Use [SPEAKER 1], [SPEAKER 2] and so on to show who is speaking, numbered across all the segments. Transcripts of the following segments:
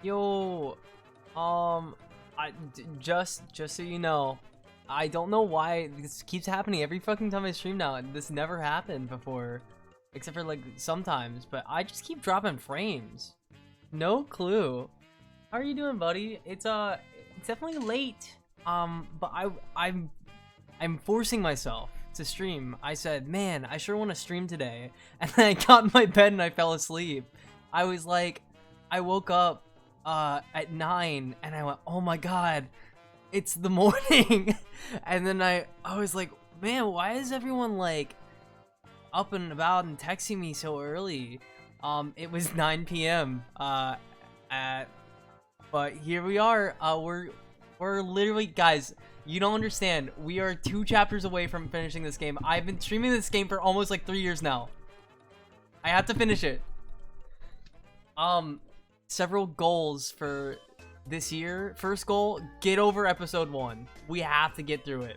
[SPEAKER 1] Yo, just so you know, I don't know why this keeps happening every fucking time I stream now, and this never happened before, except for like sometimes. But I just keep dropping frames. No clue. How are you doing, buddy? It's definitely late. But I'm forcing myself to stream. I said, man, I sure want to stream today, and then I got in my bed and I fell asleep. I was like, I woke up at 9 and I went, oh my god, it's the morning. And then I was like, man, why is everyone like up and about and texting me so early? It was 9 p.m. But here we are. We're literally, guys, you don't understand, we are 2 chapters away from finishing this game. I've been streaming this game for almost like 3 years now. I have to finish it. Several goals for this year. First goal, get over episode 1. We have to get through it.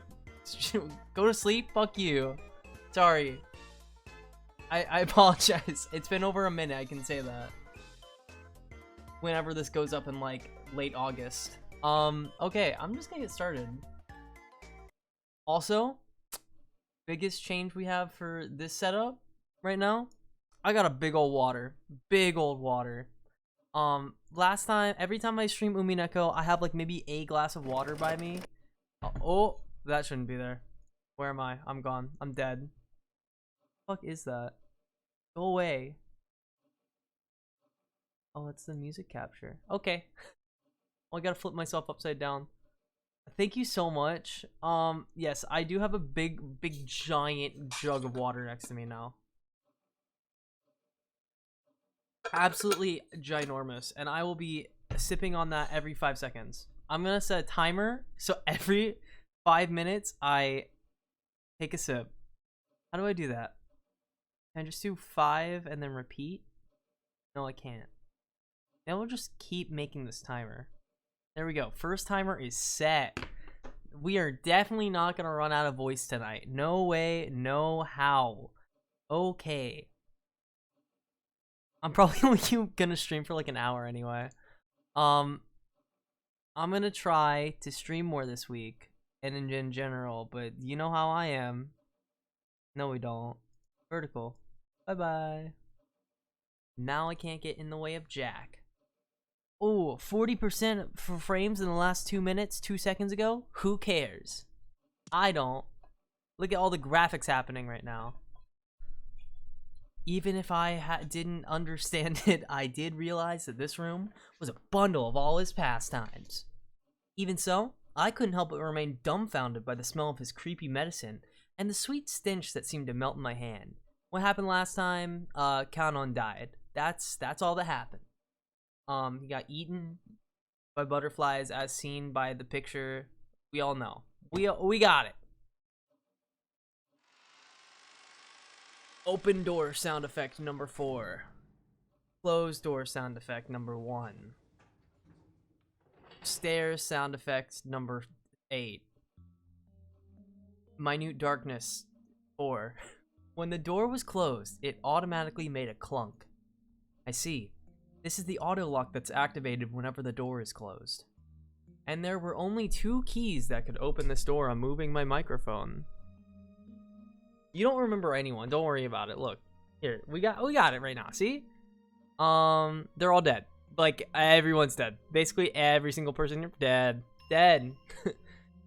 [SPEAKER 1] Go to sleep, fuck you. Sorry. I apologize. It's been over a minute, I can say that. Whenever this goes up in like late August. Okay, I'm just gonna get started. Also, biggest change we have for this setup right now, I got a big old water. Big old water. Last time, every time I stream Unimeko, I have like maybe a glass of water by me. Oh, that shouldn't be there. Where am I? I'm gone. I'm dead. What the fuck is that? Go away. Oh, it's the music capture. Okay. Well, I gotta flip myself upside down. Thank you so much. Yes, I do have a big giant jug of water next to me now. Absolutely ginormous, and I will be sipping on that every 5 seconds. I'm gonna set a timer so every 5 minutes I take a sip. How do I do that? Can I just do 5 and then repeat? No, I can't. Now we'll just keep making this timer. There we go. First timer is set. We are definitely not gonna run out of voice tonight. No way, no how. Okay. I'm probably only gonna stream for like an hour anyway. I'm gonna try to stream more this week and in general, but you know how I am. No, we don't. Vertical. Bye-bye. Now I can't get in the way of Jack. Oh, 40% for frames in the last 2 minutes, 2 seconds ago? Who cares? I don't. Look at all the graphics happening right now. Even if I didn't understand it, I did realize that this room was a bundle of all his pastimes. Even so, I couldn't help but remain dumbfounded by the smell of his creepy medicine and the sweet stench that seemed to melt in my hand. What happened last time? Kanon died. That's all that happened. He got eaten by butterflies as seen by the picture. We all know. We got it. Open door sound effect number 4. Closed door sound effect number 1. Stairs sound effect number 8. Minute darkness 4. When the door was closed, it automatically made a clunk. I see. This is the auto lock that's activated whenever the door is closed. And there were only 2 keys that could open this door on moving my microphone. You don't remember anyone, don't worry about it. Look, here, we got it right now, see? They're all dead. Like, everyone's dead. Basically, every single person here, dead. Dead.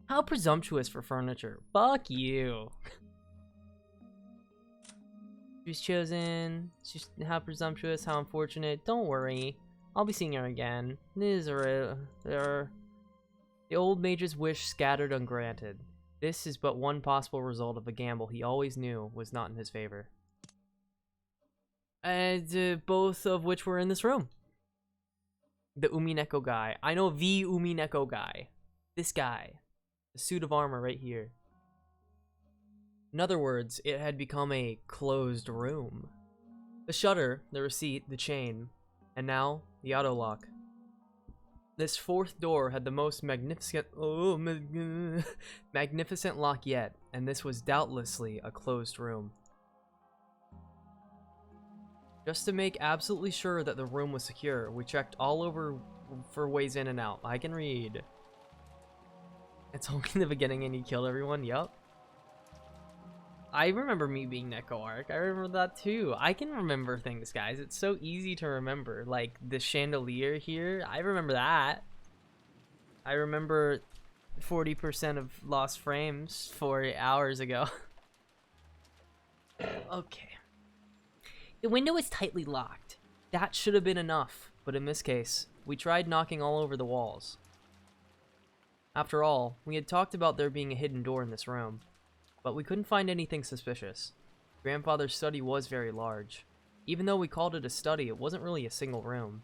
[SPEAKER 1] How presumptuous for furniture. Fuck you. She was chosen. She's how presumptuous, how unfortunate. Don't worry. I'll be seeing her again. The old mage's wish scattered ungranted. This is but one possible result of a gamble he always knew was not in his favor. And both of which were in this room. The Unimeko guy. I know the Unimeko guy. This guy. The suit of armor right here. In other words, it had become a closed room. The shutter, the receipt, the chain, and now the auto lock. This 4th door had the most magnificent lock yet, and this was doubtlessly a closed room. Just to make absolutely sure that the room was secure, we checked all over for ways in and out. I can read. It's only in the beginning and he killed everyone. Yup. I remember me being Neko Arc. I remember that too. I can remember things, guys. It's so easy to remember. Like the chandelier here. I remember that. I remember 40% of lost frames 4 hours ago. Okay. The window is tightly locked. That should have been enough, but in this case, we tried knocking all over the walls. After all, we had talked about there being a hidden door in this room, but we couldn't find anything suspicious. Grandfather's study was very large. Even though we called it a study, it wasn't really a single room.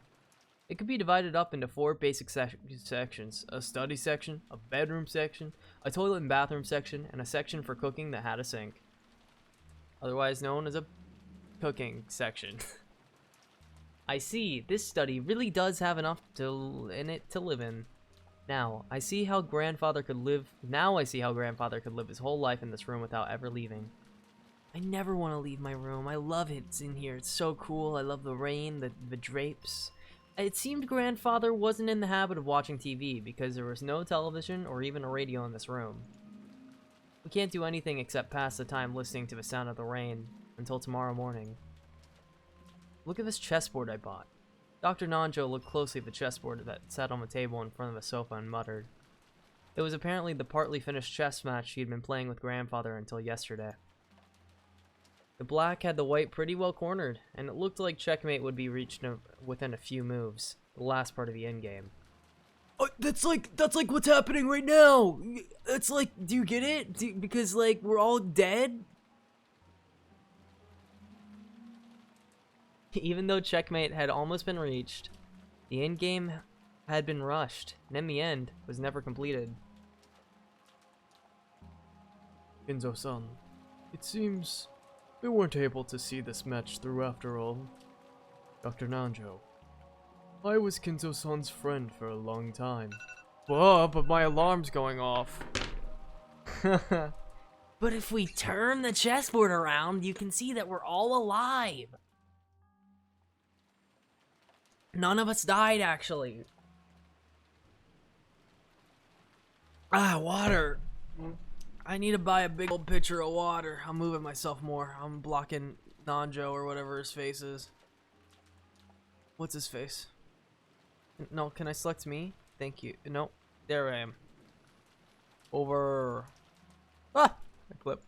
[SPEAKER 1] It could be divided up into 4 basic sections. A study section, a bedroom section, a toilet and bathroom section, and a section for cooking that had a sink. Otherwise known as a cooking section. I see, this study really does have enough in it to live in. Now I see how grandfather could live his whole life in this room without ever leaving. I never want to leave my room. I love it. It's in here. It's so cool. I love the rain, the drapes. It seemed grandfather wasn't in the habit of watching TV because there was no television or even a radio in this room. We can't do anything except pass the time listening to the sound of the rain until tomorrow morning. Look at this chessboard I bought. Dr. Nanjo looked closely at the chessboard that sat on the table in front of the sofa and muttered. It was apparently the partly finished chess match she had been playing with grandfather until yesterday. The black had the white pretty well cornered, and it looked like checkmate would be reached within a few moves, the last part of the endgame. Oh, that's like what's happening right now! It's like, do you get it? Because, like, we're all dead? Even though checkmate had almost been reached, the endgame had been rushed, and in the end, was never completed. Kinzo-san, it seems we weren't able to see this match through after all. Dr. Nanjo, I was Kinzo-san's friend for a long time. Whoa, but my alarm's going off. But if we turn the chessboard around, you can see that we're all alive. None of us died, actually. Ah, water. I need to buy a big old pitcher of water. I'm moving myself more. I'm blocking Nanjo or whatever his face is. What's his face? No, can I select me? Thank you. No, there I am. Over. Ah! I clip.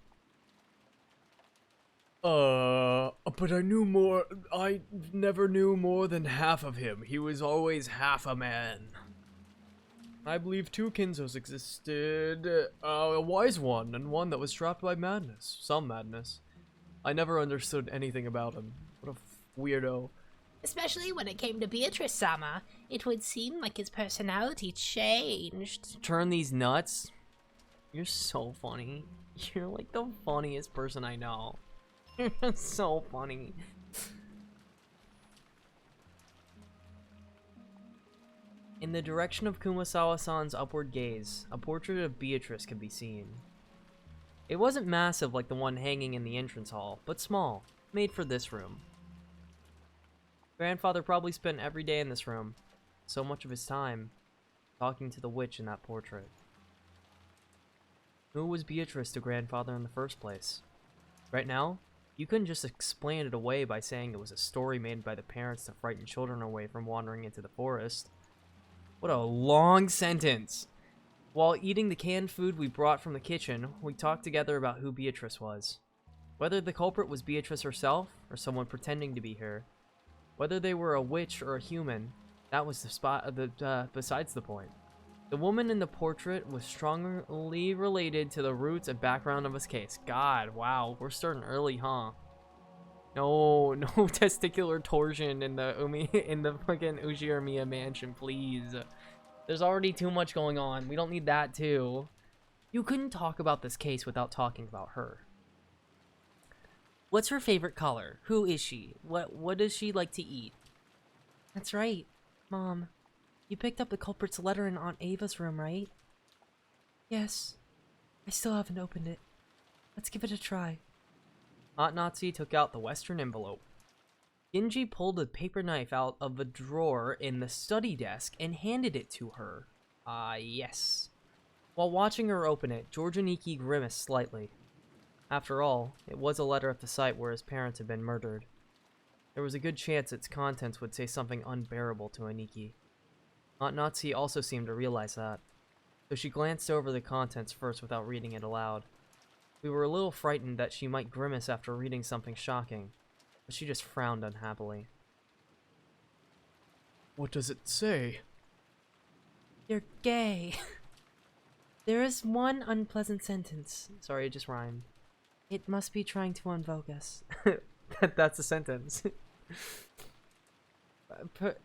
[SPEAKER 1] But I never knew more than half of him. He was always half a man. I believe 2 Kinzos existed. A wise one, and one that was trapped by madness. Some madness. I never understood anything about him. What a weirdo.
[SPEAKER 2] Especially when it came to Beatrice-sama. It would seem like his personality changed.
[SPEAKER 1] Turn these nuts? You're so funny. You're like the funniest person I know. You're so funny. In the direction of Kumasawa-san's upward gaze, a portrait of Beatrice could be seen. It wasn't massive like the one hanging in the entrance hall, but small, made for this room. Grandfather probably spent every day in this room, so much of his time, talking to the witch in that portrait. Who was Beatrice to grandfather in the first place? Right now, you couldn't just explain it away by saying it was a story made by the parents to frighten children away from wandering into the forest. What a long sentence! While eating the canned food we brought from the kitchen, we talked together about who Beatrice was. Whether the culprit was Beatrice herself, or someone pretending to be her. Whether they were a witch or a human, that was besides the point. The woman in the portrait was strongly related to the roots and background of this case. God, wow, we're starting early, huh? No testicular torsion in the fucking Uchiha mansion, please. There's already too much going on. We don't need that too. You couldn't talk about this case without talking about her. What's her favorite color? Who is she? What does she like to eat? That's right, Mom. You picked up the culprit's letter in Aunt Ava's room, right? Yes. I still haven't opened it. Let's give it a try. Aunt Nazi took out the Western envelope. Genji pulled a paper knife out of a drawer in the study desk and handed it to her. Yes. While watching her open it, George Aniki grimaced slightly. After all, it was a letter at the site where his parents had been murdered. There was a good chance its contents would say something unbearable to Aniki. Aunt Natsu also seemed to realize that, so she glanced over the contents first without reading it aloud. We were a little frightened that she might grimace after reading something shocking, but she just frowned unhappily.
[SPEAKER 3] What does it say?
[SPEAKER 1] You're gay. There is one unpleasant sentence. Sorry, it just rhymed. It must be trying to invoke us. That's a sentence.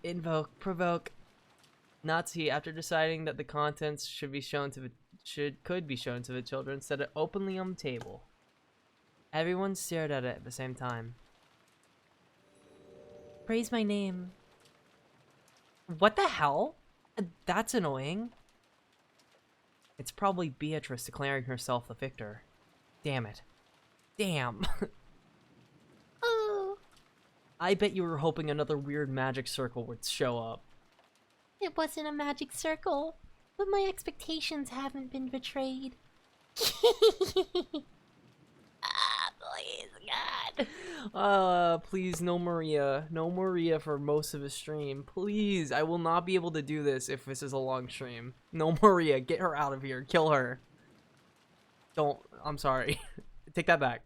[SPEAKER 1] Invoke, provoke. Natsu, after deciding that the contents should be shown to could be shown to the children, set it openly on the table. Everyone stared at it at the same time. Praise my name. What the hell? That's annoying. It's probably Beatrice declaring herself the victor. Damn it. Damn.
[SPEAKER 2] Oh,
[SPEAKER 1] I bet you were hoping another weird magic circle would show up.
[SPEAKER 2] it wasn't a magic circle, but my expectations haven't been betrayed. Please, God.
[SPEAKER 1] Please, no Maria. No Maria for most of the stream. Please, I will not be able to do this if this is a long stream. No Maria, get her out of here. Kill her. Don't. I'm sorry. Take that back.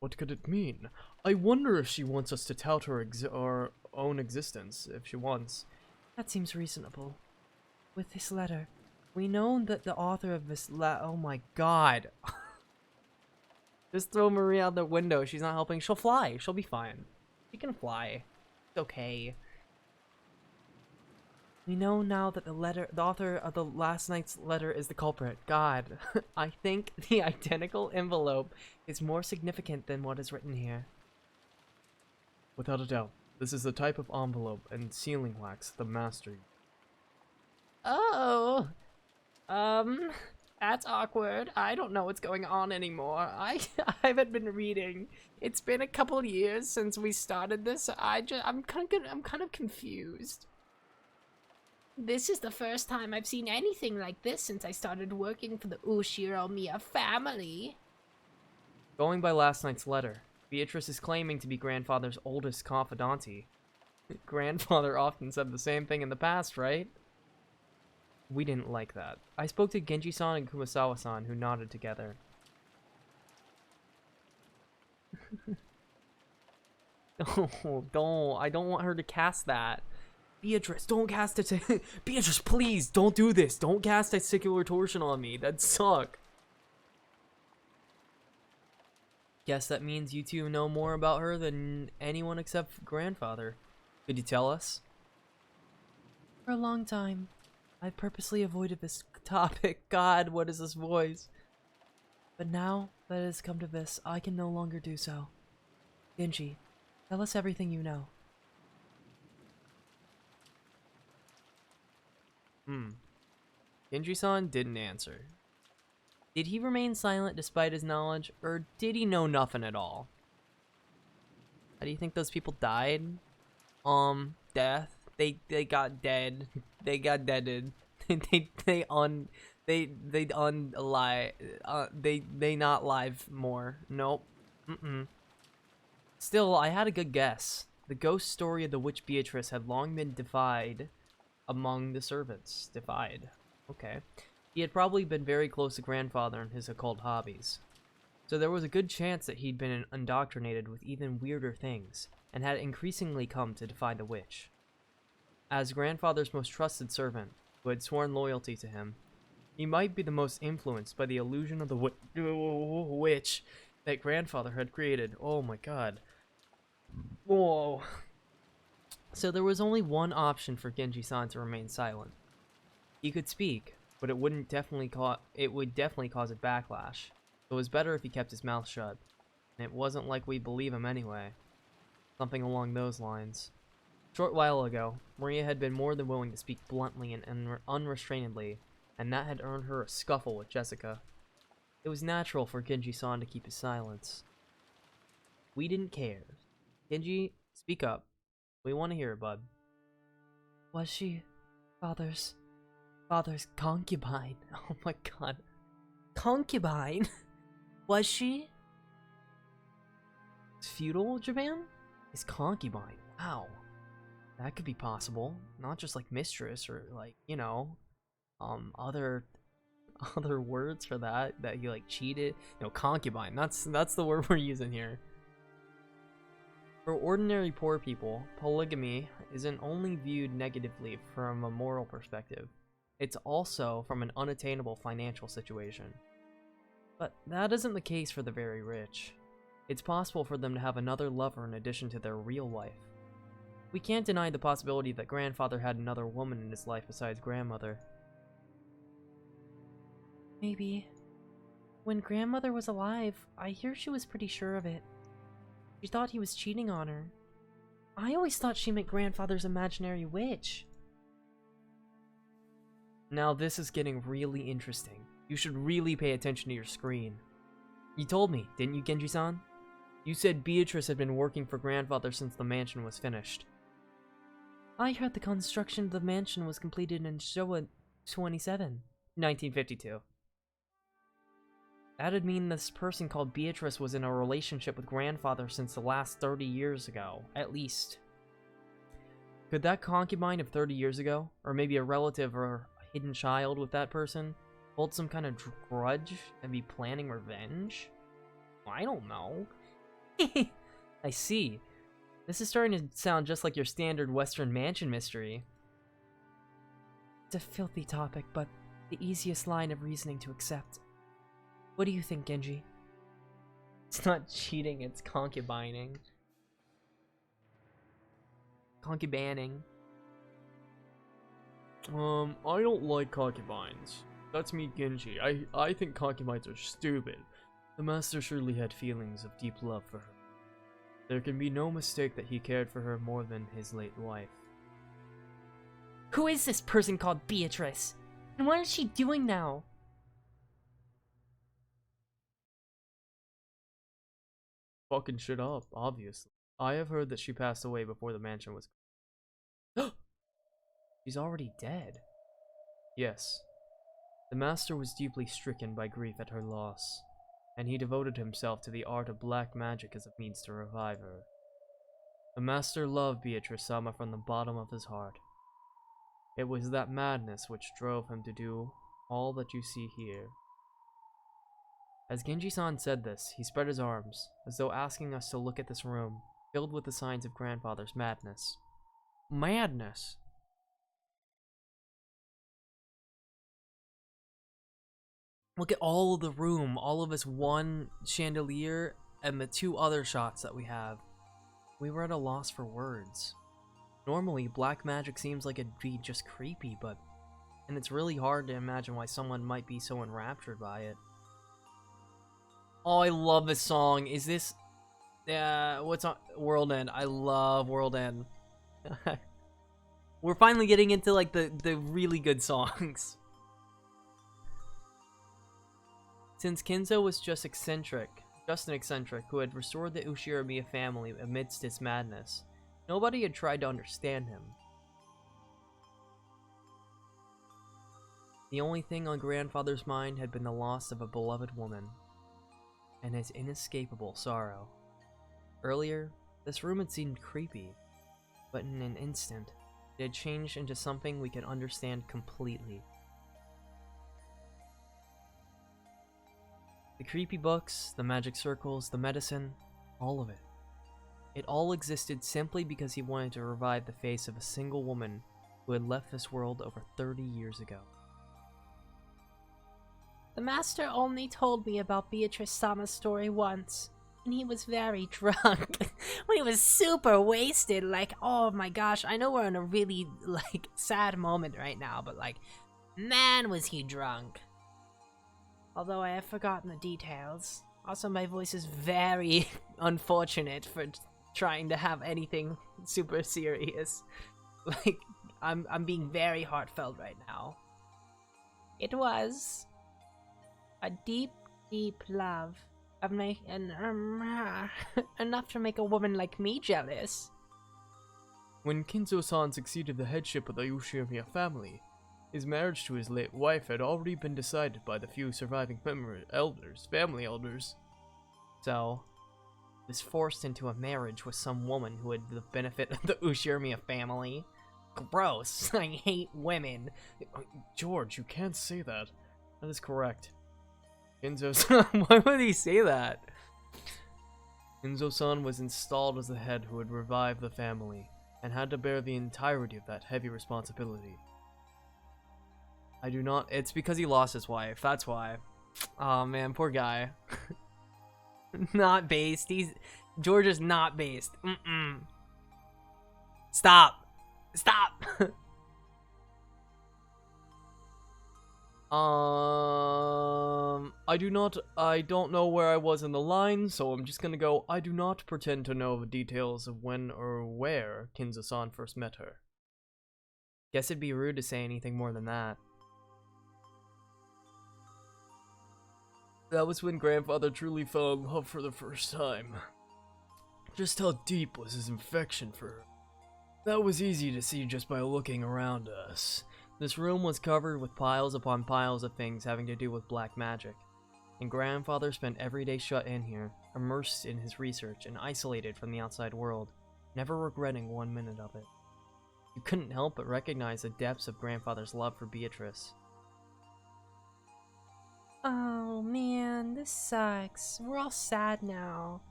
[SPEAKER 3] What could it mean? I wonder if she wants us to tout her our own existence, if she wants.
[SPEAKER 1] That seems reasonable. With this letter, we know that the author of this oh my god. Just throw Maria out the window. She's not helping. She'll fly. She'll be fine. She can fly. It's okay. We know now that the author of the last night's letter is the culprit. God, I think the identical envelope is more significant than what is written here.
[SPEAKER 3] Without a doubt, this is the type of envelope and sealing wax the master used.
[SPEAKER 1] Oh, that's awkward. I don't know what's going on anymore. I haven't been reading. It's been a couple years since we started this. I'm kind of confused.
[SPEAKER 2] This is the first time I've seen anything like this since I started working for the Ushiro Miya family.
[SPEAKER 1] Going by last night's letter, Beatrice is claiming to be grandfather's oldest confidante. Grandfather often said the same thing in the past, right? We didn't like that. I spoke to Genji-san and Kumasawa-san, who nodded together. Oh, don't. I don't want her to cast that. Beatrice, don't cast it. Beatrice, please, don't do this. Don't cast testicular torsion on me. That'd suck. Guess that means you two know more about her than anyone except grandfather. Could you tell us? For a long time, I purposely avoided this topic. God, what is this voice? But now that it has come to this, I can no longer do so. Genji, tell us everything you know. Genji-san didn't answer. Did he remain silent despite his knowledge, or did he know nothing at all? How do you think those people died? Death. They got dead. They got deaded. they not live more. Nope. Still, I had a good guess. The ghost story of the witch Beatrice had long been defied among the servants. Defied. Okay. He had probably been very close to grandfather in his occult hobbies. So there was a good chance that he'd been indoctrinated with even weirder things, and had increasingly come to defy the witch. As grandfather's most trusted servant, who had sworn loyalty to him, he might be the most influenced by the illusion of the witch that grandfather had created. Oh my god. Whoa. So there was only one option for Genji-san to remain silent. He could speak, but it would definitely cause a backlash. So it was better if he kept his mouth shut. And it wasn't like we believe him anyway. Something along those lines. A short while ago, Maria had been more than willing to speak bluntly and unrestrainedly, and that had earned her a scuffle with Jessica. It was natural for Genji-san to keep his silence. We didn't care. Genji
[SPEAKER 3] Speak up. We want to hear it, bud.
[SPEAKER 1] Was she father's concubine? Oh my god. Concubine? Was she? Feudal Japan? Is concubine. Wow. That could be possible. Not just like mistress or like, you know, other words for that you like cheated. No, concubine. That's the word we're using here. For ordinary poor people, polygamy isn't only viewed negatively from a moral perspective, it's also from an unattainable financial situation. But that isn't the case for the very rich. It's possible for them to have another lover in addition to their real wife. We can't deny the possibility that grandfather had another woman in his life besides grandmother. Maybe. When grandmother was alive, I hear she was pretty sure of it. She thought he was cheating on her. I always thought she meant grandfather's imaginary witch. Now this is getting really interesting. You should really pay attention to your screen. You told me, didn't you, Genji-san? You said Beatrice had been working for grandfather since the mansion was finished. I heard the construction of the mansion was completed in Showa 1952. That'd mean this person called Beatrice was in a relationship with grandfather since the last 30 years ago, at least. Could that concubine of 30 years ago, or maybe a relative or a hidden child with that person, hold some kind of grudge and be planning revenge? I don't know. I see. This is starting to sound just like your standard Western mansion mystery. It's a filthy topic, but the easiest line of reasoning to accept. What do you think, Genji? It's not cheating, it's concubining. Concubaning.
[SPEAKER 3] I don't like concubines. That's me, Genji. I think concubines are stupid. The master surely had feelings of deep love for her. There can be no mistake that he cared for her more than his late wife.
[SPEAKER 1] Who is this person called Beatrice? And what is she doing now?
[SPEAKER 3] Fucking shit up, obviously. I have heard that she passed away before the mansion was...
[SPEAKER 1] She's already dead.
[SPEAKER 3] Yes. The master was deeply stricken by grief at her loss, and he devoted himself to the art of black magic as a means to revive her. The master loved Beatrice-sama from the bottom of his heart. It was that madness which drove him to do all that you see here. As Genji-san said this, he spread his arms, as though asking us to look at this room, filled with the signs of grandfather's madness. Madness! Look at all of the room, all of this one chandelier, and the two other shots that we have. We were at a loss for words. Normally, black magic seems like it'd be just creepy, and it's really hard to imagine why someone might be so enraptured by it. Oh, I love this song. Is this... what's on... World End. I love World End. We're finally getting into, like, the really good songs. Since Kinzo was just an eccentric who had restored the Ushiramiya family amidst his madness, nobody had tried to understand him. The only thing on grandfather's mind had been the loss of a beloved woman, and his inescapable sorrow. Earlier, this room had seemed creepy, but in an instant, it had changed into something we could understand completely. The creepy books, the magic circles, the medicine, all of it. It all existed simply because he wanted to revive the face of a single woman who had left this world over 30 years ago.
[SPEAKER 2] The master only told me about Beatrice-sama's story once, and he was very drunk. When he was super wasted, like, oh my gosh, I know we're in a really, like, sad moment right now, but, like, man, was he drunk. Although I have forgotten the details. Also, my voice is very unfortunate for trying to have anything super serious. Like, I'm being very heartfelt right now. It was a deep, deep love of enough to make a woman like me jealous.
[SPEAKER 3] When Kinzo-san succeeded the headship of the Ushimiya family, his marriage to his late wife had already been decided by the few surviving family elders.
[SPEAKER 1] So, he was forced into a marriage with some woman who had the benefit of the Ushimiya family. Gross. I hate women.
[SPEAKER 3] George, you can't say that. That is correct.
[SPEAKER 1] Kinzo-san, why would he say that?
[SPEAKER 3] Kinzo-san was installed as the head who would revive the family, and had to bear the entirety of that heavy responsibility.
[SPEAKER 1] I do not. It's because he lost his wife. That's why. Oh man, poor guy. Not based. George is not based. Stop. Stop.
[SPEAKER 3] I don't know where I was in the line, so I'm just gonna go, I do not pretend to know the details of when or where Kinzo-san first met her.
[SPEAKER 1] Guess it'd be rude to say anything more than that.
[SPEAKER 3] That was when grandfather truly fell in love for the first time. Just how deep was his affection for her? That was easy to see just by looking around us.
[SPEAKER 1] This room was covered with piles upon piles of things having to do with black magic, and grandfather spent every day shut in here, immersed in his research and isolated from the outside world, never regretting 1 minute of it. You couldn't help but recognize the depths of grandfather's love for Beatrice.
[SPEAKER 2] Oh man, this sucks. We're all sad now.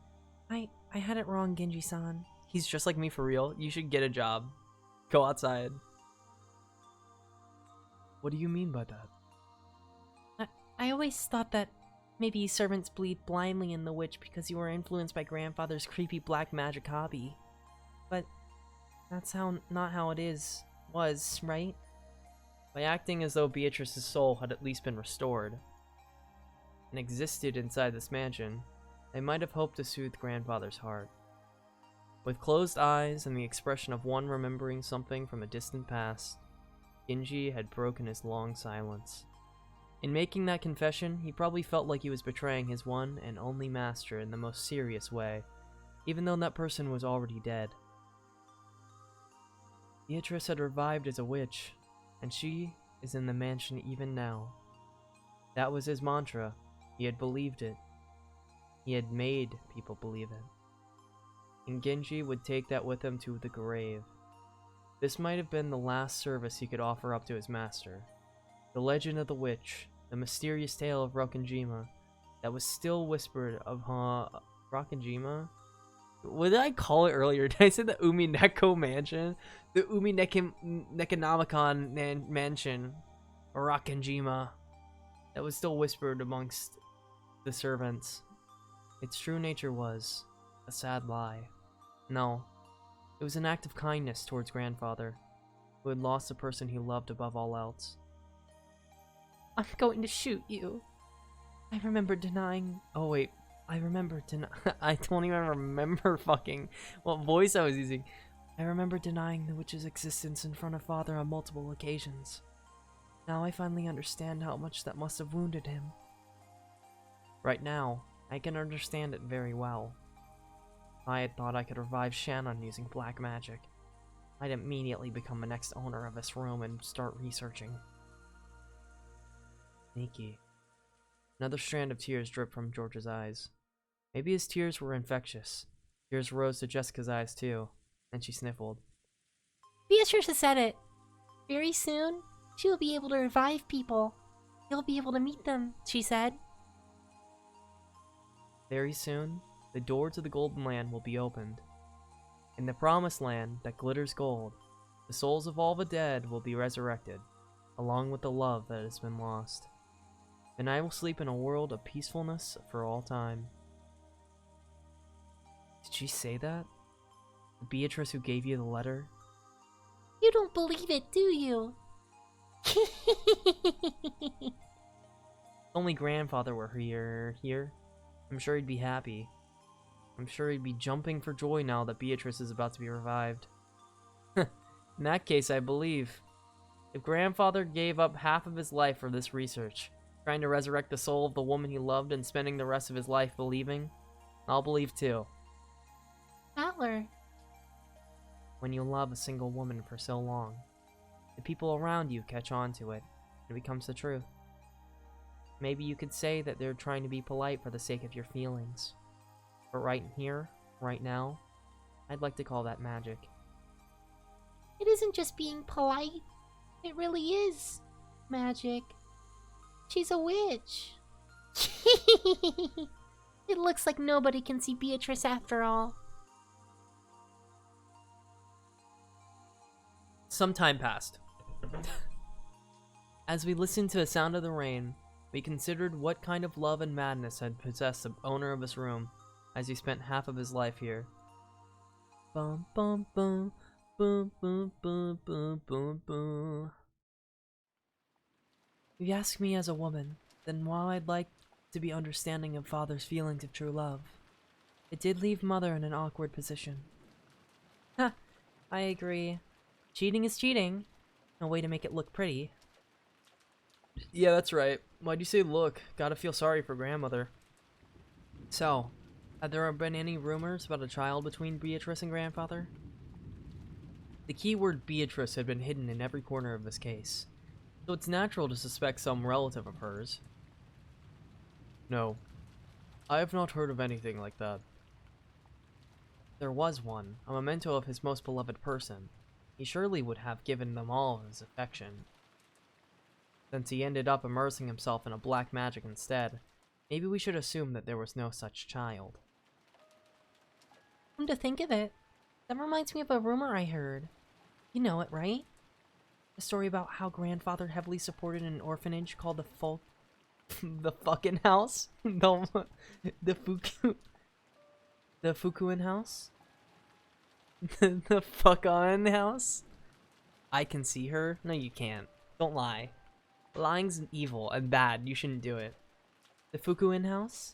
[SPEAKER 2] I had it wrong, Genji-san.
[SPEAKER 1] He's just like me for real. You should get a job. Go outside.
[SPEAKER 3] What do you mean by that?
[SPEAKER 2] I always thought that maybe servants believed blindly in the witch because you were influenced by grandfather's creepy black magic hobby. But that's not how it was, right?
[SPEAKER 1] By acting as though Beatrice's soul had at least been restored and existed inside this mansion, they might have hoped to soothe grandfather's heart. With closed eyes and the expression of one remembering something from a distant past, Genji had broken his long silence. In making that confession, he probably felt like he was betraying his one and only master in the most serious way, even though that person was already dead. Beatrice had revived as a witch, and she is in the mansion even now. That was his mantra. He had believed it. He had made people believe it. And Genji would take that with him to the grave. This might have been the last service he could offer up to his master. The legend of the witch, the mysterious tale of Rokkenjima, that was still whispered of Rokkenjima? What did I call it earlier? Did I say the Unimeko mansion? The Nekonomicon mansion, or Rokkenjima, that was still whispered amongst the servants. Its true nature was a sad lie. No, it was an act of kindness towards grandfather, who had lost the person he loved above all else.
[SPEAKER 2] I'm going to shoot you. I remember denying.
[SPEAKER 1] Oh wait, I remember I don't even remember fucking what voice I was using.
[SPEAKER 2] I remember denying the witch's existence in front of father on multiple occasions. Now I finally understand how much that must have wounded him.
[SPEAKER 1] Right now, I can understand it very well. I had thought I could revive Shannon using black magic. I'd immediately become the next owner of this room and start researching. Sneaky. Another strand of tears dripped from George's eyes. Maybe his tears were infectious. Tears rose to Jessica's eyes too, and she sniffled.
[SPEAKER 2] Beatrice has said it. Very soon, she will be able to revive people. You'll be able to meet them, she said.
[SPEAKER 1] Very soon, the door to the Golden Land will be opened. In the Promised Land that glitters gold, the souls of all the dead will be resurrected, along with the love that has been lost. Then I will sleep in a world of peacefulness for all time. Did she say that? The Beatrice who gave you the letter?
[SPEAKER 2] You don't believe it, do you?
[SPEAKER 1] If only grandfather were here, I'm sure he'd be happy. I'm sure he'd be jumping for joy now that Beatrice is about to be revived. In that case, I believe. If grandfather gave up half of his life for this research, trying to resurrect the soul of the woman he loved and spending the rest of his life believing, I'll believe too.
[SPEAKER 2] Valor.
[SPEAKER 3] when you love a single woman for so long. The people around you catch on to it, and it becomes the truth. Maybe you could say that they're trying to be polite for the sake of your feelings. But right here, right now, I'd like to call that magic.
[SPEAKER 2] It isn't just being polite. It really is magic. She's a witch. It looks like nobody can see Beatrice after all.
[SPEAKER 1] Some time passed. As we listened to the sound of the rain, we considered what kind of love and madness had possessed the owner of this room, as he spent half of his life here. Bum bum bum, boom boom boom boom boom boom. If you ask me as a woman, then while I'd like to be understanding of father's feelings of true love, it did leave mother in an awkward position. Ha, I agree. Cheating is cheating. No way to make it look pretty. Yeah, that's right. Why'd you say look? Gotta feel sorry for grandmother. So, had there been any rumors about a child between Beatrice and grandfather? The keyword Beatrice had been hidden in every corner of this case, so it's natural to suspect some relative of hers. No, I have not heard of anything like that. There was one, a memento of his most beloved person. He surely would have given them all his affection. Since he ended up immersing himself in a black magic instead, maybe we should assume that there was no such child.
[SPEAKER 2] Come to think of it, that reminds me of a rumor I heard. You know it, right? A story about how grandfather heavily supported an orphanage called
[SPEAKER 1] The fucking house? The Fukuin house? The fuck on house? I can see her? No, you can't. Don't lie. Lying's evil and bad. You shouldn't do it. The Fukuin house?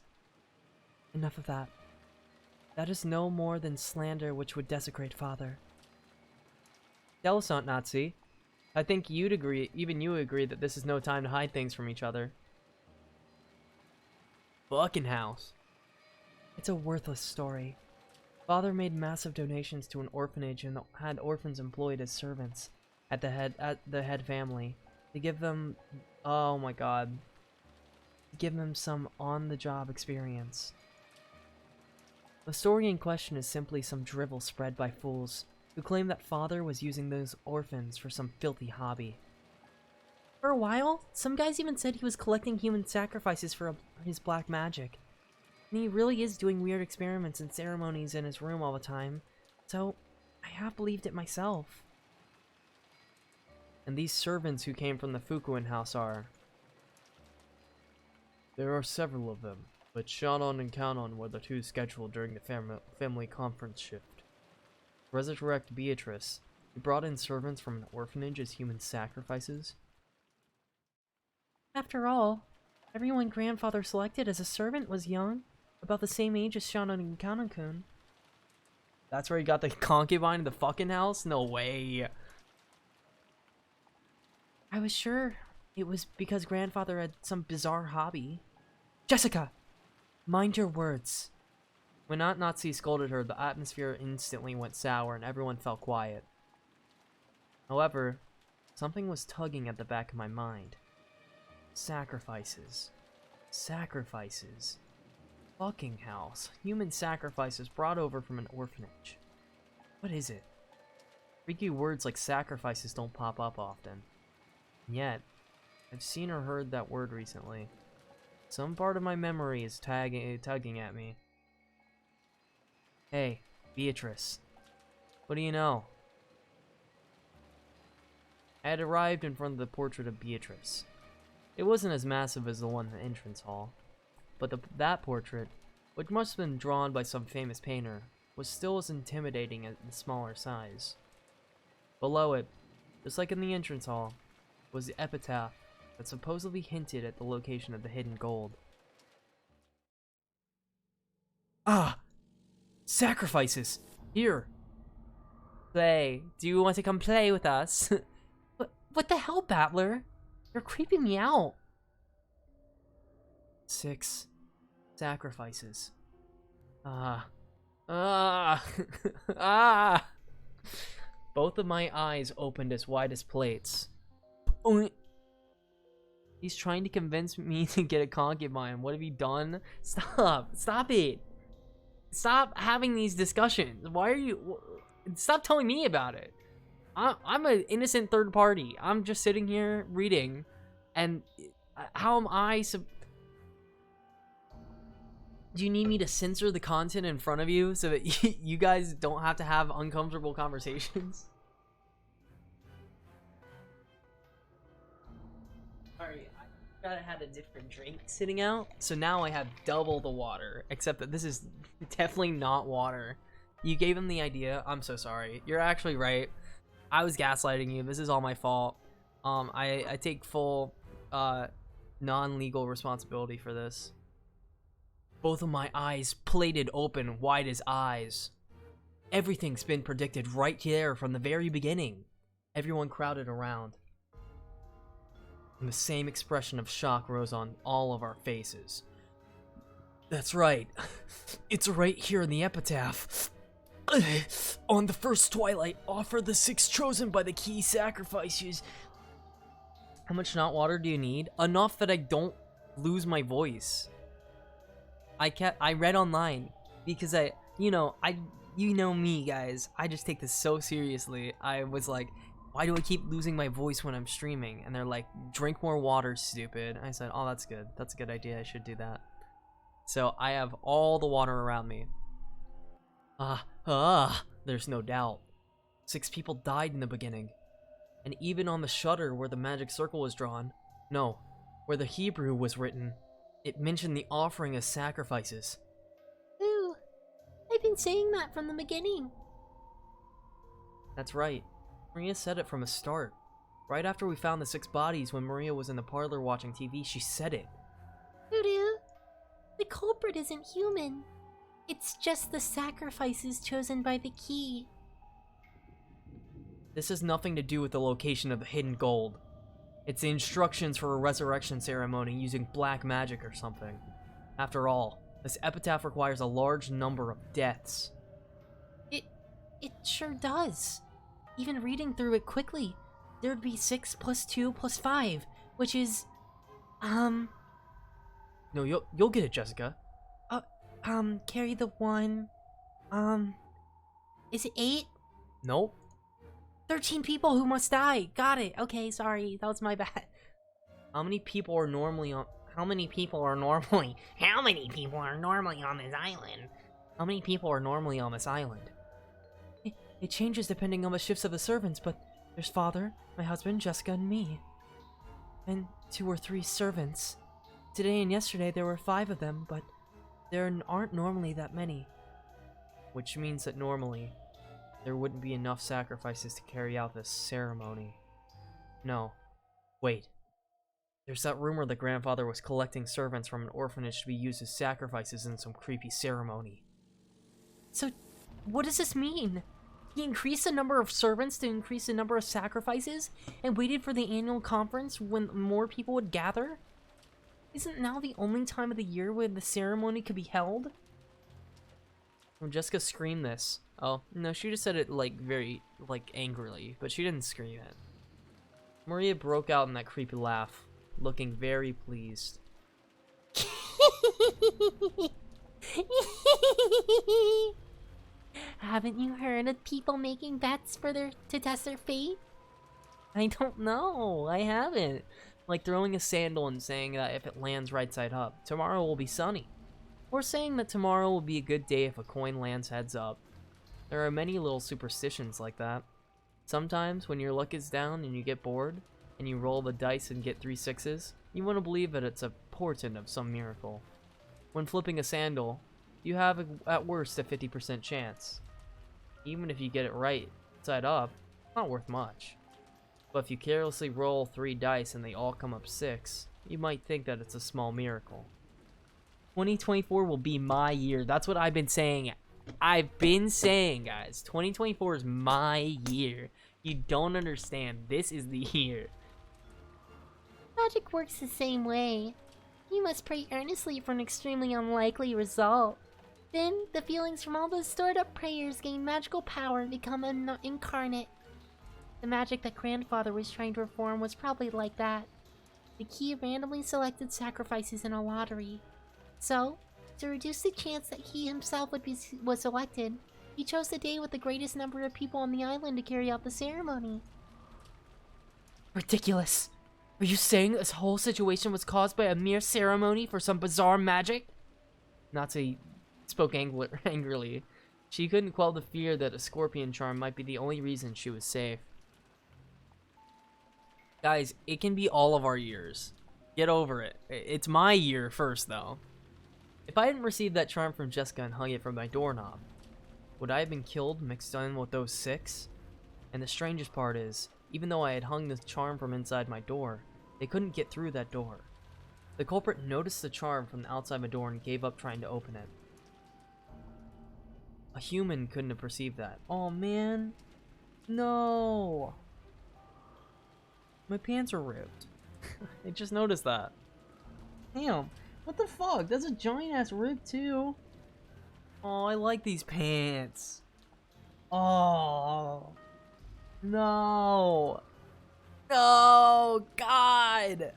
[SPEAKER 1] Enough of that. That is no more than slander which would desecrate father. Tell us, Aunt Nazi. I think you'd agree, even you agree, that this is no time to hide things from each other. Fucking house. It's a worthless story. Father made massive donations to an orphanage and had orphans employed as servants at the head family to give them, oh my god, to give them some on-the-job experience. The story in question is simply some drivel spread by fools who claim that father was using those orphans for some filthy hobby. For a while, some guys even said he was collecting human sacrifices for his black magic. And he really is doing weird experiments and ceremonies in his room all the time, so I have believed it myself. And these servants who came from the Fukuin house are... There are several of them, but Shannon and Kanon were the two scheduled during the family conference shift. To resurrect Beatrice, he brought in servants from an orphanage as human sacrifices.
[SPEAKER 2] After all, everyone grandfather selected as a servant was young, about the same age as Shannon and Kanon-kun.
[SPEAKER 1] That's where he got the concubine in the fucking house? No way.
[SPEAKER 2] I was sure it was because grandfather had some bizarre hobby. Jessica! Mind your words.
[SPEAKER 1] When Aunt Nazi scolded her, the atmosphere instantly went sour and everyone fell quiet. However, something was tugging at the back of my mind. Sacrifices. Sacrifices. Fucking house. Human sacrifices brought over from an orphanage. What is it? Freaky words like sacrifices don't pop up often. And yet, I've seen or heard that word recently. Some part of my memory is tugging at me. Hey, Beatrice. What do you know? I had arrived in front of the portrait of Beatrice. It wasn't as massive as the one in the entrance hall, but that portrait, which must have been drawn by some famous painter, was still as intimidating at the smaller size. Below it, just like in the entrance hall, was the epitaph that supposedly hinted at the location of the hidden gold. Ah! Sacrifices! Here! Play. Do you want to come play with us?
[SPEAKER 2] What the hell, Battler? You're creeping me out.
[SPEAKER 1] 6 sacrifices. Ah. Ah. Ah.
[SPEAKER 3] Both of my eyes opened as wide as plates. Oh, he's trying to convince me to get a concubine. What have you done? Stop. Stop it. Stop having these discussions. Why are you... Stop telling me about it. I'm an innocent third party. I'm just sitting here reading. And how am I... Do you need me to censor the content in front of you so that you guys don't have to have uncomfortable conversations? Sorry, I gotta have a different drink sitting out. So now I have double the water, except that this is definitely not water. You gave him the idea. I'm so sorry. You're actually right. I was gaslighting you. This is all my fault. I take full non-legal responsibility for this. Both of my eyes plated open, wide as eyes. Everything's been predicted right there from the very beginning. Everyone crowded around. And the same expression of shock rose on all of our faces. That's right. It's right here in the epitaph. On the first twilight, offer the 6 chosen by the key sacrifices. How much not water do you need? Enough that I don't lose my voice. I read online because you know me, guys. I just take this so seriously. I was like, why do I keep losing my voice when I'm streaming? And they're like, drink more water, stupid. I said, oh, that's good. That's a good idea. I should do that. So I have all the water around me. There's no doubt. 6 people died in the beginning. And even on the shutter where the magic circle was drawn, no, where the Hebrew was written, it mentioned the offering as sacrifices.
[SPEAKER 2] Ooh, I've been saying that from the beginning.
[SPEAKER 3] That's right. Maria said it from the start. Right after we found the 6 bodies when Maria was in the parlor watching TV, she said it.
[SPEAKER 2] Voodoo, the culprit isn't human. It's just the sacrifices chosen by the key.
[SPEAKER 3] This has nothing to do with the location of the hidden gold. It's the instructions for a resurrection ceremony using black magic or something. After all, this epitaph requires a large number of deaths.
[SPEAKER 2] It sure does. Even reading through it quickly, there'd be 6 plus 2 plus 5, which is,
[SPEAKER 3] No, you'll get it, Jessica.
[SPEAKER 2] carry the 1, is it 8?
[SPEAKER 3] Nope.
[SPEAKER 2] 13 people who must die. Got it. Okay, sorry. That was my bad.
[SPEAKER 3] How many people are normally on this island?
[SPEAKER 2] How many people are normally on this island? It changes depending on the shifts of the servants, but there's father, my husband, Jessica, and me. And 2 or 3 servants. Today and yesterday there were 5 of them, but there aren't normally that many.
[SPEAKER 3] Which means that normally, there wouldn't be enough sacrifices to carry out this ceremony. No. Wait. There's that rumor that grandfather was collecting servants from an orphanage to be used as sacrifices in some creepy ceremony.
[SPEAKER 2] So, what does this mean? He increased the number of servants to increase the number of sacrifices, and waited for the annual conference when more people would gather? Isn't now the only time of the year when the ceremony could be held?
[SPEAKER 3] When Jessica screamed this, oh, no, she just said it, very, angrily, but she didn't scream it. Maria broke out in that creepy laugh, looking very pleased.
[SPEAKER 2] Haven't you heard of people making bets to test their fate?
[SPEAKER 3] I don't know, I haven't. Like throwing a sandal and saying that if it lands right side up, tomorrow will be sunny. Or saying that tomorrow will be a good day if a coin lands heads up. There are many little superstitions like that. Sometimes, when your luck is down and you get bored, and you roll the dice and get 3 6s, you want to believe that it's a portent of some miracle. When flipping a sandal, you have, at worst, a 50% chance. Even if you get it right side up, it's not worth much. But if you carelessly roll 3 dice and they all come up 6, you might think that it's a small miracle. 2024 will be my year. That's what I've been saying. I've been saying, guys. 2024 is my year. You don't understand. This is the year.
[SPEAKER 2] Magic works the same way. You must pray earnestly for an extremely unlikely result. Then, the feelings from all those stored up prayers gain magical power and become incarnate. The magic that grandfather was trying to reform was probably like that. The key randomly selected sacrifices in a lottery. So, to reduce the chance that he himself was selected, he chose the day with the greatest number of people on the island to carry out the ceremony.
[SPEAKER 1] Ridiculous. Are you saying this whole situation was caused by a mere ceremony for some bizarre magic? Natsu spoke angrily. She couldn't quell the fear that a scorpion charm might be the only reason she was safe. Guys, it can be all of our years. Get over it. It's my year first, though. If I hadn't received that charm from Jessica and hung it from my doorknob, would I have been killed mixed in with those 6? And the strangest part is, even though I had hung the charm from inside my door, they couldn't get through that door. The culprit noticed the charm from outside my door and gave up trying to open it. A human couldn't have perceived that. Oh man. No. My pants are ripped. I just noticed that. Damn. What the fuck? That's a giant ass rib too. Oh, I like these pants. Oh. No. No. God.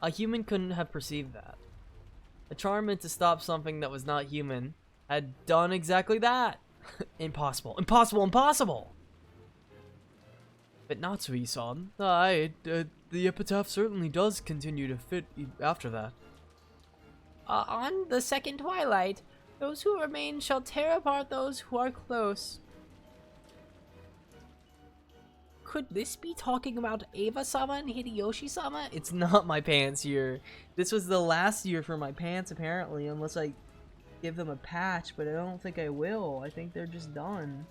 [SPEAKER 1] A human couldn't have perceived that. A charm meant to stop something that was not human had done exactly that. Impossible. Impossible. Impossible. But Natsui-san, the epitaph certainly does continue to fit after that.
[SPEAKER 2] On the second twilight, those who remain shall tear apart those who are close. Could this be talking about Eva-sama and Hideyoshi-sama?
[SPEAKER 1] It's not my pants year. This was the last year for my pants, apparently, unless I give them a patch, but I don't think I will. I think they're just done.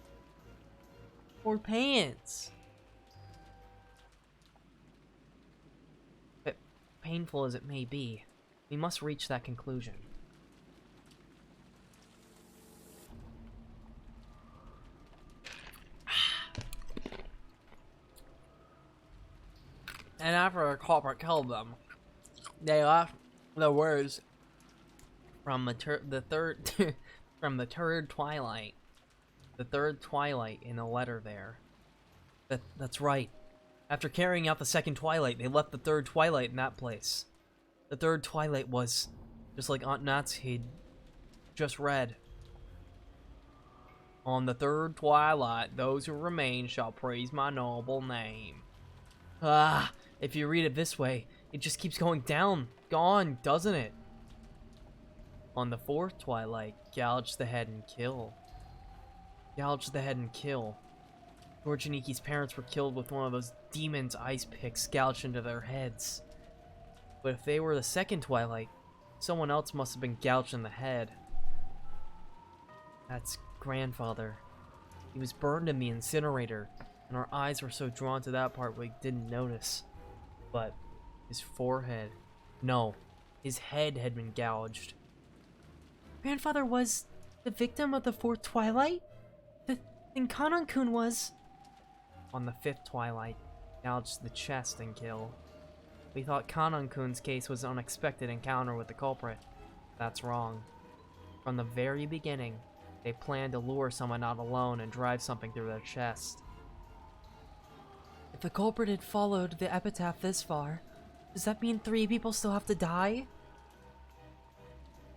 [SPEAKER 1] Or pants. But painful as it may be, we must reach that conclusion. And after the culprit killed them, they left the words from the third from the third twilight. The third twilight in a letter there. That's right. After carrying out the second twilight, they left the third twilight in that place. The third twilight was just like Aunt Natsu had just read. On the third twilight, those who remain shall praise my noble name. Ah, if you read it this way, it just keeps going down, doesn't it? On the fourth twilight, gouge the head and kill. Gouge the head and kill. Torjiniki's parents were killed with one of those demons' ice picks gouged into their heads. But if they were the second twilight, someone else must have been gouged in the head. That's grandfather. He was burned in the incinerator, and our eyes were so drawn to that part we didn't notice. But his forehead... No, his head had been gouged.
[SPEAKER 2] Grandfather was the victim of the fourth twilight? Then Kanan-kun was...
[SPEAKER 1] On the fifth twilight, gouged the chest and kill. We thought Kanan-kun's case was an unexpected encounter with the culprit. That's wrong. From the very beginning, they planned to lure someone out alone and drive something through their chest. If the culprit had followed the epitaph this far, does that mean 3 people still have to die?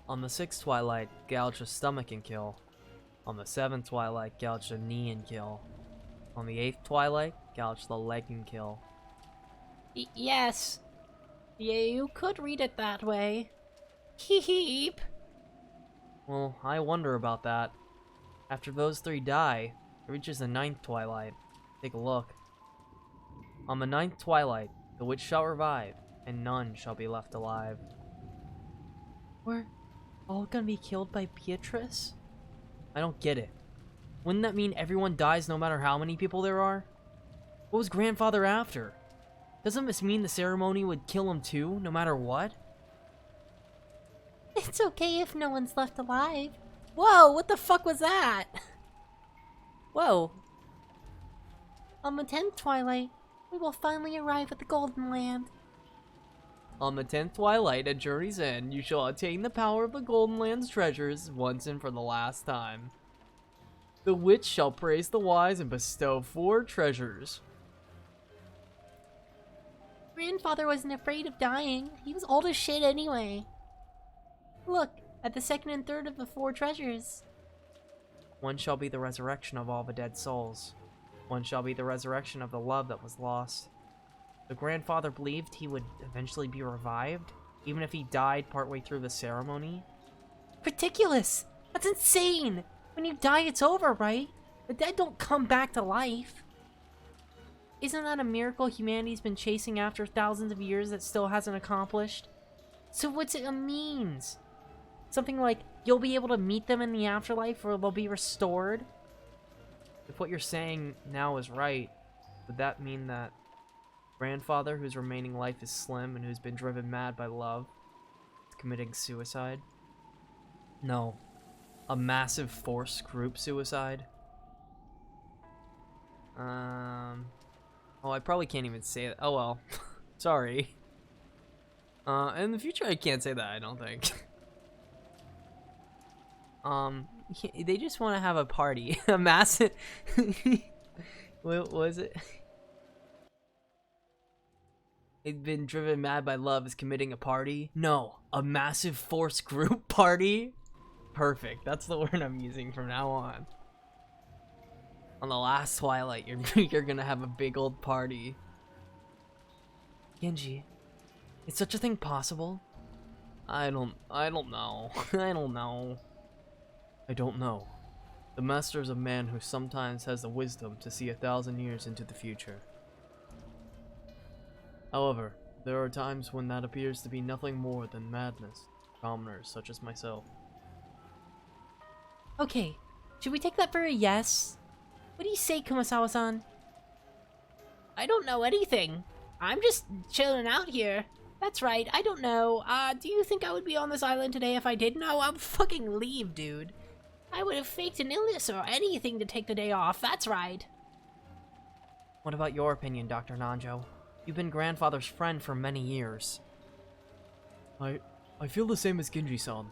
[SPEAKER 1] On the sixth twilight, gouge the stomach and kill. On the seventh twilight, gouge the knee and kill. On the eighth twilight, gouge the leg and kill.
[SPEAKER 2] Yes. Yeah, you could read it that way. Heep.
[SPEAKER 1] Well, I wonder about that. After those 3 die, it reaches the ninth twilight. Take a look. On the ninth twilight, the witch shall revive, and none shall be left alive. We're all gonna be killed by Beatrice? I don't get it. Wouldn't that mean everyone dies no matter how many people there are? What was grandfather after? Doesn't this mean the ceremony would kill him too, no matter what?
[SPEAKER 2] It's okay if no one's left alive. Whoa, what the fuck was that?
[SPEAKER 1] Whoa.
[SPEAKER 2] On the 10th twilight, we will finally arrive at the Golden Land.
[SPEAKER 1] On the 10th twilight at Journey's End, you shall attain the power of the Golden Land's treasures once and for the last time. The witch shall praise the wise and bestow 4 treasures.
[SPEAKER 2] Grandfather wasn't afraid of dying. He was old as shit anyway. Look, at the second and third of the 4 treasures.
[SPEAKER 1] One shall be the resurrection of all the dead souls. One shall be the resurrection of the love that was lost. The grandfather believed he would eventually be revived, even if he died partway through the ceremony.
[SPEAKER 2] Ridiculous! That's insane! When you die, it's over, right? The dead don't come back to life. Isn't that a miracle humanity's been chasing after thousands of years that still hasn't accomplished? So what's it means? Something like, you'll be able to meet them in the afterlife or they'll be restored?
[SPEAKER 1] If what you're saying now is right, would that mean that grandfather, whose remaining life is slim and who's been driven mad by love, is committing suicide? No. A massive forced group suicide? Oh, I probably can't even say that. Oh well. Sorry. In the future I can't say that, I don't think. They just want to have a party. A massive... What was it? They've been driven mad by love is committing a party? No, a massive forced group party? Perfect, that's the word I'm using from now on. On the last Twilight, you're gonna have a big old party. Genji, is such a thing possible? I don't know. I don't know. I don't know. The master is a man who sometimes has the wisdom to see 1,000 years into the future. However, there are times when that appears to be nothing more than madness to commoners such as myself.
[SPEAKER 2] Okay, should we take that for a yes? What do you say, Kumasawa-san? I don't know anything. I'm just chilling out here. That's right, I don't know. Do you think I would be on this island today if I did? No, I would fucking leave, dude. I would have faked an illness or anything to take the day off, that's right.
[SPEAKER 1] What about your opinion, Dr. Nanjo? You've been grandfather's friend for many years. I feel the same as Genji-san.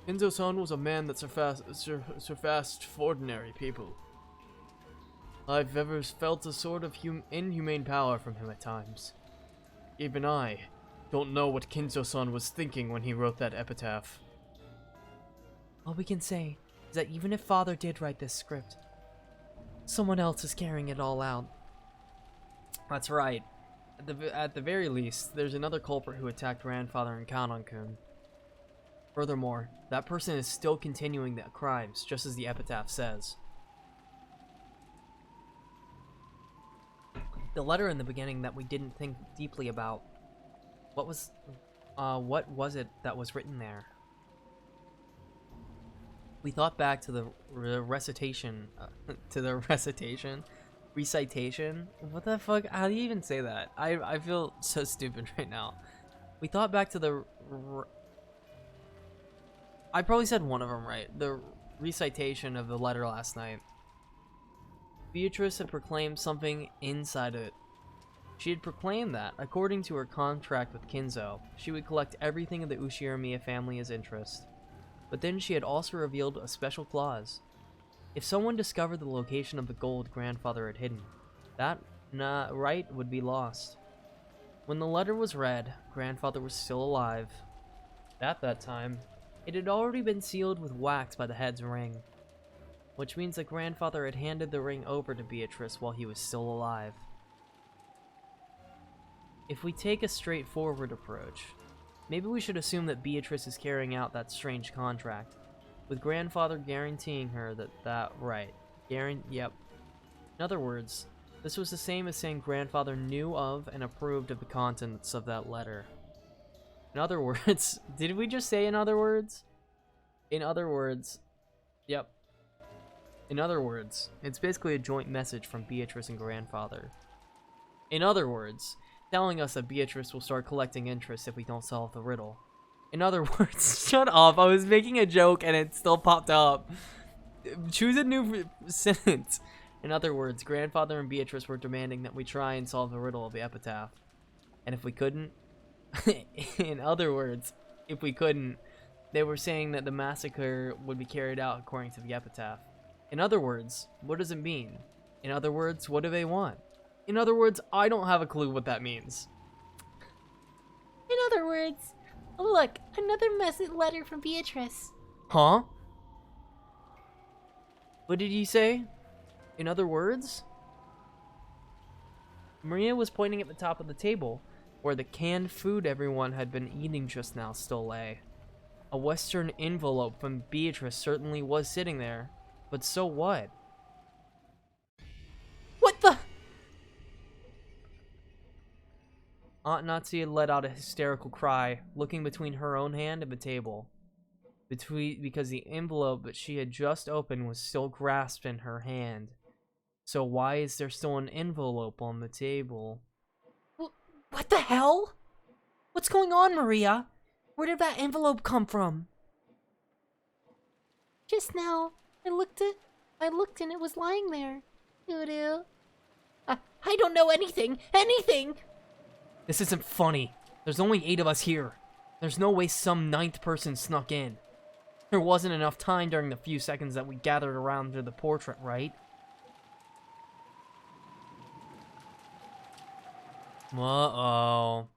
[SPEAKER 1] Kenzo-san was a man that surpassed ordinary people. I've ever felt a sort of inhumane power from him at times. Even I don't know what Kenzo-san was thinking when he wrote that epitaph. All we can say is that even if father did write this script, someone else is carrying it all out. That's right. At the very least, there's another culprit who attacked grandfather in Kanon-kun. Furthermore, that person is still continuing the crimes, just as the epitaph says. The letter in the beginning that we didn't think deeply about, what was it that was written there? We thought back to the recitation. What the fuck? How do you even say that? I feel so stupid right now. We thought back to the... I probably said one of them right. The recitation of the letter last night. Beatrice had proclaimed something inside it. She had proclaimed that, according to her contract with Kinzo, she would collect everything of the Ushiramiya family as interest. But then she had also revealed a special clause. If someone discovered the location of the gold grandfather had hidden, that right would be lost. When the letter was read, grandfather was still alive. At that time, it had already been sealed with wax by the head's ring, which means that grandfather had handed the ring over to Beatrice while he was still alive. If we take a straightforward approach, maybe we should assume that Beatrice is carrying out that strange contract, with grandfather guaranteeing her that right. Yep. In other words, this was the same as saying grandfather knew of and approved of the contents of that letter. In other words, did we just say in other words? In other words, yep. In other words, it's basically a joint message from Beatrice and grandfather. In other words, telling us that Beatrice will start collecting interest if we don't solve the riddle. In other words, shut up, I was making a joke and it still popped up. Choose a new sentence. In other words, grandfather and Beatrice were demanding that we try and solve the riddle of the epitaph. And if we couldn't, in other words, if we couldn't, they were saying that the massacre would be carried out according to the epitaph. In other words, what does it mean? In other words, what do they want? In other words, I don't have a clue what that means.
[SPEAKER 2] In other words, look, another letter from Beatrice.
[SPEAKER 1] Huh? What did you say? In other words? Maria was pointing at the top of the table, where the canned food everyone had been eating just now still lay. A Western envelope from Beatrice certainly was sitting there, but so what?
[SPEAKER 2] What the?
[SPEAKER 1] Aunt Nazi had let out a hysterical cry, looking between her own hand and the table. Because the envelope that she had just opened was still grasped in her hand. So why is there still an envelope on the table?
[SPEAKER 2] What the hell? What's going on, Maria? Where did that envelope come from? Just now, I looked and it was lying there. Doo-doo. I don't know anything!
[SPEAKER 1] This isn't funny. There's only 8 of us here. There's no way some 9th person snuck in. There wasn't enough time during the few seconds that we gathered around to the portrait, right? Uh-oh.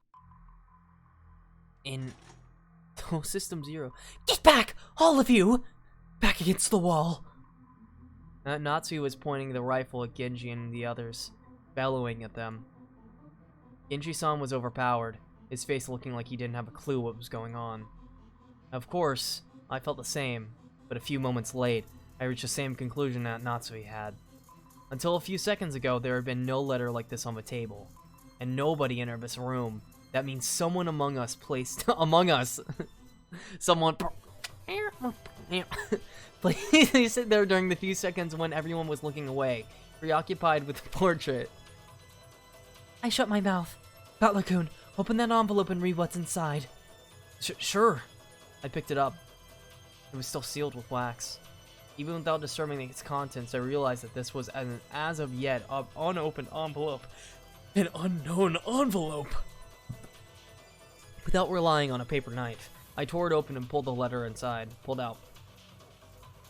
[SPEAKER 1] Oh, System 0.
[SPEAKER 2] Get back! All of you! Back against the wall!
[SPEAKER 1] That Nazi was pointing the rifle at Genji and the others, bellowing at them. Genji-san was overpowered, his face looking like he didn't have a clue what was going on. Of course, I felt the same, but a few moments late, I reached the same conclusion that Natsui had. Until a few seconds ago, there had been no letter like this on the table, and nobody entered this room. That means someone among us placed among us. Someone please sit there during the few seconds when everyone was looking away, preoccupied with the portrait.
[SPEAKER 2] I shut my mouth. Butler-kun, open that envelope and read what's inside.
[SPEAKER 1] Sure. I picked it up. It was still sealed with wax. Even without disturbing its contents, I realized that this was an as of yet unopened envelope. An unknown envelope! Without relying on a paper knife, I tore it open and pulled the letter inside. Pulled out.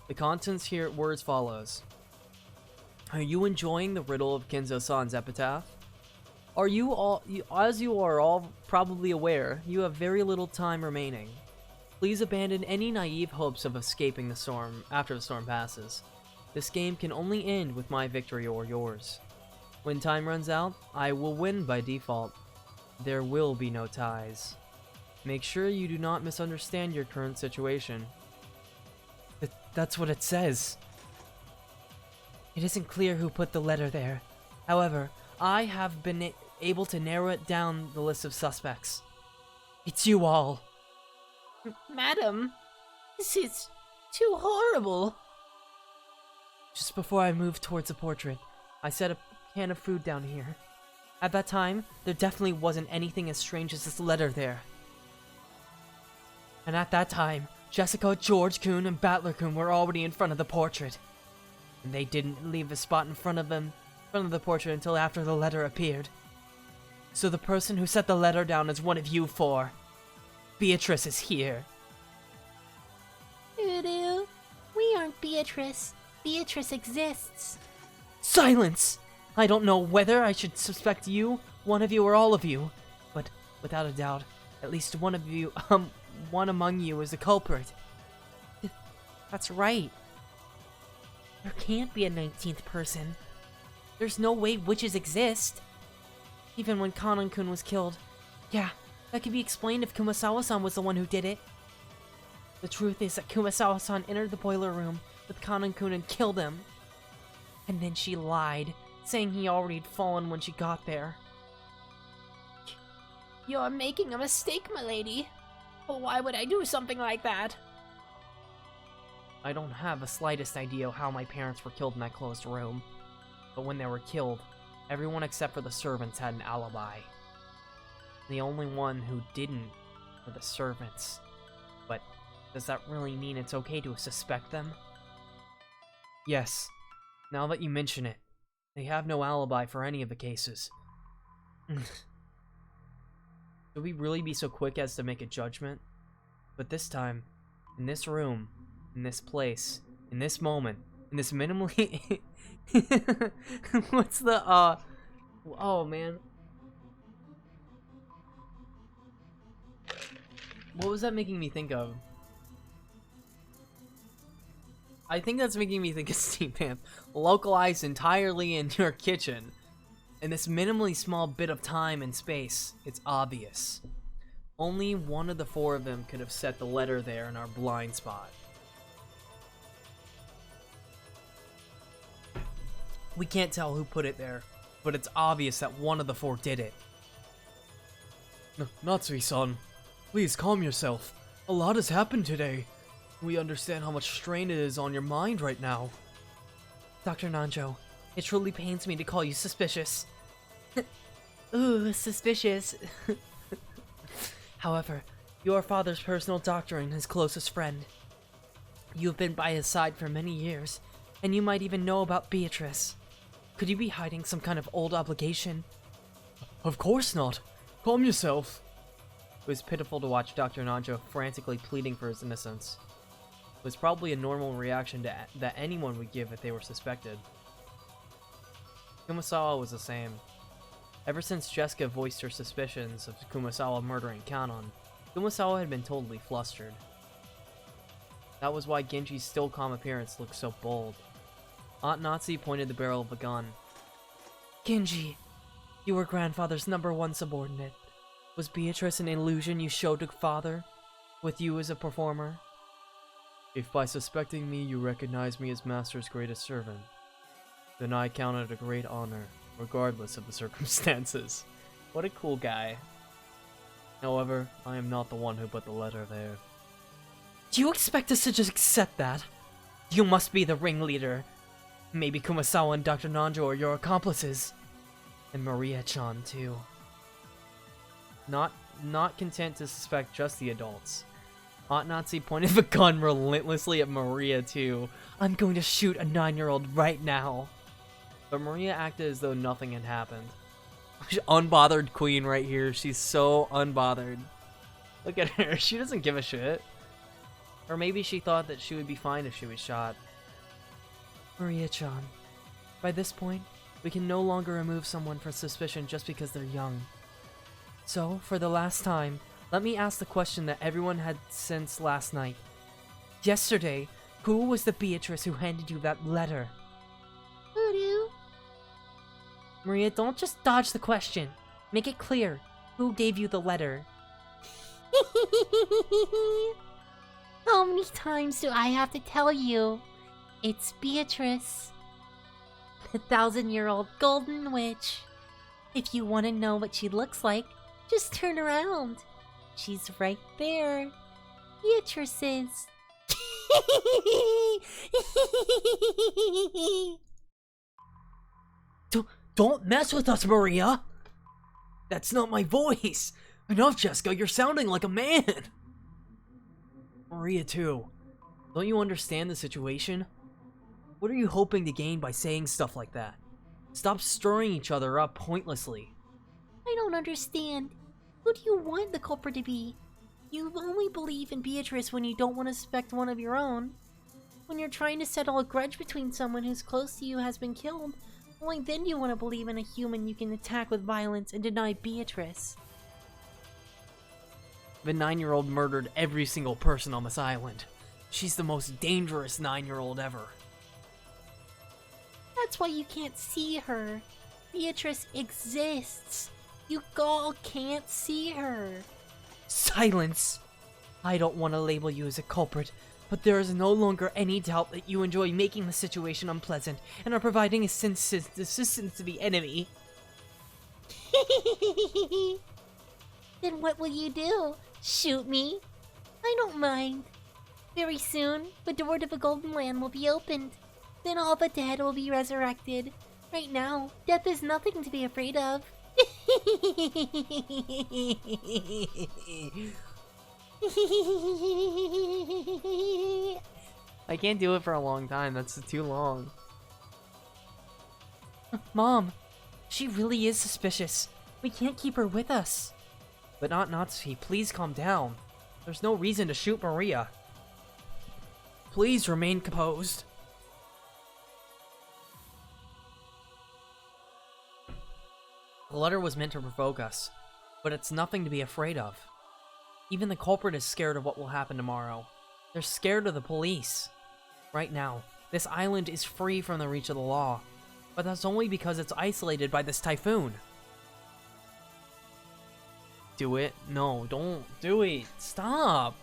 [SPEAKER 1] The contents here were as follows. Are you enjoying the riddle of Kinzo-san's epitaph? As you are all probably aware, you have very little time remaining. Please abandon any naive hopes of escaping the storm after the storm passes. This game can only end with my victory or yours. When time runs out, I will win by default. There will be no ties. Make sure you do not misunderstand your current situation. That's what it says.
[SPEAKER 2] It isn't clear who put the letter there. However, I have been able to narrow it down the list of suspects. It's you all. Madam, this is too horrible. Just before I moved towards the portrait, I set a can of food down here. At that time, there definitely wasn't anything as strange as this letter there. And at that time, Jessica, George-kun, and Battler-kun were already in front of the portrait. And they didn't leave a spot in front of the portrait until after the letter appeared. So the person who set the letter down is one of you four. Beatrice is here.
[SPEAKER 4] Voodoo, we aren't Beatrice. Beatrice exists.
[SPEAKER 2] Silence! I don't know whether I should suspect you, one of you, or all of you. But without a doubt, at least one of you, one among you is the culprit. That's right. There can't be a 19th person. There's no way witches exist. Even when Kanan-kun was killed. Yeah, that could be explained if Kumasawa-san was the one who did it. The truth is that Kumasawa-san entered the boiler room with Kanan-kun and killed him. And then she lied, saying he already had fallen when she got there.
[SPEAKER 4] You're making a mistake, my lady. Why would I do something like that?
[SPEAKER 1] I don't have the slightest idea how my parents were killed in that closed room. But when they were killed, everyone except for the servants had an alibi. The only one who didn't were the servants. But does that really mean it's okay to suspect them? Yes. Now that you mention it, they have no alibi for any of the cases. Should we really be so quick as to make a judgment? But this time, in this room, in this place, in this moment, In this minimally... What's the, oh, man. What was that making me think of? I think that's making me think of steam lamp. Localized entirely in your kitchen. In this minimally small bit of time and space, it's obvious. Only one of the 4 of them could have set the letter there in our blind spot. We can't tell who put it there, but it's obvious that one of the 4 did it.
[SPEAKER 3] Natsui-san, please calm yourself. A lot has happened today. We understand how much strain it is on your mind right now.
[SPEAKER 2] Dr. Nanjo, it truly pains me to call you suspicious. Ooh, suspicious. However, your father's personal doctor and his closest friend. You've been by his side for many years, and you might even know about Beatrice. Could you be hiding some kind of old obligation?
[SPEAKER 3] Of course not. Calm yourself.
[SPEAKER 1] It was pitiful to watch Dr. Nanjo frantically pleading for his innocence. It was probably a normal reaction that anyone would give if they were suspected. Kumasawa was the same. Ever since Jessica voiced her suspicions of Kumasawa murdering Kanon, Kumasawa had been totally flustered. That was why Genji's still calm appearance looked so bold. Aunt Natsu pointed the barrel of a gun.
[SPEAKER 2] Genji, you were grandfather's #1 subordinate. Was Beatrice an illusion you showed to father, with you as a performer?
[SPEAKER 3] If by suspecting me you recognize me as Master's greatest servant, then I count it a great honor, regardless of the circumstances.
[SPEAKER 1] What a cool guy.
[SPEAKER 3] However, I am not the one who put the letter there.
[SPEAKER 2] Do you expect us to just accept that? You must be the ringleader. Maybe Kumasawa and Dr. Nanjo are your accomplices. And Maria-chan, too.
[SPEAKER 1] Not content to suspect just the adults, Aunt Natsu pointed the gun relentlessly at Maria, too.
[SPEAKER 2] I'm going to shoot a 9-year-old right now.
[SPEAKER 1] But Maria acted as though nothing had happened. Unbothered queen right here. She's so unbothered. Look at her. She doesn't give a shit. Or maybe she thought that she would be fine if she was shot.
[SPEAKER 2] Maria-chan, by this point, we can no longer remove someone for suspicion just because they're young. So, for the last time, let me ask the question that everyone had since last night. Yesterday, who was the Beatrice who handed you that letter?
[SPEAKER 4] Voodoo.
[SPEAKER 2] Maria, don't just dodge the question. Make it clear. Who gave you the letter?
[SPEAKER 4] How many times do I have to tell you? It's Beatrice, the 1,000-year-old golden witch. If you want to know what she looks like, just turn around. She's right there. Beatrice is.
[SPEAKER 2] Don't mess with us, Maria! That's not my voice! Enough, Jessica, you're sounding like a man!
[SPEAKER 1] Maria, too. Don't you understand the situation? What are you hoping to gain by saying stuff like that? Stop stirring each other up pointlessly.
[SPEAKER 4] I don't understand. Who do you want the culprit to be? You only believe in Beatrice when you don't want to suspect one of your own. When you're trying to settle a grudge between someone who's close to you has been killed, only then do you want to believe in a human you can attack with violence and deny Beatrice.
[SPEAKER 1] The 9-year-old murdered every single person on this island. She's the most dangerous 9-year-old ever.
[SPEAKER 4] That's why you can't see her. Beatrice exists. You all can't see her.
[SPEAKER 2] Silence! I don't want to label you as a culprit, but there is no longer any doubt that you enjoy making the situation unpleasant and are providing assistance to the enemy.
[SPEAKER 4] Then what will you do? Shoot me? I don't mind. Very soon, the door to the Golden Land will be opened. Then all the dead will be resurrected. Right now, death is nothing to be afraid of.
[SPEAKER 1] I can't do it for a long time. That's too long.
[SPEAKER 2] Mom, she really is suspicious. We can't keep her with us.
[SPEAKER 1] But Aunt Natsuki, please calm down. There's no reason to shoot Maria. Please remain composed. The letter was meant to provoke us, but it's nothing to be afraid of. Even the culprit is scared of what will happen tomorrow. They're scared of the police. Right now, this island is free from the reach of the law, but that's only because it's isolated by this typhoon. Do it? No, don't do it. Stop.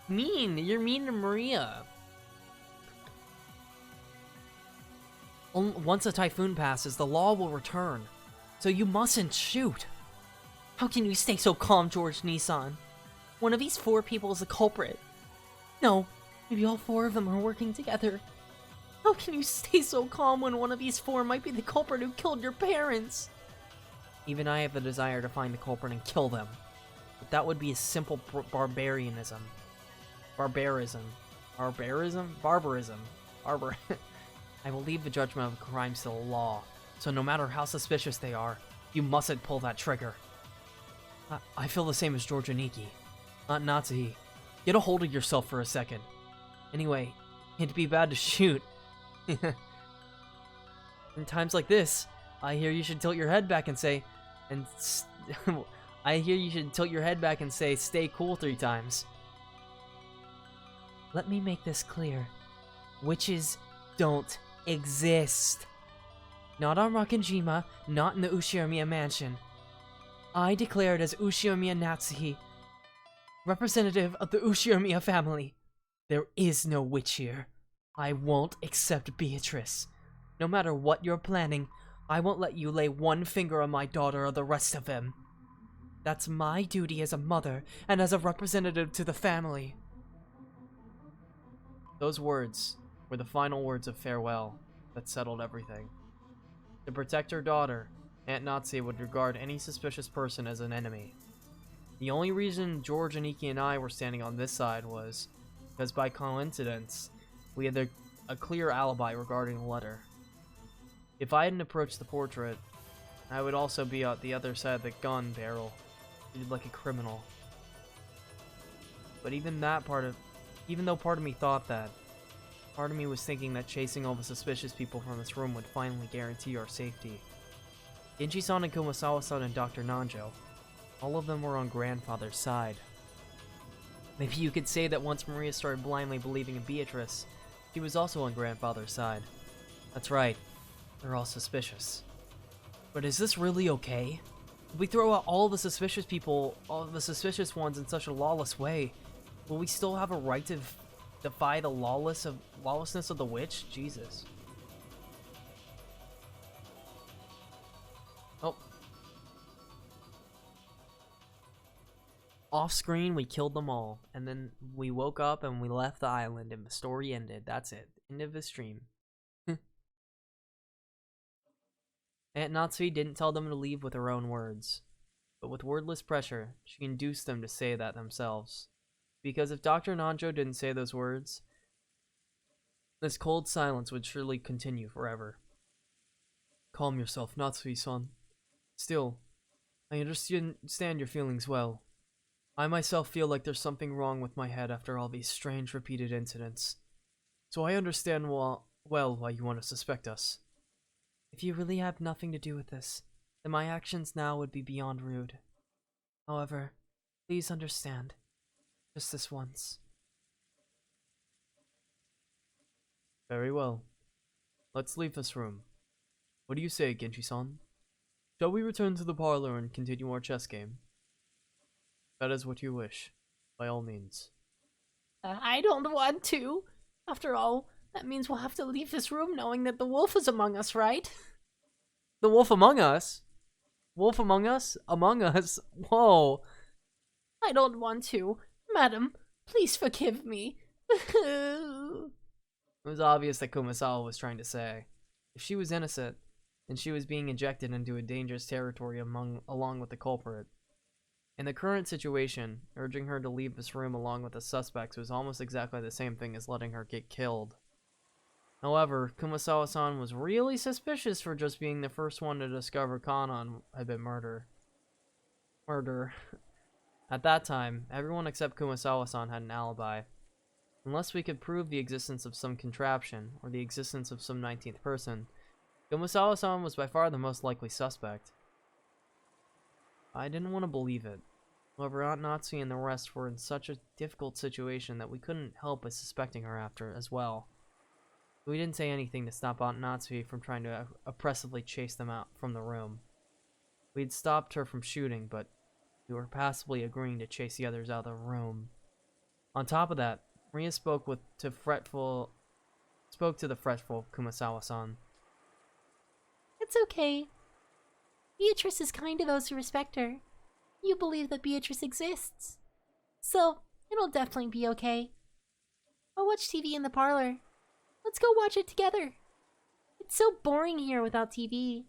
[SPEAKER 1] Mean. You're mean to Maria. Once a typhoon passes, the law will return. So you mustn't shoot.
[SPEAKER 2] How can you stay so calm, George Nissan? One of these 4 people is the culprit. No, maybe all 4 of them are working together. How can you stay so calm when one of these 4 might be the culprit who killed your parents?
[SPEAKER 1] Even I have the desire to find the culprit and kill them. But that would be a simple barbarism. I will leave the judgment of a crime to the law. So no matter how suspicious they are, you mustn't pull that trigger. I feel the same as George Aniki. Natsuhi, get a hold of yourself for a second. Anyway, it'd be bad to shoot. In times like this, I hear you should tilt your head back and say, stay cool 3 times.
[SPEAKER 2] Let me make this clear. Witches don't exist. Not on Rakenjima, not in the Ushinomiya mansion. I declare it as Ushinomiya Natsuhi, representative of the Ushinomiya family. There is no witch here. I won't accept Beatrice. No matter what you're planning, I won't let you lay one finger on my daughter or the rest of them. That's my duty as a mother and as a representative to the family.
[SPEAKER 1] Those words were the final words of farewell that settled everything. To protect her daughter, Aunt Natsuhi would regard any suspicious person as an enemy. The only reason George, Aniki, and I were standing on this side was because by coincidence, we had a clear alibi regarding the letter. If I hadn't approached the portrait, I would also be at the other side of the gun barrel, treated like a criminal. But even though part of me thought that, part of me was thinking that chasing all the suspicious people from this room would finally guarantee our safety. Genji-san and Kumasawa-san and Dr. Nanjo, all of them were on grandfather's side. Maybe you could say that once Maria started blindly believing in Beatrice, she was also on grandfather's side. That's right, they're all suspicious. But is this really okay? If we throw out all the suspicious people, all the suspicious ones in such a lawless way, will we still have a right to defy the lawlessness of the witch? Jesus. Oh. Off screen, we killed them all, and then we woke up and we left the island, and the story ended. That's it. End of the stream. Aunt Natsuhi didn't tell them to leave with her own words, but with wordless pressure, she induced them to say that themselves. Because if Dr. Nanjo didn't say those words, this cold silence would surely continue forever. Calm yourself, Natsuhi-san. Still, I understand your feelings well. I myself feel like there's something wrong with my head after all these strange repeated incidents. So I understand well why you want to suspect us. If you really have nothing to do with this, then my actions now would be beyond rude. However, please understand. Just this once. Very well. Let's leave this room. What do you say, Genji-san? Shall we return to the parlor and continue our chess game? That is what you wish. By all means.
[SPEAKER 2] I don't want to. After all, that means we'll have to leave this room knowing that the wolf is among us, right?
[SPEAKER 1] The wolf among us? Wolf among us? Among us? Whoa.
[SPEAKER 2] I don't want to. Madam, please forgive me.
[SPEAKER 1] It was obvious that Kumasawa was trying to say, if she was innocent, then she was being injected into a dangerous territory along with the culprit. In the current situation, urging her to leave this room along with the suspects was almost exactly the same thing as letting her get killed. However, Kumasawa-san was really suspicious for just being the first one to discover Kanan had been murdered. At that time, everyone except Kumasawa-san had an alibi. Unless we could prove the existence of some contraption, or the existence of some 19th person, Kumasawa-san was by far the most likely suspect.
[SPEAKER 3] I didn't want to believe it. However, Aunt Natsu and the rest were in such a difficult situation that we couldn't help but suspecting her after as well. We didn't say anything to stop Aunt Natsu from trying to oppressively chase them out from the room. We'd stopped her from shooting, but we were passively agreeing to chase the others out of the room. On top of that, Maria spoke to the fretful Kumasawa-san.
[SPEAKER 4] It's okay. Beatrice is kind to those who respect her. You believe that Beatrice exists. So, it'll definitely be okay. I'll watch TV in the parlor. Let's go watch it together. It's so boring here without TV.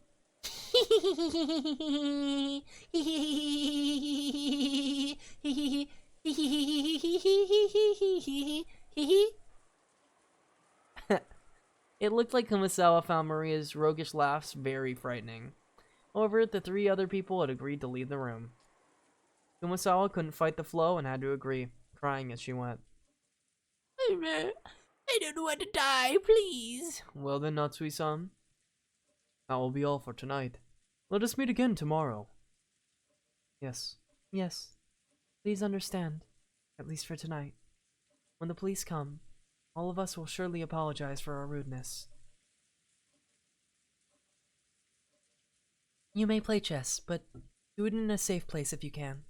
[SPEAKER 3] It looked like Kumasawa found Maria's roguish laughs very frightening. However, the 3 other people had agreed to leave the room. Kumasawa couldn't fight the flow and had to agree, crying as she went.
[SPEAKER 2] I don't want to die, please.
[SPEAKER 3] Well then, Natsui-san, that will be all for tonight. Let us meet again tomorrow. Yes.
[SPEAKER 1] Yes. Please understand, at least for tonight. When the police come, all of us will surely apologize for our rudeness. You may play chess, but do it in a safe place if you can.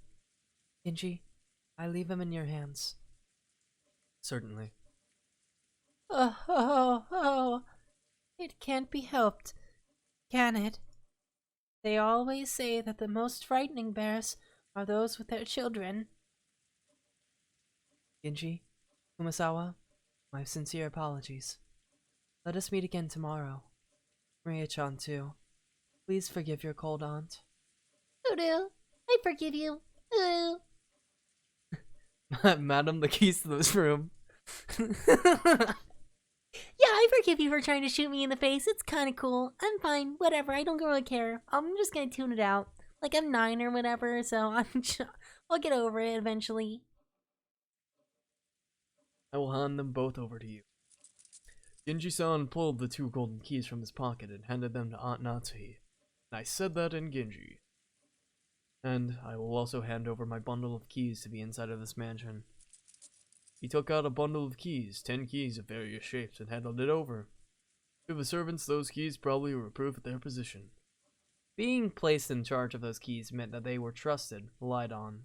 [SPEAKER 1] Genji, I leave him in your hands.
[SPEAKER 3] Certainly.
[SPEAKER 2] Oh, it can't be helped, can it? They always say that the most frightening bears are those with their children.
[SPEAKER 1] Genji, Kumasawa, my sincere apologies. Let us meet again tomorrow. Maria-chan too. Please forgive your cold aunt.
[SPEAKER 4] Udo, I forgive you. Udo.
[SPEAKER 3] Madam, the keys to this room.
[SPEAKER 4] Yeah, I forgive you for trying to shoot me in the face. It's kind of cool. I'm fine. Whatever. I don't really care. I'm just gonna tune it out. Like, I'm 9 or whatever, so I'll get over it eventually.
[SPEAKER 3] I will hand them both over to you. Genji-san pulled the 2 golden keys from his pocket and handed them to Aunt Natsuhi. I said that in Genji. And I will also hand over my bundle of keys to the inside of this mansion. He took out a bundle of keys, 10 keys of various shapes, and handed it over. To the servants, those keys probably were proof of their position. Being placed in charge of those keys meant that they were trusted, relied on.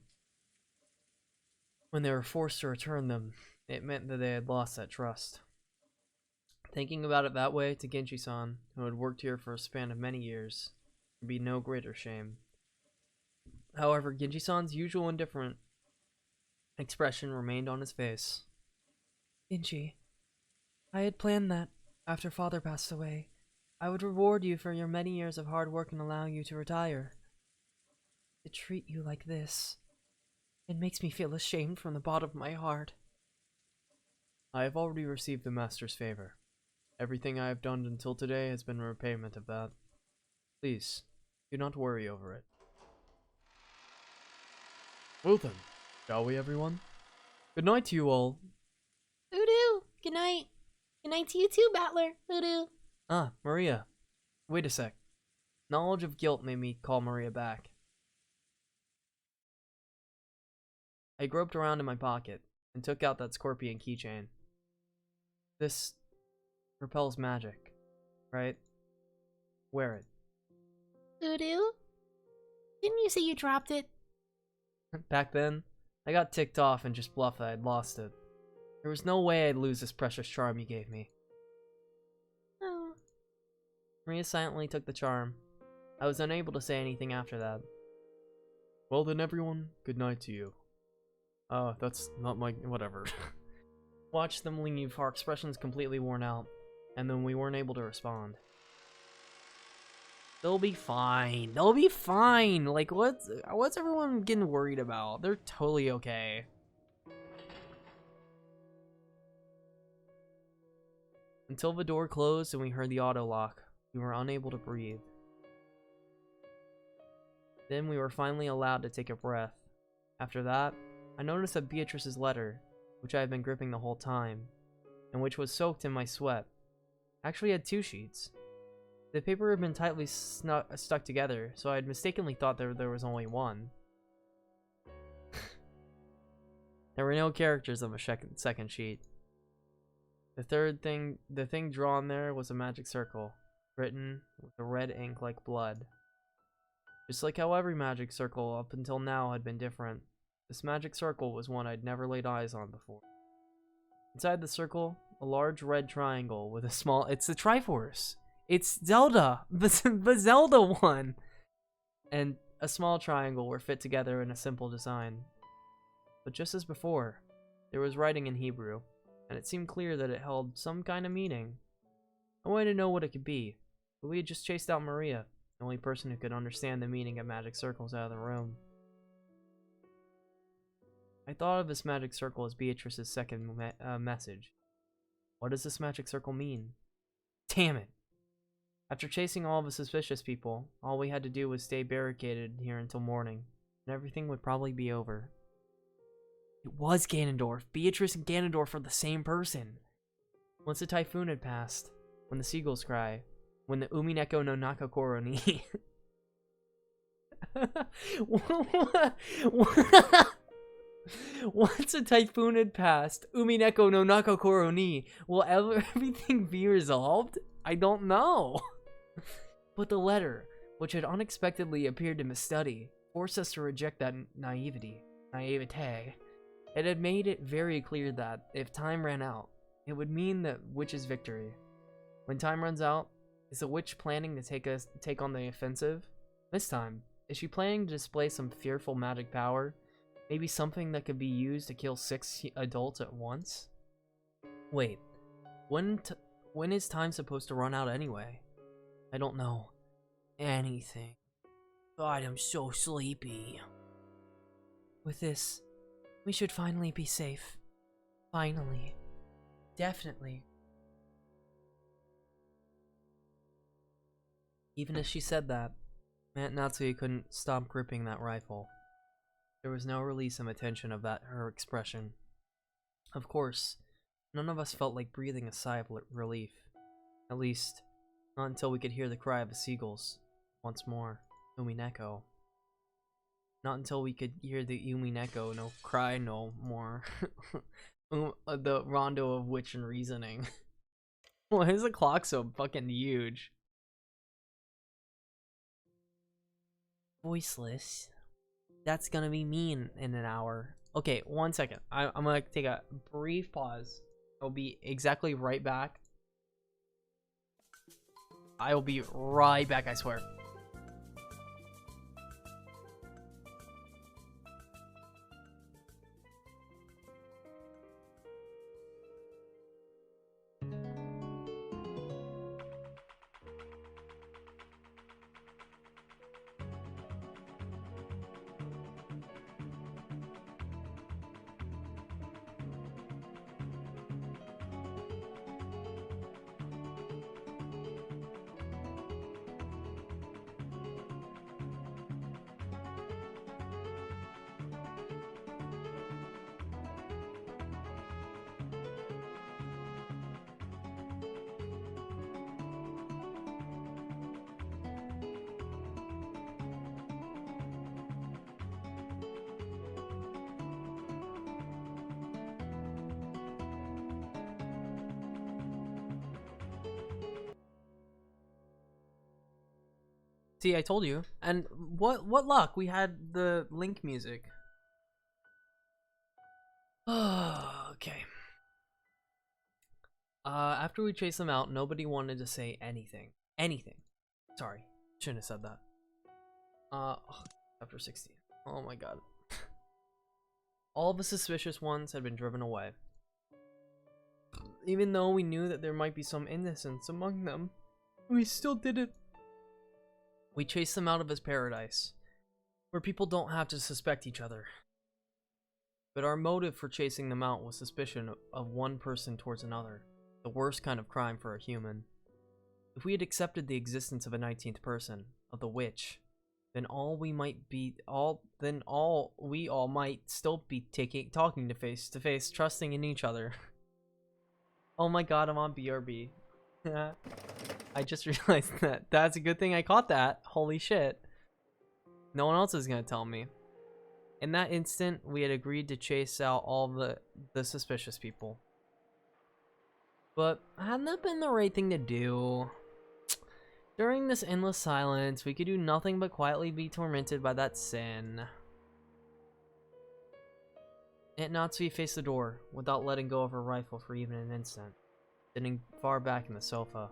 [SPEAKER 3] When they were forced to return them, it meant that they had lost that trust. Thinking about it that way, to Genji-san, who had worked here for a span of many years, would be no greater shame. However, Genji-san's usual indifferent expression remained on his face.
[SPEAKER 1] Genji, I had planned that, after father passed away, I would reward you for your many years of hard work in allowing you to retire. To treat you like this, it makes me feel ashamed from the bottom of my heart.
[SPEAKER 3] I have already received the Master's favor. Everything I have done until today has been a repayment of that. Please, do not worry over it. Well then, shall we, everyone? Good night to you all.
[SPEAKER 4] Udo, good night. Good night to you too, Battler. Udo.
[SPEAKER 3] Ah, Maria. Wait a sec. Knowledge of guilt made me call Maria back. I groped around in my pocket and took out that scorpion keychain. This repels magic, right? Wear it.
[SPEAKER 4] Udo? Didn't you say you dropped it?
[SPEAKER 3] Back then, I got ticked off and just bluffed that I'd lost it. There was no way I'd lose this precious charm you gave me.
[SPEAKER 4] Oh.
[SPEAKER 3] Maria silently took the charm. I was unable to say anything after that. Well then, everyone, good night to you. That's not my... whatever. Watched them leave, our expressions completely worn out, and then we weren't able to respond.
[SPEAKER 1] They'll be fine. They'll be fine. Like, what's everyone getting worried about? They're totally okay.
[SPEAKER 3] Until the door closed and we heard the auto lock, we were unable to breathe. Then we were finally allowed to take a breath. After that, I noticed that Beatrice's letter, which I had been gripping the whole time, and which was soaked in my sweat, actually had 2 sheets. The paper had been tightly stuck together, so I had mistakenly thought there was only one. There were no characters on the second sheet. The thing drawn there was a magic circle, written with a red ink like blood. Just like how every magic circle up until now had been different, this magic circle was one I'd never laid eyes on before. Inside the circle, a large red triangle with a small— it's the Triforce! It's Zelda! The Zelda one! And a small triangle were fit together in a simple design. But just as before, there was writing in Hebrew, and it seemed clear that it held some kind of meaning. I wanted to know what it could be, but we had just chased out Maria, the only person who could understand the meaning of magic circles, out of the room. I thought of this magic circle as Beatrice's second message. What does this magic circle mean? Damn it! After chasing all of the suspicious people, all we had to do was stay barricaded here until morning, and everything would probably be over. It was Ganondorf. Beatrice and Ganondorf are the same person. Once the typhoon had passed, when the seagulls cry, when the Umineko no Nakakoro ni... Once a typhoon had passed, Umineko no Nakakoro ni, will everything be resolved? I don't know. But the letter, which had unexpectedly appeared in the study, forced us to reject that naivete. It had made it very clear that, if time ran out, it would mean the witch's victory. When time runs out, is the witch planning to take on the offensive? This time, is she planning to display some fearful magic power? Maybe something that could be used to kill 6 adults at once? Wait, when is time supposed to run out anyway? I don't know anything. God, I'm so sleepy. With this, we should finally be safe. Finally. Definitely. Even as she said that, Aunt Natsuki couldn't stop gripping that rifle. There was no release in the tension of her expression. Of course, none of us felt like breathing a sigh of relief. At least, not until we could hear the cry of the seagulls. Once more, Umineko. Not until we could hear the Umineko no cry no more. The rondo of witch and reasoning. Why is the clock so fucking huge? Voiceless. That's gonna be me in an hour. Okay, 1 second. I'm gonna take a brief pause. I'll be exactly right back. I will be right back, I swear. See, I told you. And what luck? We had the Link music. Okay. After we chased them out, nobody wanted to say anything. Anything. Sorry, shouldn't have said that. Chapter 16. Oh my god. All the suspicious ones had been driven away. Even though we knew that there might be some innocence among them, we still did it. We chased them out of his paradise, where people don't have to suspect each other. But our motive for chasing them out was suspicion of one person towards another, the worst kind of crime for a human. If we had accepted the existence of a 19th person, of the witch, then we all might still be talking to face, trusting in each other. Oh my god, I'm on BRB.
[SPEAKER 1] Yeah. I just realized that. That's a good thing I caught that. Holy shit. No one else is gonna tell me. In that instant, we had agreed to chase out all the suspicious people. But hadn't that been the right thing to do? During this endless silence, we could do nothing but quietly be tormented by that sin. Aunt Natsuki faced the door, without letting go of her rifle for even an instant, sitting far back in the sofa.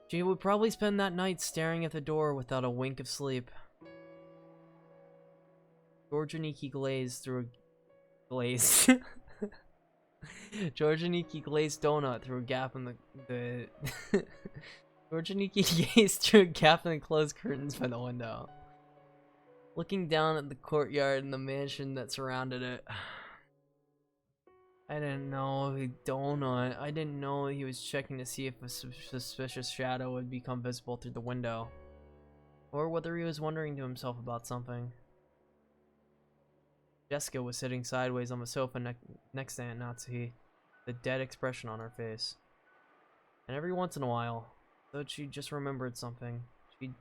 [SPEAKER 1] She would probably spend that night staring at the door without a wink of sleep. Georgianiki glazed through a glaze. Georgianiki glazed donut through a gap in the Georgianiki gazed through a gap in the closed curtains by the window, looking down at the courtyard and the mansion that surrounded it. I didn't know the donut. I didn't know he was checking to see if a suspicious shadow would become visible through the window, or whether he was wondering to himself about something. Jessica was sitting sideways on the sofa next to Aunt Natsuki, the dead expression on her face. And every once in a while, though she just remembered something, she'd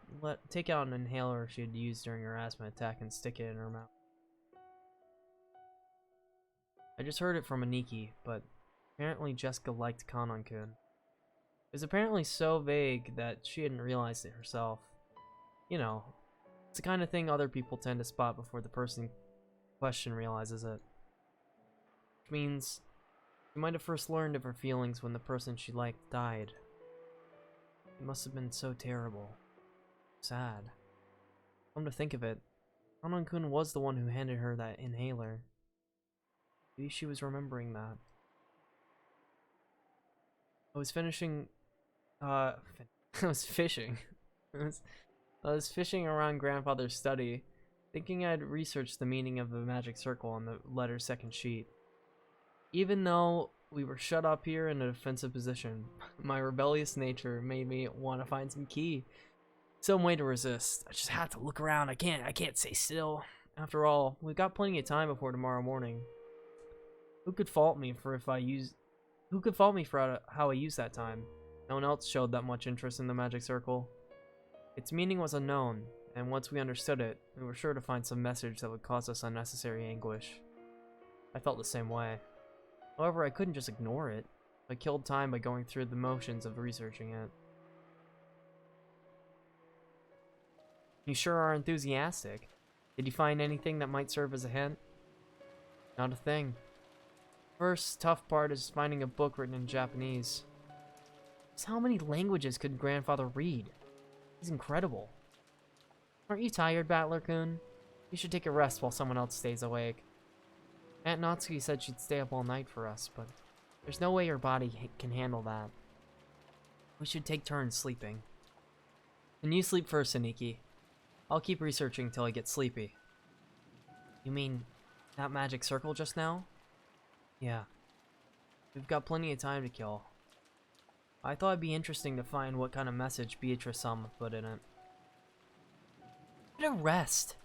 [SPEAKER 1] take out an inhaler she had used during her asthma attack and stick it in her mouth. I just heard it from Aniki, but apparently Jessica liked Kanon-kun. It was apparently so vague that she hadn't realized it herself. You know, it's the kind of thing other people tend to spot before the person in question realizes it. Which means she might have first learned of her feelings when the person she liked died. It must have been so terrible. Sad. Come to think of it, Kanon-kun was the one who handed her that inhaler. Maybe she was remembering that. I was finishing, I was fishing. I was fishing around Grandfather's study, thinking I'd researched the meaning of the magic circle on the letter's second sheet. Even though we were shut up here in a defensive position, my rebellious nature made me want to find some key, some way to resist. I just had to look around. I can't stay still. After all, we've got plenty of time before tomorrow morning. Who could fault me for how I used that time? No one else showed that much interest in the magic circle. Its meaning was unknown, and once we understood it, we were sure to find some message that would cause us unnecessary anguish. I felt the same way. However, I couldn't just ignore it. I killed time by going through the motions of researching it. You sure are enthusiastic. Did you find anything that might serve as a hint? Not a thing. First tough part is finding a book written in Japanese. Just how many languages could Grandfather read? He's incredible. Aren't you tired, Battler-kun? You should take a rest while someone else stays awake. Aunt Natsuki said she'd stay up all night for us, but there's no way your body can handle that. We should take turns sleeping. And you sleep first, Aniki. I'll keep researching till I get sleepy. You mean that magic circle just now? Yeah. We've got plenty of time to kill. I thought it'd be interesting to find what kind of message Beatrice-sama put in it. Get a rest.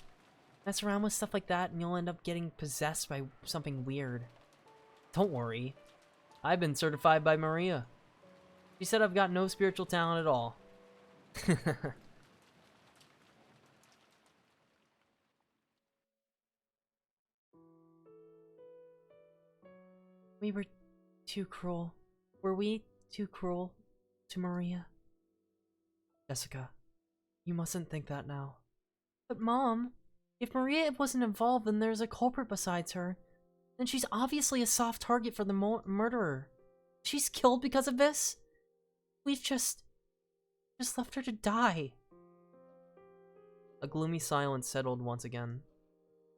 [SPEAKER 1] Mess around with stuff like that and you'll end up getting possessed by something weird. Don't worry. I've been certified by Maria. She said I've got no spiritual talent at all.
[SPEAKER 2] We were too cruel. Were we too cruel to Maria?
[SPEAKER 1] Jessica, you mustn't think that now.
[SPEAKER 2] But Mom, if Maria wasn't involved, then there's a culprit besides her. Then she's obviously a soft target for the murderer. She's killed because of this? We've just left her to die.
[SPEAKER 1] A gloomy silence settled once again.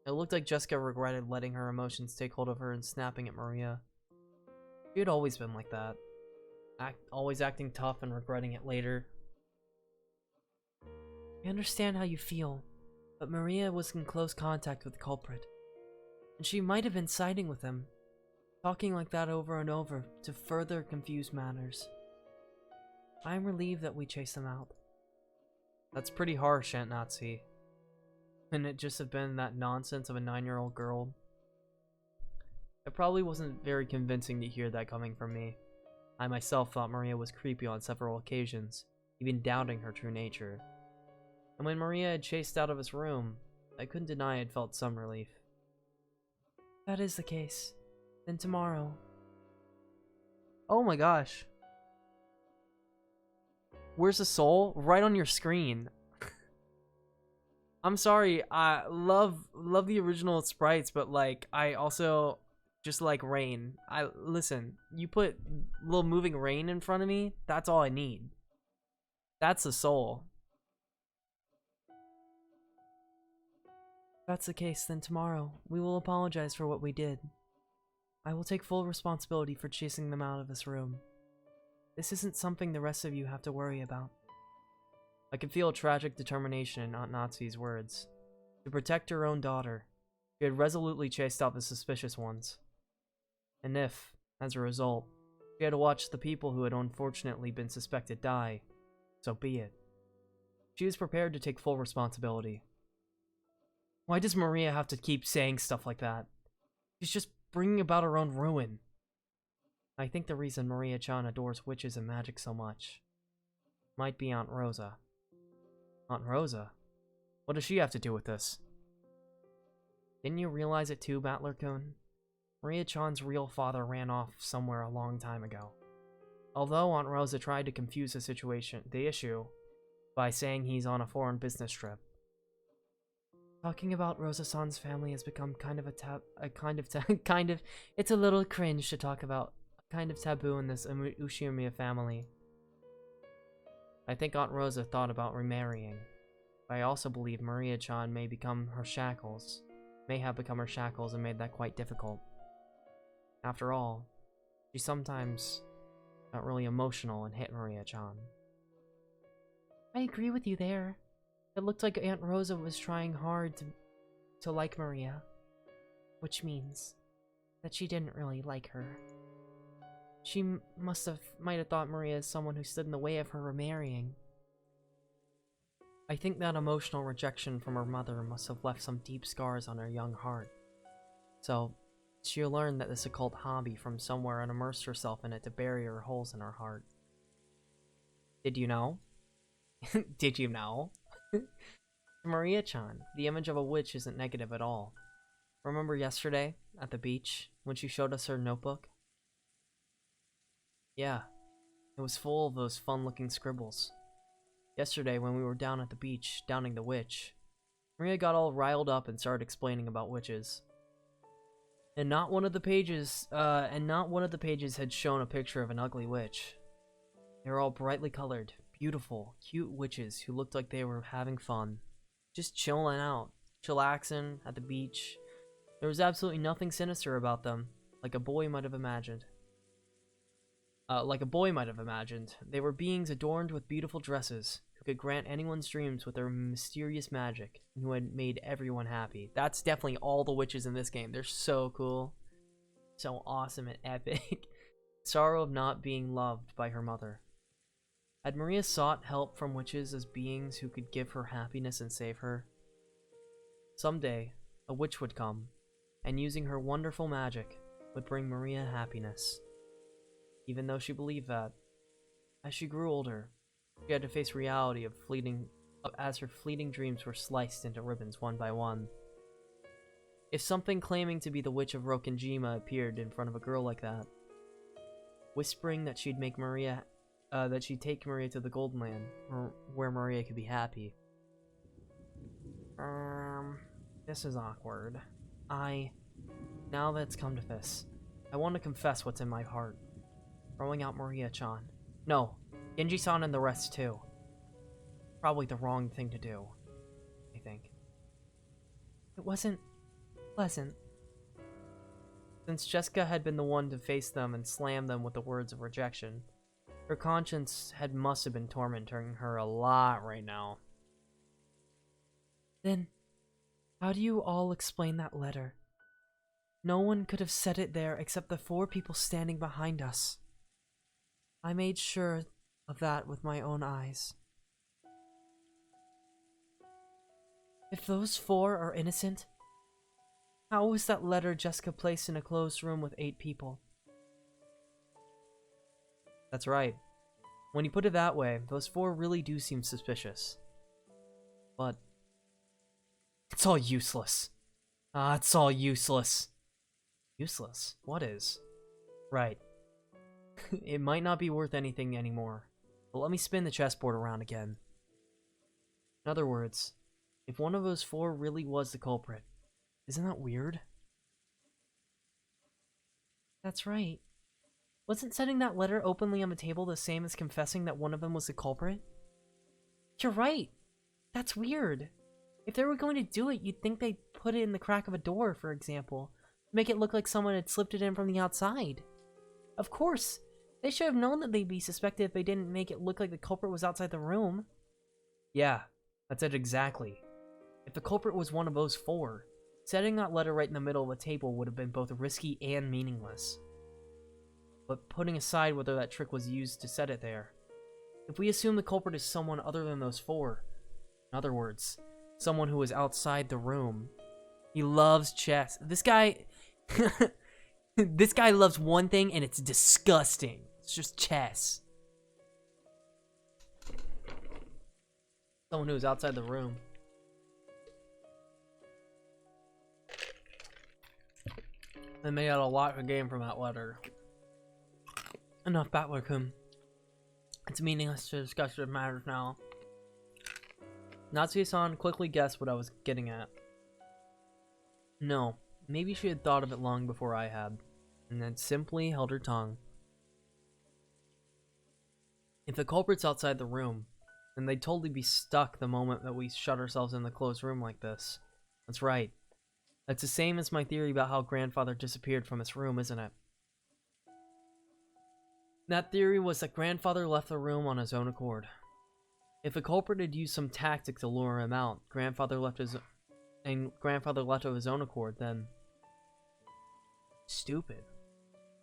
[SPEAKER 1] It looked like Jessica regretted letting her emotions take hold of her and snapping at Maria. She had always been like that. Always acting tough and regretting it later.
[SPEAKER 2] I understand how you feel, but Maria was in close contact with the culprit. And she might have been siding with him, talking like that over and over to further confuse matters. I am relieved that we chased them out.
[SPEAKER 1] That's pretty harsh, Aunt Natsuki. Couldn't it just have been that nonsense of a 9-year-old girl? It probably wasn't very convincing to hear that coming from me.
[SPEAKER 3] I myself thought Maria was creepy on several occasions, even doubting her true nature. And when Maria had chased out of his room, I couldn't deny I had felt some relief.
[SPEAKER 1] That is the case. Then tomorrow. Oh my gosh. Where's the soul? Right on your screen. I'm sorry, I love the original sprites, but like I also just like rain. Listen, you put little moving rain in front of me, that's all I need. That's the soul. If that's the case, then tomorrow we will apologize for what we did. I will take full responsibility for chasing them out of this room. This isn't something the rest of you have to worry about. I could feel tragic determination in Aunt Nazi's words. To protect her own daughter, she had resolutely chased out the suspicious ones. And if, as a result, she had to watch the people who had unfortunately been suspected die, so be it. She was prepared to take full responsibility. Why does Maria have to keep saying stuff like that? She's just bringing about her own ruin. I think the reason Maria-chan adores witches and magic so much might be Aunt Rosa. Aunt Rosa? What does she have to do with this? Didn't you realize it too, Battler-kun? Maria-chan's real father ran off somewhere a long time ago. Although Aunt Rosa tried to confuse the issue, by saying he's on a foreign business trip. Talking about Rosa-san's family has become it's a little cringe to talk about, kind of taboo in this Ushimiya family. I think Aunt Rosa thought about remarrying, but I also believe Maria-chan may have become her shackles and made that quite difficult. After all, she sometimes got really emotional and hit Maria-chan.
[SPEAKER 2] I agree with you there. It looked like Aunt Rosa was trying hard to like Maria, which means that she didn't really like her. She might have thought Maria is someone who stood in the way of her remarrying.
[SPEAKER 1] I think that emotional rejection from her mother must have left some deep scars on her young heart. So, she learned that this occult hobby from somewhere and immersed herself in it to bury her holes in her heart. Did you know? Did you know? Maria-chan, the image of a witch isn't negative at all. Remember yesterday, at the beach, when she showed us her notebook? Yeah, it was full of those fun-looking scribbles. Yesterday, when we were down at the beach, downing the witch, Maria got all riled up and started explaining about witches. And not one of the pages had shown a picture of an ugly witch. They were all brightly colored, beautiful, cute witches who looked like they were having fun. Just chilling out, chillaxing at the beach. There was absolutely nothing sinister about them, like a boy might have imagined. They were beings adorned with beautiful dresses, who could grant anyone's dreams with their mysterious magic, and who had made everyone happy. That's definitely all the witches in this game. They're so cool. So awesome and epic. Sorrow of not being loved by her mother. Had Maria sought help from witches as beings who could give her happiness and save her? Someday, a witch would come, and using her wonderful magic, would bring Maria happiness. Even though she believed that, as she grew older, she had to face reality as her fleeting dreams were sliced into ribbons one by one. If something claiming to be the Witch of Rokenjima appeared in front of a girl like that, whispering that she'd take Maria to the Golden Land, where Maria could be happy. This is awkward. Now that it's come to this, I want to confess what's in my heart. Throwing out Maria-chan. No, Genji-san and the rest too. Probably the wrong thing to do, I think.
[SPEAKER 2] It wasn't pleasant.
[SPEAKER 1] Since Jessica had been the one to face them and slam them with the words of rejection, her conscience must have been tormenting her a lot right now.
[SPEAKER 2] Then, how do you all explain that letter? No one could have said it there except the 4 people standing behind us. I made sure of that with my own eyes. If those 4 are innocent, how was that letter Jessica placed in a closed room with 8 people?
[SPEAKER 3] That's right. When you put it that way, those 4 really do seem suspicious. But it's all useless. It's all useless. Useless? What is? Right. It might not be worth anything anymore. But let me spin the chessboard around again. In other words, if one of those 4 really was the culprit, isn't that weird?
[SPEAKER 1] That's right. Wasn't setting that letter openly on the table the same as confessing that one of them was the culprit? You're right. That's weird. If they were going to do it, you'd think they'd put it in the crack of a door, for example. Make it look like someone had slipped it in from the outside. Of course. They should have known that they'd be suspected if they didn't make it look like the culprit was outside the room.
[SPEAKER 3] Yeah, that's it exactly. If the culprit was one of those 4, setting that letter right in the middle of the table would have been both risky and meaningless. But putting aside whether that trick was used to set it there, if we assume the culprit is someone other than those 4, in other words, someone who is outside the room, he loves chess. This guy... this guy loves one thing and it's disgusting. It's just chess. Someone who is outside the room. They made out a lot of game from that letter. Enough Batwickham. It's meaningless to discuss what matters now. Natsuya-san quickly guessed what I was getting at. No, maybe she had thought of it long before I had, and then simply held her tongue. If the culprit's outside the room, then they'd totally be stuck the moment that we shut ourselves in the closed room like this. That's right. That's the same as my theory about how grandfather disappeared from his room, isn't it? That theory was that grandfather left the room on his own accord. If the culprit had used some tactic to lure him out, grandfather left of his own accord, then... Stupid.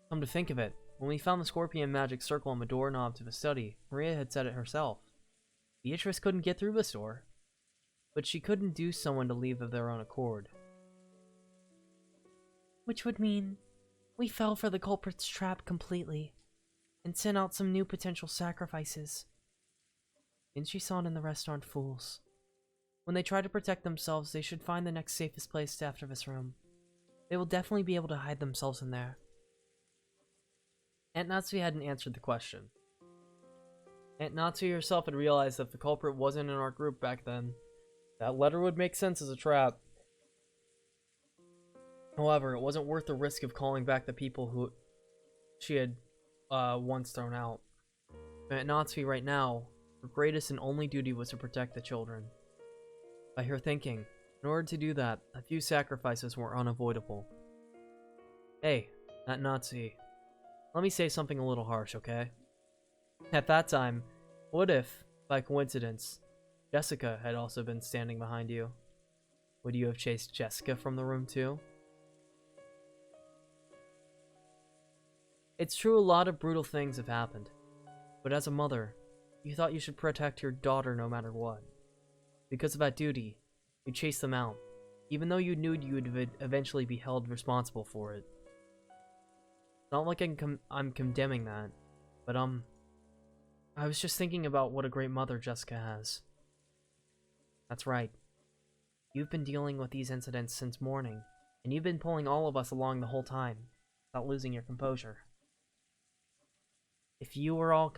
[SPEAKER 3] Come to think of it, when we found the scorpion magic circle on the doorknob to the study, Maria had said it herself. Beatrice couldn't get through this door, but she could induce someone to leave of their own accord.
[SPEAKER 1] Which would mean we fell for the culprit's trap completely, and sent out some new potential sacrifices. Inshisan and the rest aren't fools. When they try to protect themselves, they should find the next safest place after this room. They will definitely be able to hide themselves in there.
[SPEAKER 3] Aunt Natsuki hadn't answered the question. Aunt Natsuki herself had realized that if the culprit wasn't in our group back then, that letter would make sense as a trap. However, it wasn't worth the risk of calling back the people who she had once thrown out. Aunt Natsuki right now, her greatest and only duty was to protect the children. By her thinking, in order to do that, a few sacrifices were unavoidable. Hey, Aunt Natsuki, let me say something a little harsh, okay? At that time, what if, by coincidence, Jessica had also been standing behind you? Would you have chased Jessica from the room too? It's true a lot of brutal things have happened, but as a mother, you thought you should protect your daughter no matter what. Because of that duty, you chased them out, even though you knew you would eventually be held responsible for it. Not like I'm condemning that, but I was just thinking about what a great mother Jessica has. That's right. You've been dealing with these incidents since morning, and you've been pulling all of us along the whole time, without losing your composure. If you were all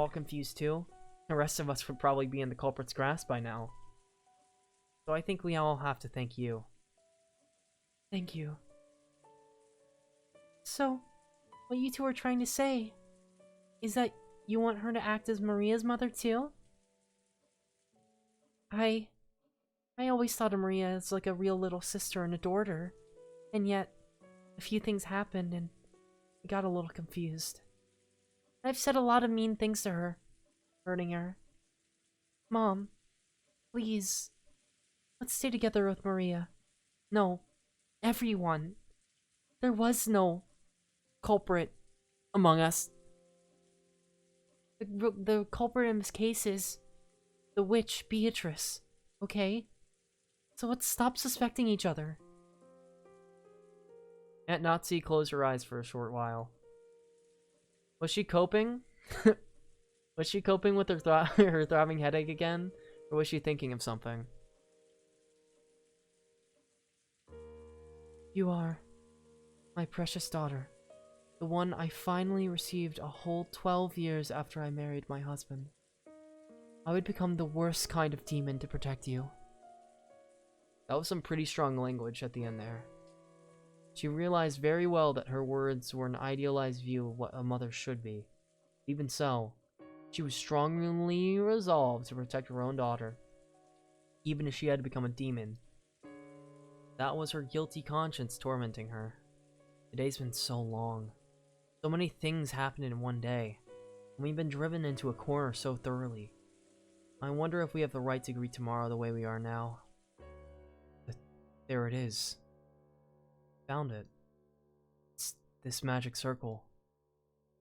[SPEAKER 3] confused too, the rest of us would probably be in the culprit's grasp by now. So I think we all have to thank you.
[SPEAKER 1] Thank you. So, what you two are trying to say is that you want her to act as Maria's mother too? I always thought of Maria as like a real little sister and adored her, and yet a few things happened and I got a little confused. I've said a lot of mean things to her, hurting her. Mom, please, let's stay together with Maria. No, everyone. There was no culprit among us. The culprit in this case is the witch Beatrice, okay? So let's stop suspecting each other.
[SPEAKER 3] Aunt Natsuki closed her eyes for a short while. Was she coping? Was she coping with her, her throbbing headache again? Or was she thinking of something? You are my precious daughter. The one I finally received a whole 12 years after I married my husband. I would become the worst kind of demon to protect you. That was some pretty strong language at the end there. She realized very well that her words were an idealized view of what a mother should be. Even so, she was strongly resolved to protect her own daughter, even if she had to become a demon. That was her guilty conscience tormenting her. The day's been so long. So many things happened in one day, and we've been driven into a corner so thoroughly. I wonder if we have the right to greet tomorrow the way we are now. There it is. Found it. It's this magic circle.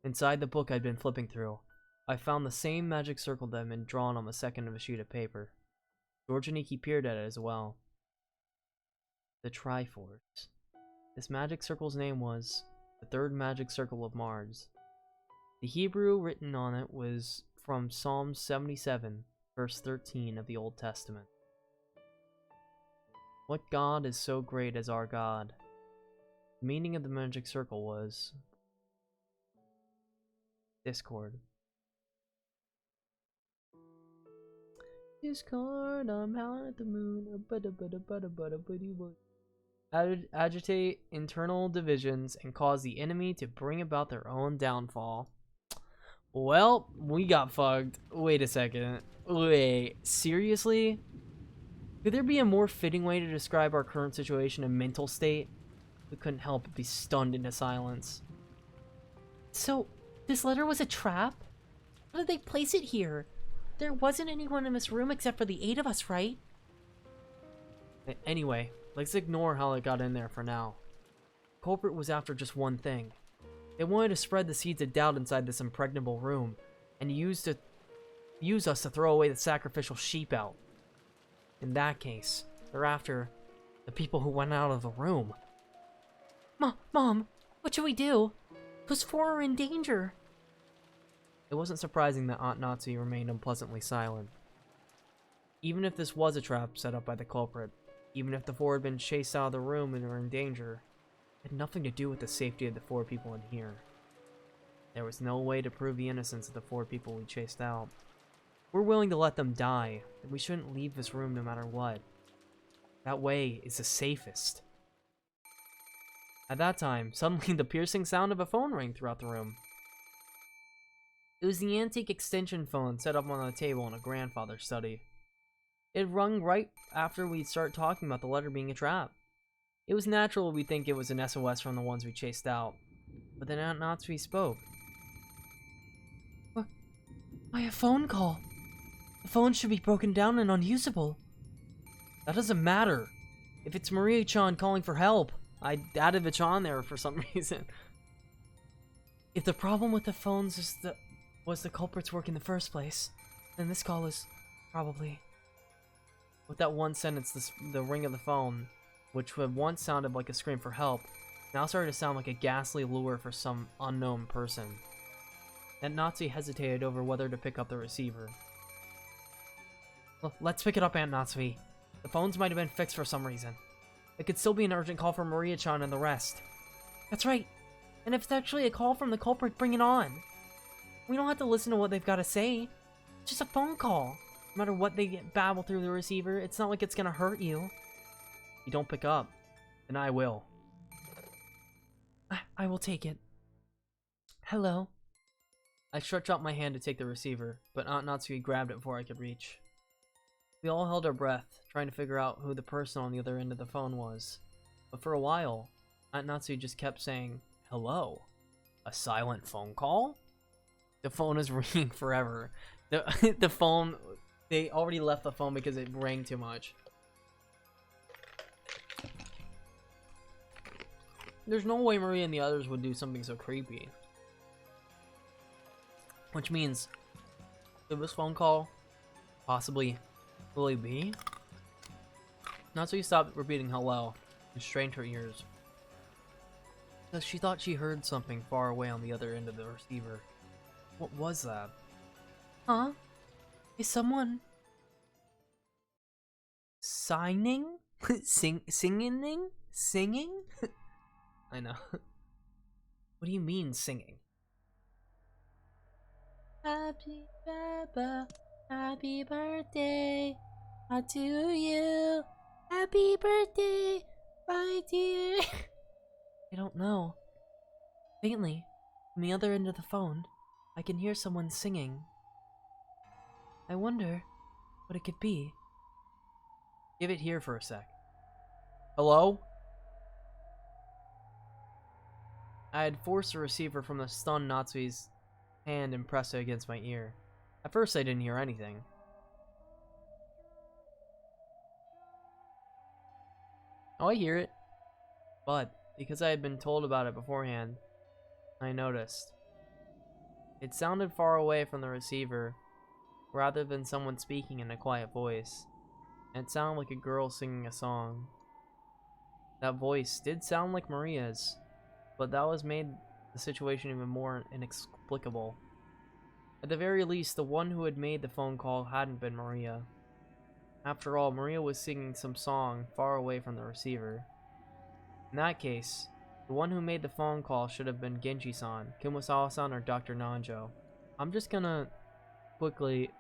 [SPEAKER 3] Inside the book I'd been flipping through, I found the same magic circle that had been drawn on the second of a sheet of paper. George and Nikki peered at it as well. The Triforce. This magic circle's name was the Third Magic Circle of Mars. The Hebrew written on it was from Psalm 77, verse 13 of the Old Testament. What God is so great as our God? The meaning of the magic circle was discord. Discord, I'm howling at the moon. Agitate internal divisions and cause the enemy to bring about their own downfall. Well, we got fucked. Wait a second. Wait, seriously? Could there be a more fitting way to describe our current situation and mental state? We couldn't help but be stunned into silence.
[SPEAKER 2] So, this letter was a trap? How did they place it here? There wasn't anyone in this room except for the 8 of us, right?
[SPEAKER 3] Anyway, let's ignore how it got in there for now. The culprit was after just one thing. They wanted to spread the seeds of doubt inside this impregnable room, and use us to throw away the sacrificial sheep out. In that case, they're after the people who went out of the room.
[SPEAKER 2] Mom, what should we do? Those 4 are in danger.
[SPEAKER 3] It wasn't surprising that Aunt Natsu remained unpleasantly silent. Even if this was a trap set up by the culprit, even if the 4 had been chased out of the room and were in danger, it had nothing to do with the safety of the 4 people in here. There was no way to prove the innocence of the 4 people we chased out. We're willing to let them die, and we shouldn't leave this room no matter what. That way is the safest. At that time, suddenly the piercing sound of a phone rang throughout the room. It was the antique extension phone set up on the table in a grandfather's study. It rung right after we'd start talking about the letter being a trap. It was natural we'd think it was an SOS from the ones we chased out, but then Aunt Natsu spoke.
[SPEAKER 2] Why a phone call? The phone should be broken down and unusable.
[SPEAKER 3] That doesn't matter. If it's Maria-chan calling for help, I added the chan there for some reason.
[SPEAKER 2] If the problem with the phones is was the culprit's work in the first place, then this call is probably...
[SPEAKER 3] With that one sentence, the ring of the phone, which had once sounded like a scream for help, now started to sound like a ghastly lure for some unknown person. Aunt Natsu hesitated over whether to pick up the receiver. Let's pick it up, Aunt Natsu. The phones might have been fixed for some reason. It could still be an urgent call from Maria-chan and the rest.
[SPEAKER 2] That's right. And if it's actually a call from the culprit, bring it on. We don't have to listen to what they've got to say. It's just a phone call. No matter what they babble through the receiver, it's not like it's gonna hurt you.
[SPEAKER 3] You don't pick up, then I will.
[SPEAKER 2] I will take it. Hello.
[SPEAKER 3] I stretched out my hand to take the receiver, but Aunt Natsuki grabbed it before I could reach. We all held our breath, trying to figure out who the person on the other end of the phone was. But for a while, Aunt Natsuki just kept saying, hello. A silent phone call? The phone is ringing forever. The phone... They already left the phone because it rang too much. There's no way Maria and the others would do something so creepy. Which means, could this phone call possibly really be? Natsuki stopped repeating hello and strained her ears. Because she thought she heard something far away on the other end of the receiver. What was that?
[SPEAKER 1] Huh? Is someone signing? Singing? Singing? I know. What do you mean singing?
[SPEAKER 2] Happy Baba, happy birthday to you. Happy birthday, my dear.
[SPEAKER 1] I don't know. Faintly, from the other end of the phone, I can hear someone singing. I wonder what it could be.
[SPEAKER 3] Give it here for a sec. Hello? I had forced the receiver from the stunned Natsui's hand and pressed it against my ear. At first I didn't hear anything. Oh, I hear it. But, because I had been told about it beforehand, I noticed. It sounded far away from the receiver, rather than someone speaking in a quiet voice. And it sounded like a girl singing a song. That voice did sound like Maria's, but that was made the situation even more inexplicable. At the very least, the one who had made the phone call hadn't been Maria. After all, Maria was singing some song far away from the receiver. In that case, the one who made the phone call should have been Genji-san, Kumasawa-san, or Dr. Nanjo. I'm just gonna quickly...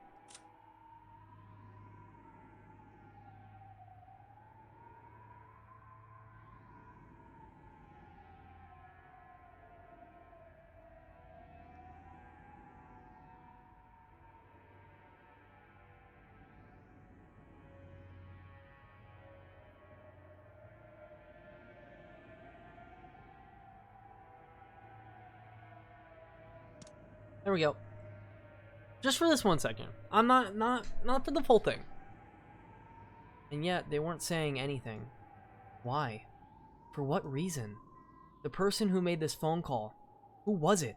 [SPEAKER 3] There we go. Just for this 1 second. I'm not for the full thing. And yet, they weren't saying anything. Why? For what reason? The person who made this phone call, who was it?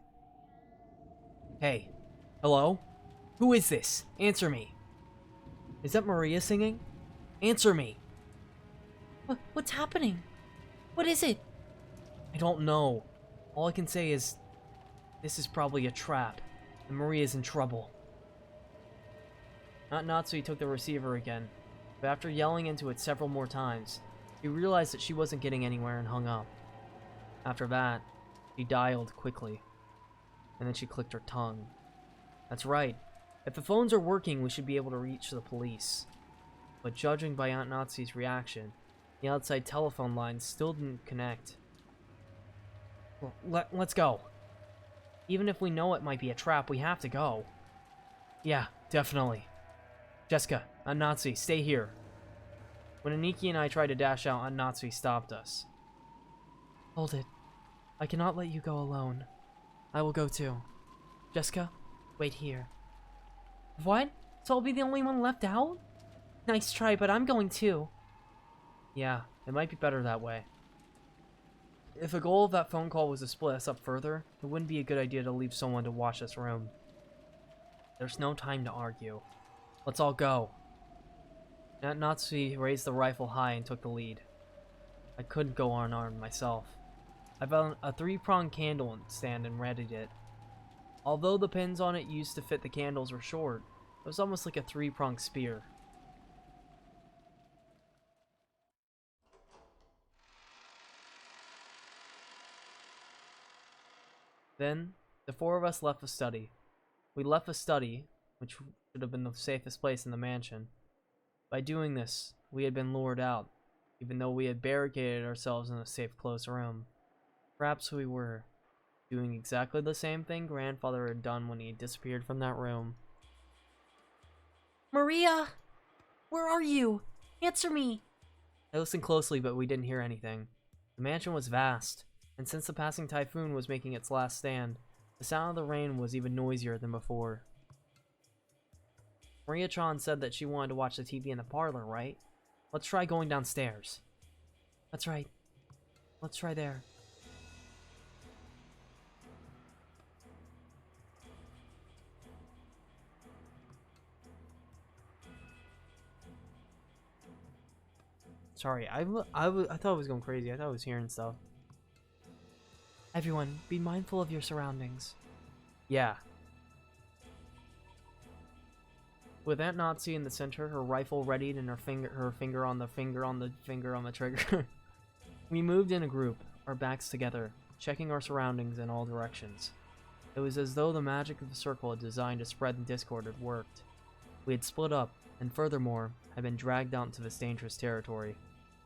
[SPEAKER 3] Hey, hello? Who is this? Answer me. Is that Maria singing? Answer me.
[SPEAKER 2] What's happening? What is it?
[SPEAKER 3] I don't know. All I can say is, this is probably a trap, and Maria's in trouble. Aunt Natsui took the receiver again, but after yelling into it several more times, she realized that she wasn't getting anywhere and hung up. After that, she dialed quickly, and then she clicked her tongue. That's right. If the phones are working, we should be able to reach the police. But judging by Aunt Natsui's reaction, the outside telephone lines still didn't connect. Well, let's go. Even if we know it might be a trap, we have to go. Yeah, definitely. Jessica, Aunt Natsui, stay here. When Aniki and I tried to dash out, Aunt Natsui stopped us.
[SPEAKER 1] Hold it. I cannot let you go alone. I will go too. Jessica, wait here.
[SPEAKER 2] What? So I'll be the only one left out? Nice try, but I'm going too.
[SPEAKER 3] Yeah, it might be better that way. If the goal of that phone call was to split us up further, it wouldn't be a good idea to leave someone to watch this room. There's no time to argue. Let's all go. Aunt Natsui raised the rifle high and took the lead. I couldn't go unarmed myself. I found a 3-pronged candle stand and readied it. Although the pins on it used to fit the candles were short, it was almost like a 3-pronged spear. Then, the 4 of us left the study. We left the study, which should have been the safest place in the mansion. By doing this, we had been lured out, even though we had barricaded ourselves in a safe, close room. Perhaps we were doing exactly the same thing Grandfather had done when he disappeared from that room.
[SPEAKER 2] Maria! Where are you? Answer me!
[SPEAKER 3] I listened closely, but we didn't hear anything. The mansion was vast, and since the passing typhoon was making its last stand, the sound of the rain was even noisier than before. Maria-chan said that she wanted to watch the TV in the parlor, right? Let's try going downstairs. That's right. Let's try there. Sorry, I thought I was going crazy. I thought I was hearing stuff.
[SPEAKER 1] Everyone, be mindful of your surroundings.
[SPEAKER 3] Yeah. With Aunt Nazi in the center, her rifle readied and her finger on the trigger, we moved in a group, our backs together, checking our surroundings in all directions. It was as though the magic of the circle designed to spread discord had worked. We had split up, and furthermore, had been dragged out into this dangerous territory.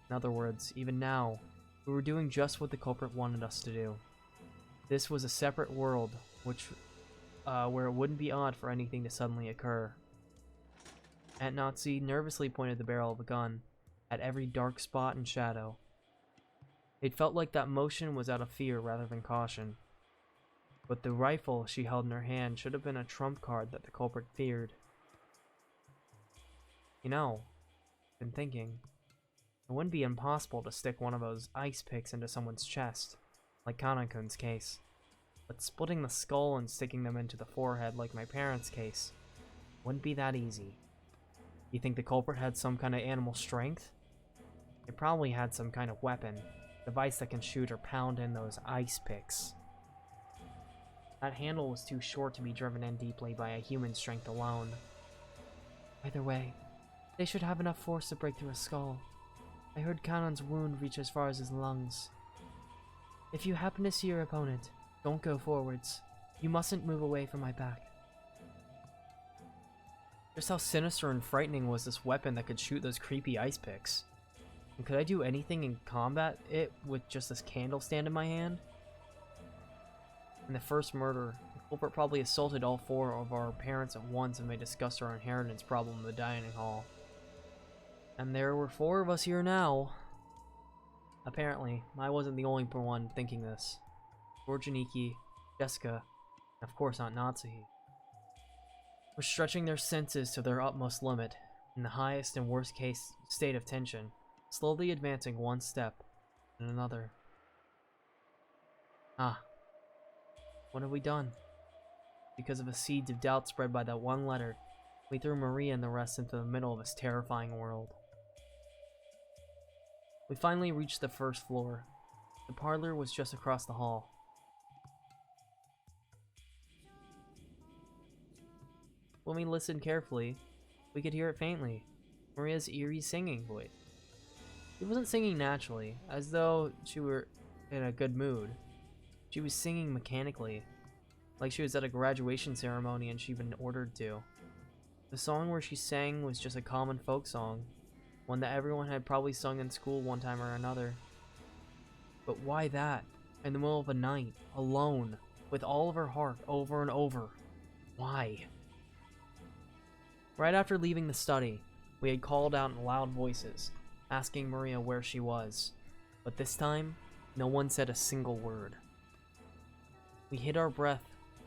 [SPEAKER 3] In other words, even now, we were doing just what the culprit wanted us to do. This was a separate world, where it wouldn't be odd for anything to suddenly occur. Aunt Nazi nervously pointed the barrel of a gun at every dark spot and shadow. It felt like that motion was out of fear rather than caution. But the rifle she held in her hand should have been a trump card that the culprit feared. You know, I've been thinking, it wouldn't be impossible to stick one of those ice picks into someone's chest, like Kanakun's case. But splitting the skull and sticking them into the forehead like my parents' case wouldn't be that easy. You think the culprit had some kind of animal strength? It probably had some kind of weapon, device that can shoot or pound in those ice picks. That handle was too short to be driven in deeply by a human strength alone.
[SPEAKER 1] Either way, they should have enough force to break through a skull. I heard Kanon's wound reach as far as his lungs. If you happen to see your opponent, don't go forwards. You mustn't move away from my back.
[SPEAKER 3] Just how sinister and frightening was this weapon that could shoot those creepy ice picks? And could I do anything in combat it with just this candle stand in my hand? In the first murder, the culprit probably assaulted all four of our parents at once and may discuss our inheritance problem in the dining hall. And there were four of us here now. Apparently, I wasn't the only one thinking this. George and Iki, Jessica, and of course Aunt Natsuhi were stretching their senses to their utmost limit, in the highest and worst case state of tension, slowly advancing one step and another. What have we done? Because of the seeds of doubt spread by that one letter, we threw Maria and the rest into the middle of this terrifying world. We finally reached the first floor. The parlor was just across the hall. When we listened carefully, we could hear it faintly. Maria's eerie singing voice. She wasn't singing naturally, as though she were in a good mood. She was singing mechanically, like she was at a graduation ceremony and she'd been ordered to. The song where she sang was just a common folk song, one that everyone had probably sung in school one time or another. But why that? In the middle of the night, alone, with all of her heart, over and over. Why? Right after leaving the study, we had called out in loud voices, asking Maria where she was. But this time, no one said a single word. We hid our breath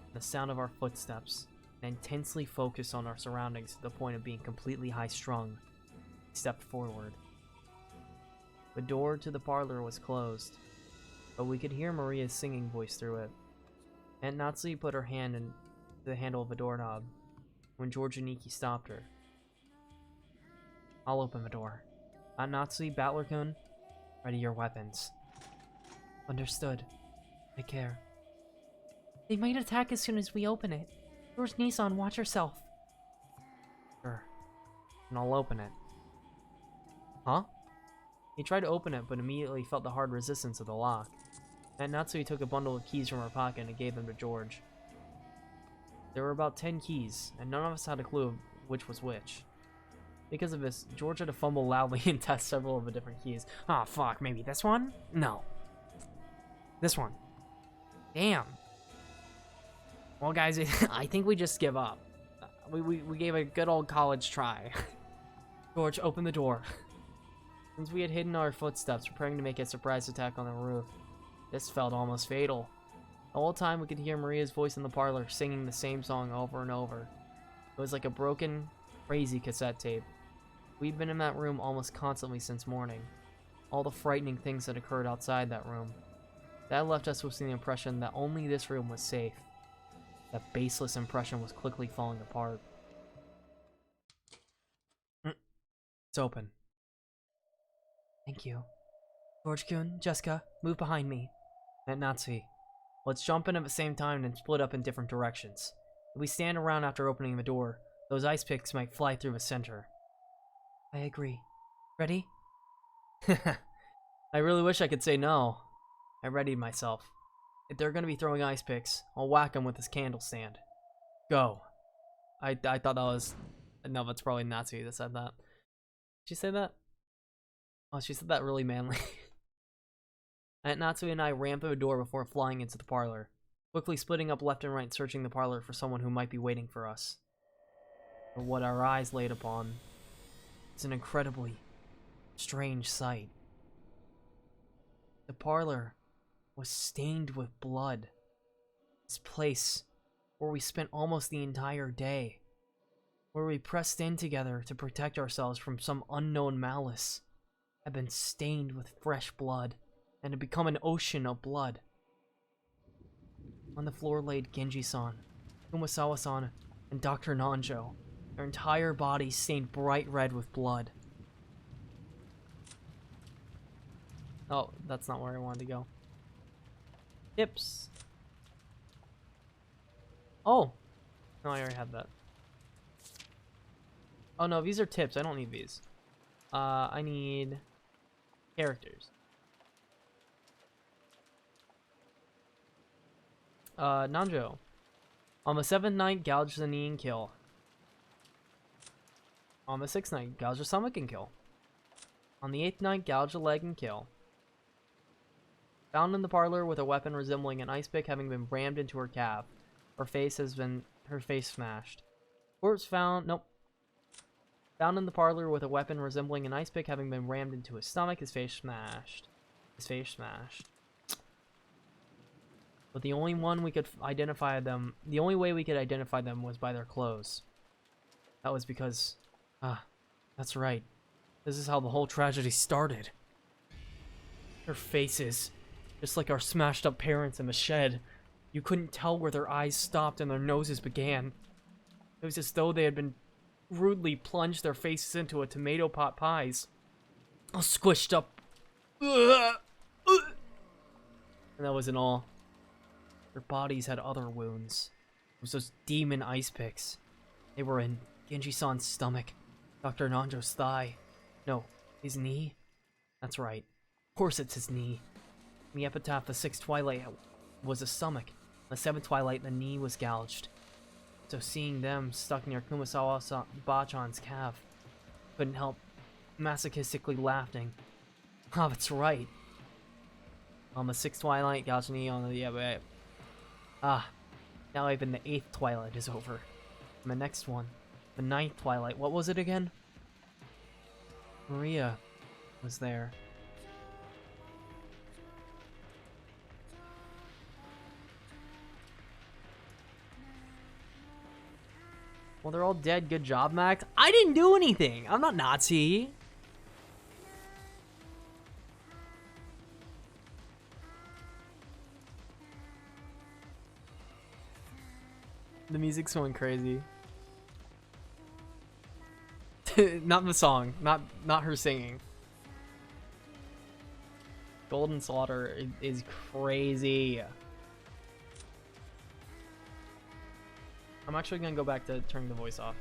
[SPEAKER 3] in the sound of our footsteps, and intensely focused on our surroundings to the point of being completely high-strung. We stepped forward. The door to the parlor was closed, but we could hear Maria's singing voice through it. Aunt Natsuhi put her hand in the handle of a doorknob when George and Iki stopped her. I'll open the door. Aunt Natsuhi, Battler-kun, ready your weapons.
[SPEAKER 1] Understood. I care.
[SPEAKER 2] They might attack as soon as we open it. George Nissan, watch yourself.
[SPEAKER 3] Sure. And I'll open it. Huh? He tried to open it, but immediately felt the hard resistance of the lock. Aunt Natsuhi took a bundle of keys from her pocket and gave them to George. There were about 10 keys, and none of us had a clue of which was which. Because of this, George had to fumble loudly and test several of the different keys. Ah, oh, fuck, maybe this one? No. This one. Damn. Well, guys, I think we just give up. We gave a good old college try. George, open the door. Since we had hidden our footsteps, preparing to make a surprise attack on the roof, this felt almost fatal. The whole time we could hear Maria's voice in the parlor, singing the same song over and over. It was like a broken, crazy cassette tape. We'd been in that room almost constantly since morning. All the frightening things that occurred outside that room. That left us with the impression that only this room was safe. That baseless impression was quickly falling apart. It's open.
[SPEAKER 1] Thank you. George-kun, Jessica, move behind me.
[SPEAKER 3] Aunt Natsuhi,
[SPEAKER 1] Let's jump in at the same time and split up in different directions. If we stand around after opening the door, those ice picks might fly through the center. I agree. Ready? I really wish I could say no. I readied myself. If they're gonna be throwing ice picks, I'll whack them with this candle stand. Go. I thought that was... No, that's probably Natsu that said that. Did she say that? Oh, she said that really manly. Natsu and I ran through the door before flying into the parlor, quickly splitting up left and right, searching the parlor for someone who might be waiting for us. But what our eyes laid upon is an incredibly strange sight. The parlor was stained with blood. This place where we spent almost the entire day, where we pressed in together to protect ourselves from some unknown malice, had been stained with fresh blood and had become an ocean of blood. On the floor laid Genji-san, Kumasawa-san, and Dr. Nanjo, their entire bodies stained bright red with blood. Oh, that's not where I wanted to go. Tips. Oh! No, I already had that. Oh no, these are tips. I don't need these. I need characters. Nanjo. On the 7th night, gouge the knee and kill. On the 6th night, gouge the stomach and kill. On the 8th night, gouge the leg and kill. Found in the parlor with a weapon resembling an ice pick having been rammed into her calf. Her face smashed. Corpse found, nope. Found in the parlor with a weapon resembling an ice pick having been rammed into his stomach, his face smashed. But the only way we could identify them was by their clothes. That was because, that's right. This is how the whole tragedy started. Their faces, just like our smashed up parents in the shed. You couldn't tell where their eyes stopped and their noses began. It was as though they had been rudely plunged their faces into a tomato pot pies. All squished up. And that wasn't all. Their bodies had other wounds. It was those demon ice picks. They were in Genji-san's stomach, Dr. Nanjo's thigh. No, his knee? That's right. Of course it's his knee. In the epitaph, the 6th twilight was the stomach. The 7th twilight, the knee was gouged. So seeing them stuck near Kumasawa Bachan's calf, couldn't help masochistically laughing. Ah, that's right. On the 6th twilight, gouged knee on the... now even the 8th twilight is over. And the next one, the 9th twilight, what was it again? Maria was there. Well, they're all dead. Good job, Max. I didn't do anything. I'm not Nazi. The music's going crazy. Not the song. Not her singing. Golden Slaughter is crazy. I'm actually gonna go back to turning the voice off.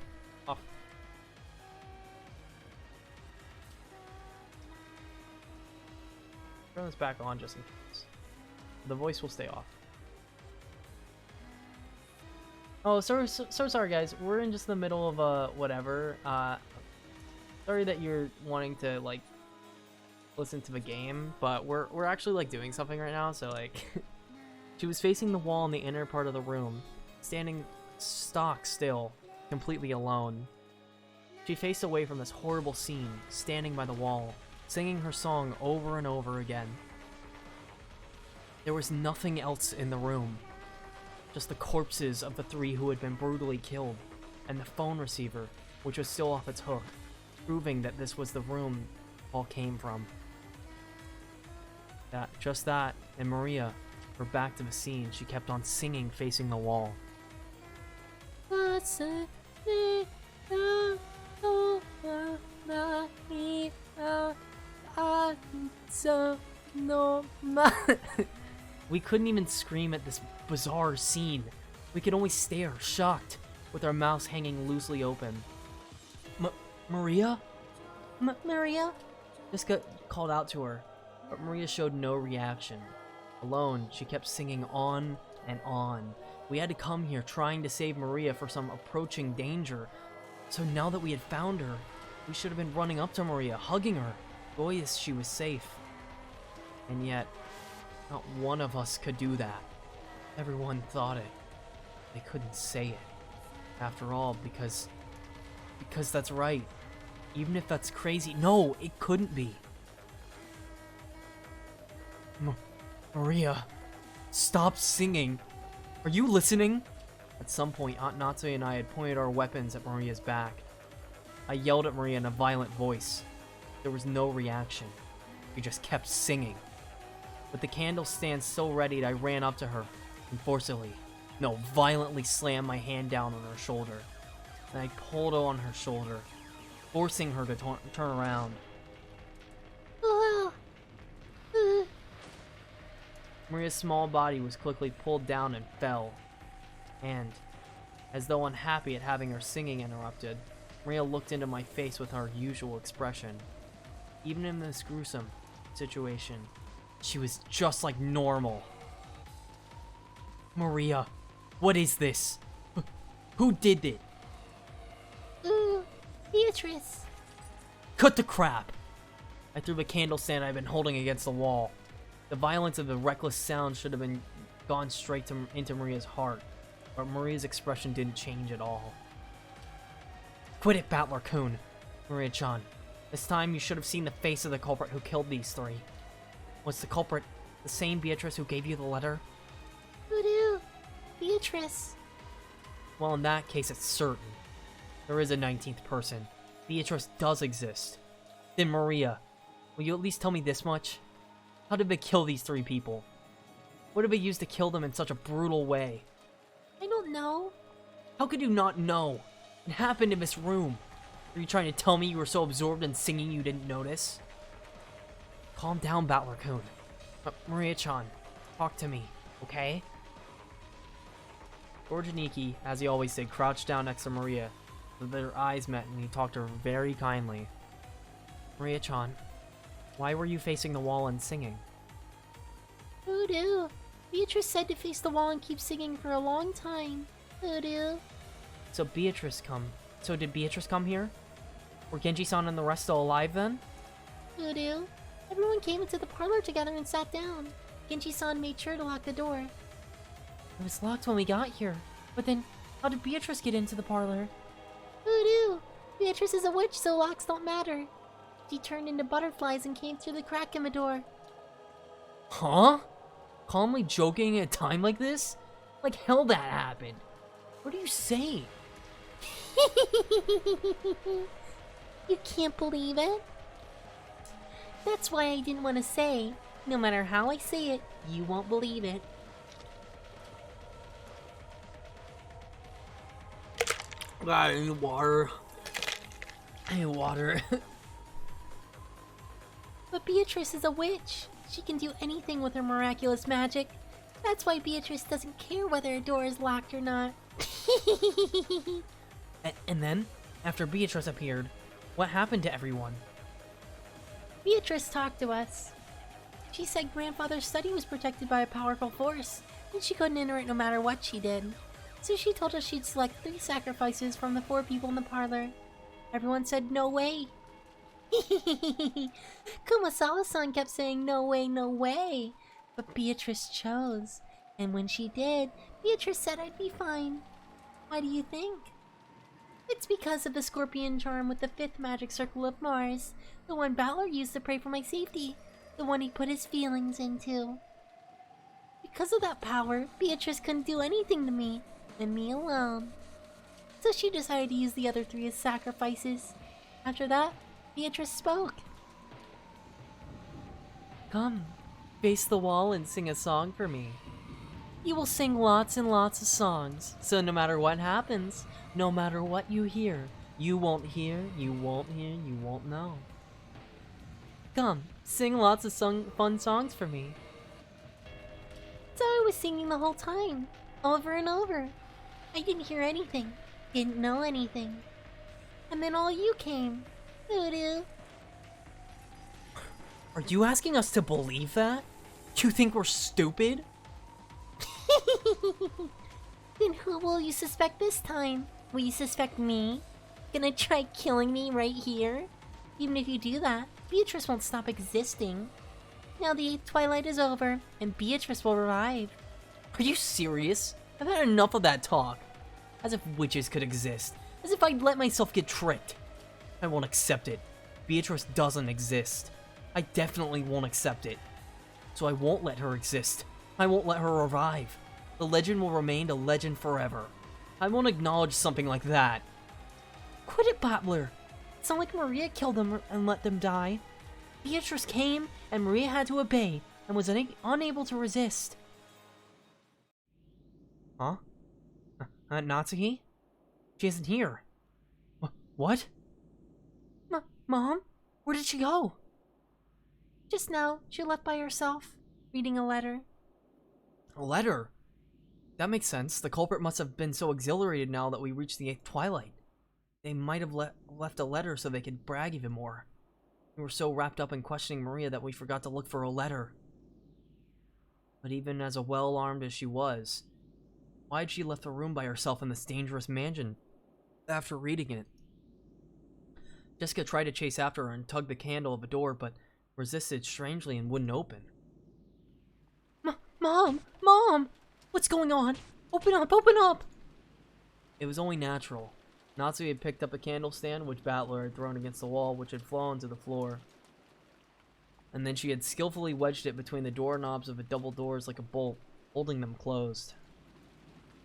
[SPEAKER 1] Turn this back on just in case. The voice will stay off. Oh, so sorry guys. We're in just the middle of whatever. Sorry that you're wanting to like listen to the game, but we're actually like doing something right now. So like, she was facing the wall in the inner part of the room, standing stock still, completely alone. She faced away from this horrible scene, standing by the wall, singing her song over and over again. There was nothing else in the room, just the corpses of the 3 who had been brutally killed, and the phone receiver, which was still off its hook, proving that this was the room all came from. Just that, and Maria were back to the scene. She kept on singing facing the wall. We couldn't even scream at this bizarre scene. We could only stare, shocked, with our mouths hanging loosely open. Maria?
[SPEAKER 2] Maria?
[SPEAKER 1] Jessica called out to her, but Maria showed no reaction. Alone, she kept singing on and on. We had to come here trying to save Maria for some approaching danger. So now that we had found her, we should have been running up to Maria, hugging her, joyous she was safe. And yet, not one of us could do that. Everyone thought it. They couldn't say it. After all, because that's right. Even if that's crazy, no, it couldn't be. Maria, stop singing. Are you listening? At some point, Aunt Natsu and I had pointed our weapons at Maria's back. I yelled at Maria in a violent voice. There was no reaction. We just kept singing. With the candle stand still readied, I ran up to her and violently slammed my hand down on her shoulder. And I pulled on her shoulder, forcing her to turn around. Maria's small body was quickly pulled down and fell. And, as though unhappy at having her singing interrupted, Maria looked into my face with her usual expression. Even in this gruesome situation, she was just like normal. Maria, what is this? Who did it?
[SPEAKER 2] Beatrice.
[SPEAKER 1] Cut the crap! I threw the candle stand I'd been holding against the wall. The violence of the reckless sound should have gone straight into Maria's heart, but Maria's expression didn't change at all. Quit it, Battler-kun, Maria-chan. This time you should have seen the face of the culprit who killed these three. Was the culprit the same Beatrice who gave you the letter?
[SPEAKER 2] Voodoo. Beatrice.
[SPEAKER 1] Well, in that case, it's certain. There is a 19th person. Beatrice does exist. Then Maria, will you at least tell me this much? How did they kill these three people? What did they use to kill them in such a brutal way?
[SPEAKER 2] I don't know.
[SPEAKER 1] How could you not know? It happened in this room. Are you trying to tell me you were so absorbed in singing you didn't notice? Calm down, Battler-kun. Maria-chan, talk to me, okay? Orjaniki, as he always did, crouched down next to Maria. Their eyes met and he talked to her very kindly. Maria-chan, why were you facing the wall and singing?
[SPEAKER 2] Voodoo. Beatrice said to face the wall and keep singing for a long time. Voodoo.
[SPEAKER 1] So did Beatrice come here? Were Genji-san and the rest still alive then?
[SPEAKER 2] Voodoo. Everyone came into the parlor together and sat down. Genji-san made sure to lock the door.
[SPEAKER 1] It was locked when we got here. But then, how did Beatrice get into the parlor?
[SPEAKER 2] Voodoo. Beatrice is a witch, so locks don't matter. She turned into butterflies and came through the crack in the door.
[SPEAKER 1] Huh? Calmly joking at a time like this? Like hell that happened. What are you saying?
[SPEAKER 2] You can't believe it? That's why I didn't want to say. No matter how I say it, you won't believe it.
[SPEAKER 1] I need water. I need water.
[SPEAKER 2] But Beatrice is a witch. She can do anything with her miraculous magic. That's why Beatrice doesn't care whether a door is locked or not.
[SPEAKER 1] And then, after Beatrice appeared, what happened to everyone?
[SPEAKER 2] Beatrice talked to us. She said grandfather's study was protected by a powerful force, and she couldn't enter it no matter what she did. So she told us she'd select 3 sacrifices from the 4 people in the parlor. Everyone said no way. Kumasawa-san kept saying no way, no way. But Beatrice chose. And when she did, Beatrice said I'd be fine. Why do you think? It's because of the scorpion charm with the 5th magic circle of Mars. The one Balor used to pray for my safety. The one he put his feelings into. Because of that power, Beatrice couldn't do anything to me. And me alone. So she decided to use the other 3 as sacrifices. After that, Beatrice spoke.
[SPEAKER 1] Come, face the wall and sing a song for me. You will sing lots and lots of songs, so no matter what happens, no matter what you hear, you won't hear, you won't hear, you won't know. Come, sing lots of fun songs for me.
[SPEAKER 4] was singing the whole time, over and over. I didn't hear anything, didn't know anything. And then all you came. Doo-doo.
[SPEAKER 1] Are you asking us to believe that? You think we're stupid?
[SPEAKER 4] Then who will you suspect this time? Will you suspect me? Gonna try killing me right here? Even if you do that, Beatrice won't stop existing. Now the 8th twilight is over, and Beatrice will revive.
[SPEAKER 1] Are you serious? I've had enough of that talk. As if witches could exist. As if I'd let myself get tricked. I won't accept it. Beatrice doesn't exist. I definitely won't accept it. So I won't let her exist. I won't let her revive. The legend will remain a legend forever. I won't acknowledge something like that. Quit it, Battler. It's not like Maria killed them and let them die. Beatrice came, and Maria had to obey, and was unable to resist. Huh? Natsuki? She isn't here. What? Mom? Where did she go?
[SPEAKER 4] Just now, she left by herself, reading a letter.
[SPEAKER 1] A letter? That makes sense. The culprit must have been so exhilarated now that we reached the 8th twilight. They might have left a letter so they could brag even more. We were so wrapped up in questioning Maria that we forgot to look for a letter. But even as well-armed as she was, why had she left the room by herself in this dangerous mansion after reading it? Jessica tried to chase after her and tug the handle of a door, but resisted strangely and wouldn't open. Mom! Mom! What's going on? Open up! Open up! It was only natural. Natsuki had picked up a candle stand which Battler had thrown against the wall, which had fallen to the floor. And then she had skillfully wedged it between the doorknobs of the double doors like a bolt, holding them closed.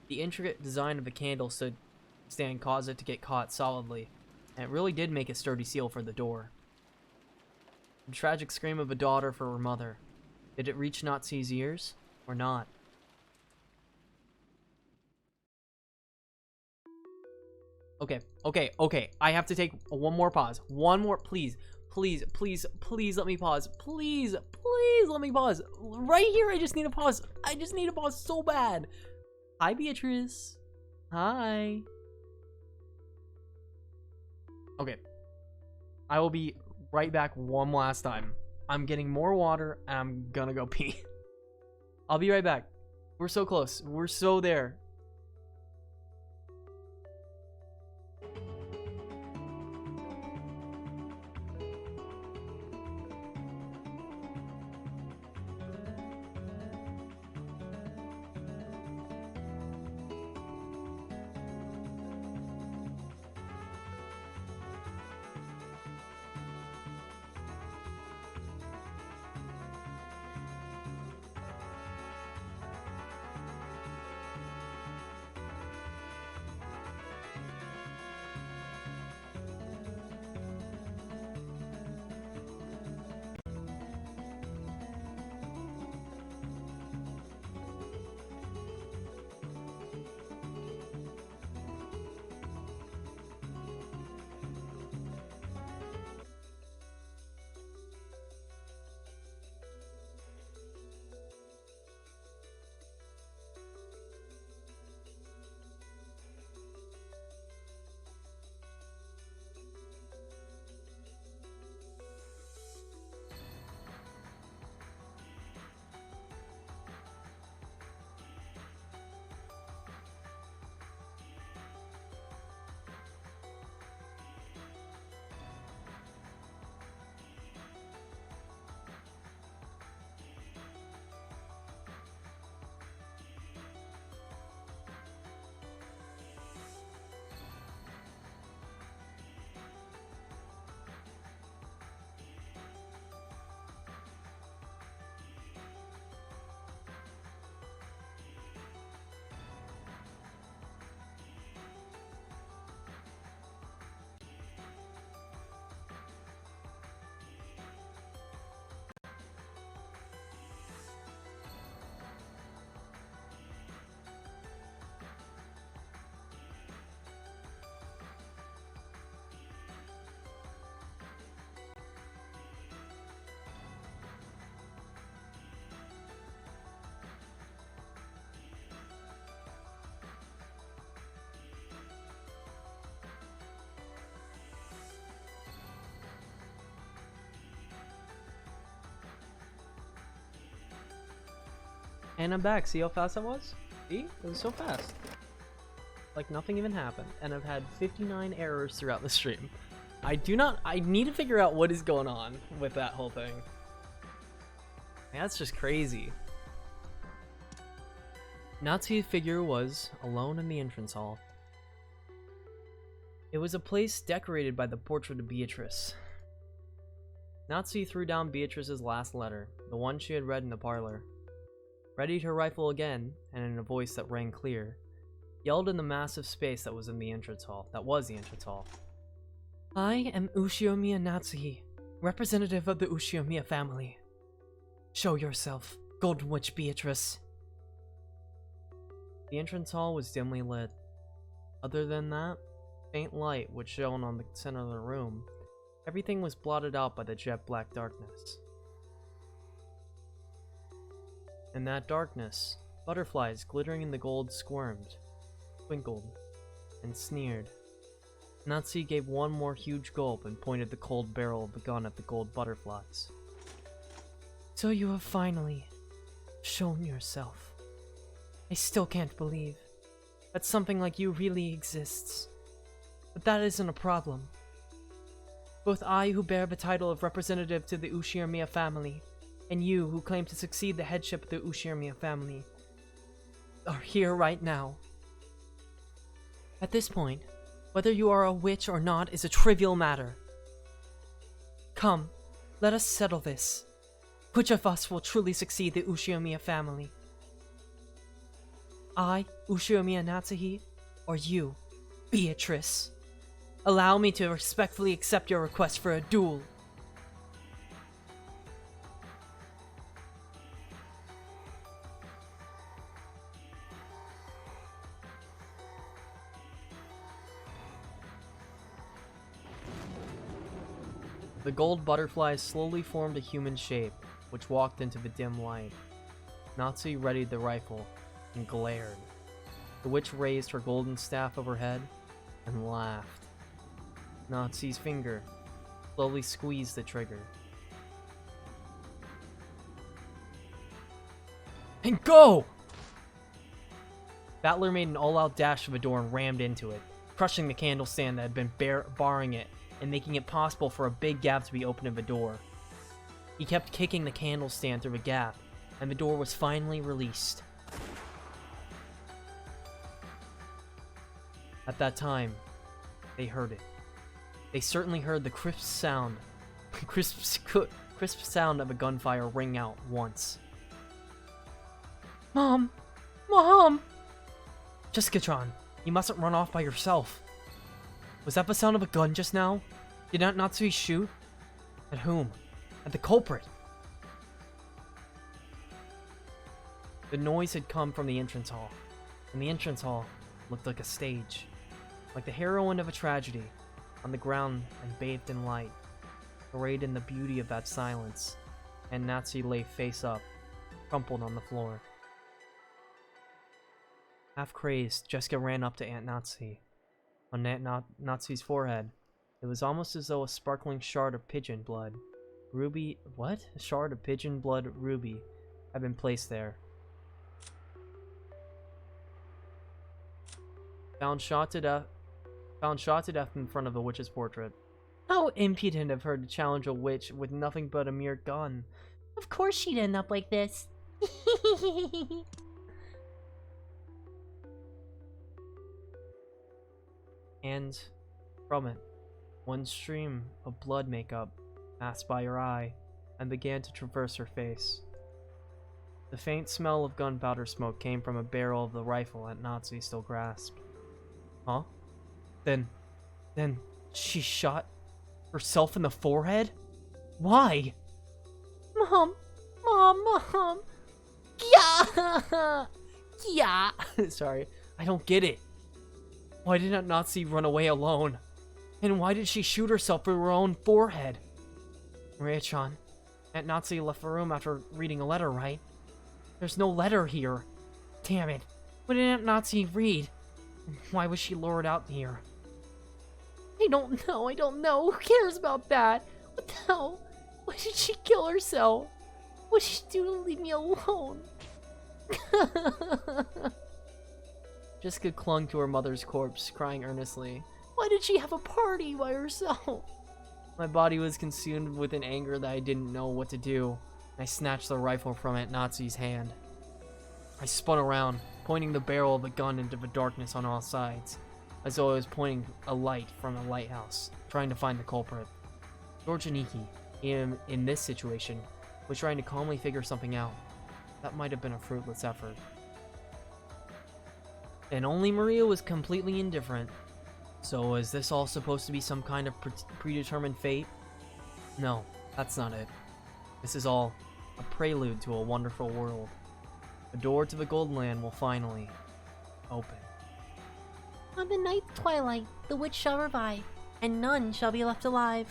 [SPEAKER 1] The intricate design of the candle stand caused it to get caught solidly, and it really did make a sturdy seal for the door. The tragic scream of a daughter for her mother. Did it reach Natsuki's ears, or not? Okay. I have to take one more pause. One more, please. Please let me pause. Please let me pause. Right here, I just need a pause. I just need a pause so bad. Hi, Beatrice. Hi. Okay. I will be right back one last time. I'm getting more water, and I'm gonna go pee. I'll be right back. We're so close. We're so there. And I'm back. See how fast that was? See? It was so fast. Like nothing even happened. And I've had 59 errors throughout the stream. I need to figure out what is going on with that whole thing. That's just crazy. Natsu's figure was alone in the entrance hall. It was a place decorated by the portrait of Beatrice. Natsu threw down Beatrice's last letter, the one she had read in the parlor, readied her rifle again, and in a voice that rang clear, yelled in the massive space that was the entrance hall. I am Ushiomiya Natsuhi, representative of the Ushiomiya family. Show yourself, Golden Witch Beatrice. The entrance hall was dimly lit. Other than that, faint light which shone on the center of the room, everything was blotted out by the jet black darkness. In that darkness, butterflies glittering in the gold squirmed, twinkled, and sneered. Natsu gave one more huge gulp and pointed the cold barrel of the gun at the gold butterflies. So you have finally shown yourself. I still can't believe that something like you really exists. But that isn't a problem. Both I, who bear the title of representative to the Ushiomiya family, and you, who claim to succeed the headship of the Ushiomiya family, are here right now. At this point, whether you are a witch or not is a trivial matter. Come, let us settle this. Which of us will truly succeed the Ushiomiya family? I, Ushiomiya Natsuhi, or you, Beatrice? Allow me to respectfully accept your request for a duel. The gold butterflies slowly formed a human shape, which walked into the dim light. Natsu readied the rifle and glared. The witch raised her golden staff overhead and laughed. Natsu's finger slowly squeezed the trigger. And go! Battler made an all-out dash for the door and rammed into it, crushing the candle stand that had been barring it and making it possible for a big gap to be opened in the door. He kept kicking the candle stand through the gap, and the door was finally released. At that time, they heard it. They certainly heard the crisp sound of a gunfire ring out once. Mom! Mom! Jessica-chan, you mustn't run off by yourself. Was that the sound of a gun just now? Did not Natsui shoot? At whom? At the culprit. The noise had come from the entrance hall, and the entrance hall looked like a stage. Like the heroine of a tragedy, on the ground and bathed in light, arrayed in the beauty of that silence, and Natsu lay face up, crumpled on the floor. Half crazed, Jessica ran up to Aunt Natsu. On Natsu's forehead, it was almost as though a sparkling shard of pigeon blood, ruby, what? A shard of pigeon blood ruby had been placed there. Found shot to death in front of the witch's portrait. How impudent of her to challenge a witch with nothing but a mere gun.
[SPEAKER 4] Of course she'd end up like this.
[SPEAKER 1] And from it, one stream of blood makeup passed by her eye and began to traverse her face. The faint smell of gunpowder smoke came from a barrel of the rifle that Natsu still grasped. Huh? Then she shot herself in the forehead? Why?
[SPEAKER 4] Mom! Yeah! Yeah!
[SPEAKER 1] Sorry, I don't get it. Why did not Natsu run away alone? And why did she shoot herself through her own forehead? Maria-chan, Aunt Natsu left the room after reading a letter, right? There's no letter here. Damn it. What did Aunt Natsu read? And why was she lured out here?
[SPEAKER 2] I don't know. Who cares about that? What the hell? Why did she kill herself? What did she do to leave me alone?
[SPEAKER 1] Jessica clung to her mother's corpse, crying earnestly.
[SPEAKER 2] Why did she have a party by herself?
[SPEAKER 1] My body was consumed with an anger that I didn't know what to do. I snatched the rifle from Aunt Nazi's hand. I spun around, pointing the barrel of the gun into the darkness on all sides, as though I was pointing a light from a lighthouse, trying to find the culprit. George Aniki, in this situation, was trying to calmly figure something out. That might have been a fruitless effort. And only Maria was completely indifferent. So is this all supposed to be some kind of predetermined fate? No, that's not it. This is all a prelude to a wonderful world. The door to the Golden Land will finally open.
[SPEAKER 4] On the ninth twilight, the witch shall revive, and none shall be left alive.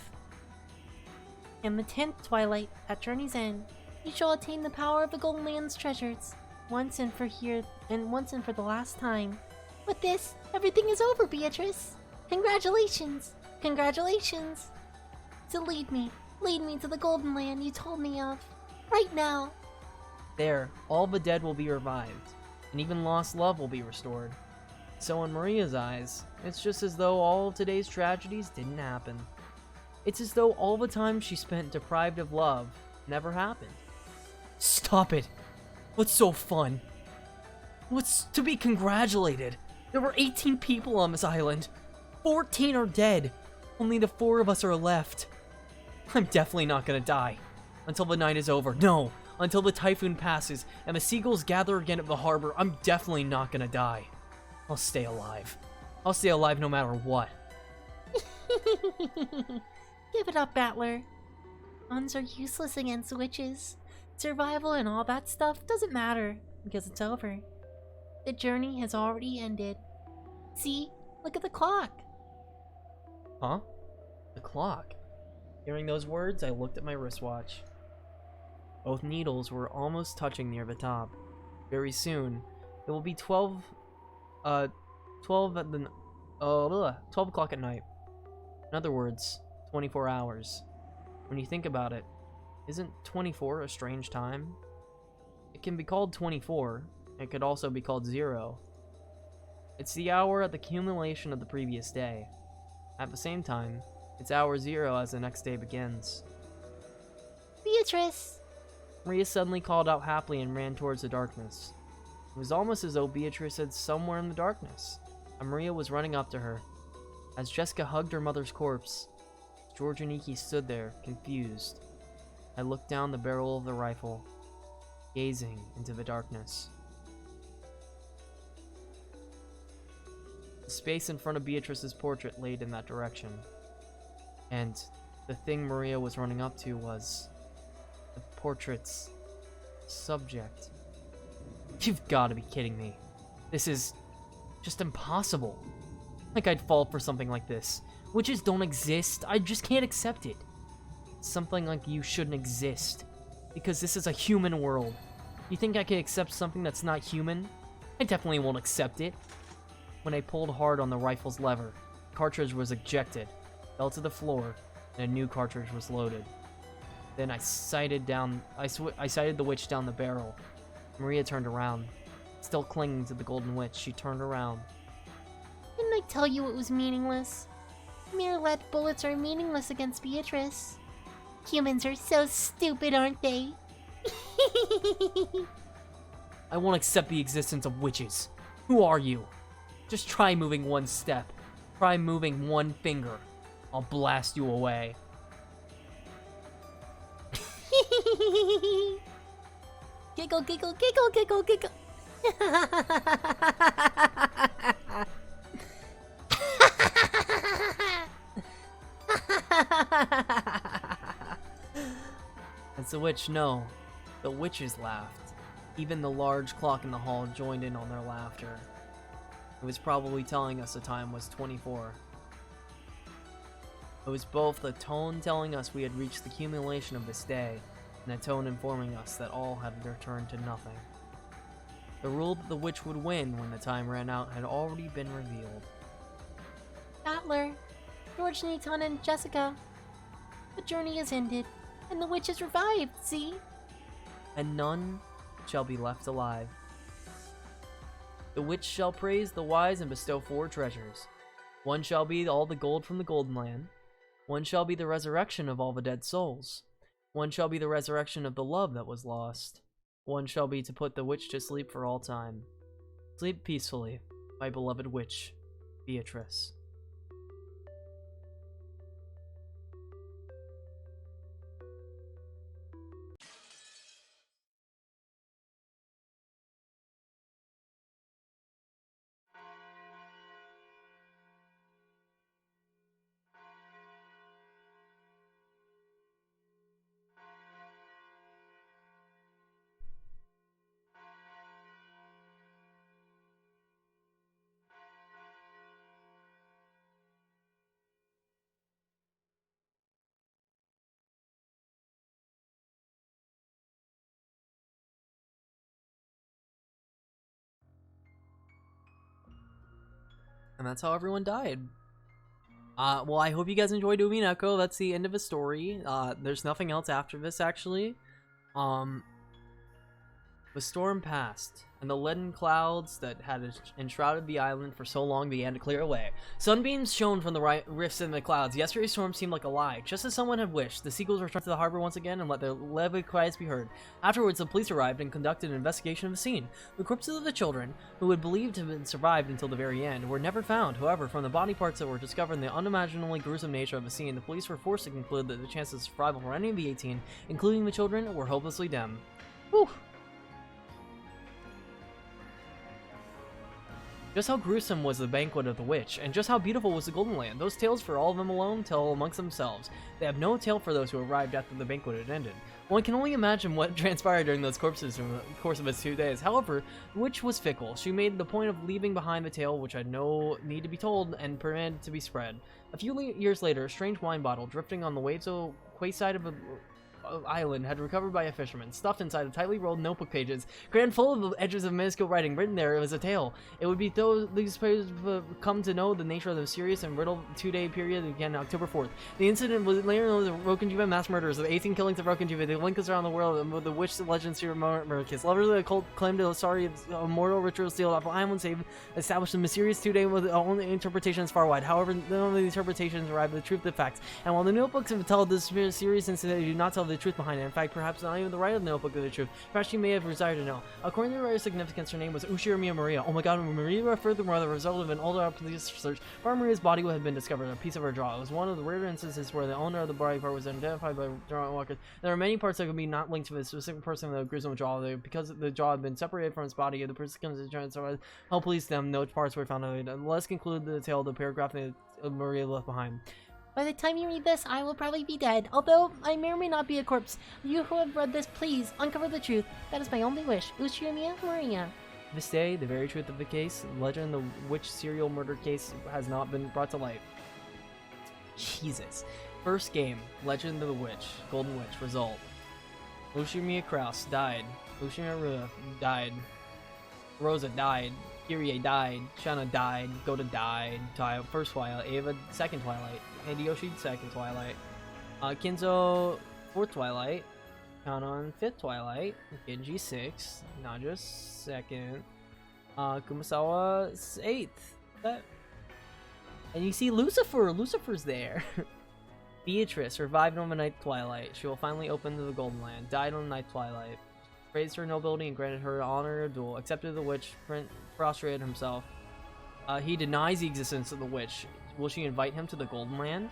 [SPEAKER 4] In the 10th twilight, at journey's end, you shall attain the power of the Golden Land's treasures, once and for the last time. With this, everything is over, Beatrice. Congratulations! Congratulations! So lead me to the Golden Land you told me of, right now.
[SPEAKER 1] There, all the dead will be revived, and even lost love will be restored. So in Maria's eyes, it's just as though all of today's tragedies didn't happen. It's as though all the time she spent deprived of love never happened. Stop it! What's so fun? What's to be congratulated? There were 18 people on this island. 14 are dead. Only the 4 of us are left. I'm definitely not gonna die. Until the night is over. No! Until the typhoon passes and the seagulls gather again at the harbor, I'm definitely not gonna die. I'll stay alive. I'll stay alive no matter what.
[SPEAKER 4] Give it up, Battler. Guns are useless against witches. Survival and all that stuff doesn't matter, because it's over. The journey has already ended. See? Look at the clock.
[SPEAKER 1] Huh? The clock. Hearing those words, I looked at my wristwatch. Both needles were almost touching near the top. Very soon, it will be 12 o'clock at night. In other words, 24 hours. When you think about it, isn't 24 a strange time? It can be called 24. It could also be called 0. It's the hour at the accumulation of the previous day. At the same time, it's hour 0 as the next day begins.
[SPEAKER 4] Beatrice!
[SPEAKER 1] Maria suddenly called out happily and ran towards the darkness. It was almost as though Beatrice had somewhere in the darkness, and Maria was running up to her. As Jessica hugged her mother's corpse, George Aniki stood there, confused. I looked down the barrel of the rifle, gazing into the darkness. The space in front of Beatrice's portrait laid in that direction, and the thing Maria was running up to was the portrait's subject. You've got to be kidding me. This is just impossible. Like I'd fall for something like this. Witches don't exist. I just can't accept it. Something like you shouldn't exist. Because this is a human world. You think I can accept something that's not human? I definitely won't accept it. When I pulled hard on the rifle's lever, the cartridge was ejected, fell to the floor, and a new cartridge was loaded. Then I sighted the witch down the barrel. Maria turned around. Still clinging to the Golden Witch, she turned around.
[SPEAKER 4] Didn't I tell you it was meaningless? Mere lead bullets are meaningless against Beatrice. Humans are so stupid, aren't they?
[SPEAKER 1] I won't accept the existence of witches. Who are you? Just try moving one step. Try moving one finger. I'll blast you away.
[SPEAKER 4] Giggle, giggle, giggle, giggle, giggle.
[SPEAKER 1] As the witch, no. The witches laughed. Even the large clock in the hall joined in on their laughter. It was probably telling us the time was 24. It was both the tone telling us we had reached the accumulation of this day, and a tone informing us that all had returned to nothing. The rule that the witch would win when the time ran out had already been revealed.
[SPEAKER 4] Battler, George, Nathan, and Jessica. The journey has ended, and the witch is revived, see?
[SPEAKER 1] And none shall be left alive. The witch shall praise the wise and bestow 4 treasures. One shall be all the gold from the Golden Land. One shall be the resurrection of all the dead souls. One shall be the resurrection of the love that was lost. One shall be to put the witch to sleep for all time. Sleep peacefully, my beloved witch, Beatrice. And that's how everyone died. Well, I hope you guys enjoyed Unimeko. That's the end of the story. There's nothing else after this, actually. The storm passed, and the leaden clouds that had enshrouded the island for so long began to clear away. Sunbeams shone from the rifts in the clouds. Yesterday's storm seemed like a lie. Just as someone had wished, the seagulls returned to the harbor once again and let their levy cries be heard. Afterwards, the police arrived and conducted an investigation of the scene. The corpses of the children, who had believed to have survived until the very end, were never found. However, from the body parts that were discovered and the unimaginably gruesome nature of the scene, the police were forced to conclude that the chances of survival for any of the 18, including the children, were hopelessly dim. Whew. Just how gruesome was the banquet of the witch, and just how beautiful was the Golden Land. Those tales for all of them alone tell amongst themselves. They have no tale for those who arrived after the banquet had ended. One can only imagine what transpired during those corpses in the course of its 2 days. However, the witch was fickle. She made the point of leaving behind the tale which had no need to be told and permitted to be spread. A few years later, a strange wine bottle drifting on the waves of quayside of a island had recovered by a fisherman, stuffed inside of tightly rolled notebook pages, crammed full of the edges of minuscule writing. Written there, it was a tale. It would be those these players come to know the nature of the mysterious and riddled 2-day period began October 4th. The incident was later known as the Rokenjuve mass murders, the 18 killings of Rokenjuve, the linkers around the world, the witch legends to murder case. Lovers of the occult claimed the story of mortal rituals sealed off island save established the mysterious 2-day with own interpretations far wide. However, none of the interpretations arrived at the truth of the facts. And while the notebooks have told this serious incident, they do not tell the truth behind it. In fact, perhaps not even the writer of the notebook of the truth. Perhaps she may have desired to know. According to the writer's significance, her name was Ushirimiya Maria. Oh my god, Maria furthermore, the result of an older police research, Bar Maria's body had been discovered, a piece of her jaw. It was one of the rare instances where the owner of the body part was identified by jaw walkers. There are many parts that could be not linked to a specific person with a gruesome jaw. Because the jaw had been separated from its body, the person comes to try to help police them. No parts were found. Let's conclude the tale of the paragraph that Maria left behind.
[SPEAKER 4] By the time you read this, I will probably be dead, although I may or may not be a corpse. You who have read this, please uncover the truth. That is my only wish. Ushirimiya Maria.
[SPEAKER 1] This day, the very truth of the case, the legend of the witch serial murder case has not been brought to light. Jesus. First game, Legend of the Witch, Golden Witch. Result. Ushirimiya Kraus died. Ushirimiya Rua died. Rosa died. Kirie died. Shana died. Goda died. First Twilight. Ava, second Twilight. Hideyoshi, second Twilight. Kinzo, fourth Twilight. Kanon, fifth Twilight. Genji, sixth. Naja, second. Kumasawa, eighth. And you see Lucifer. Lucifer's there. Beatrice, revived on the ninth Twilight. She will finally open to the Golden Land. Died on the ninth Twilight. Praised her nobility and granted her honor of duel. Accepted the witch. Prostrated himself. He denies the existence of the witch. Will she invite him to the Golden Land?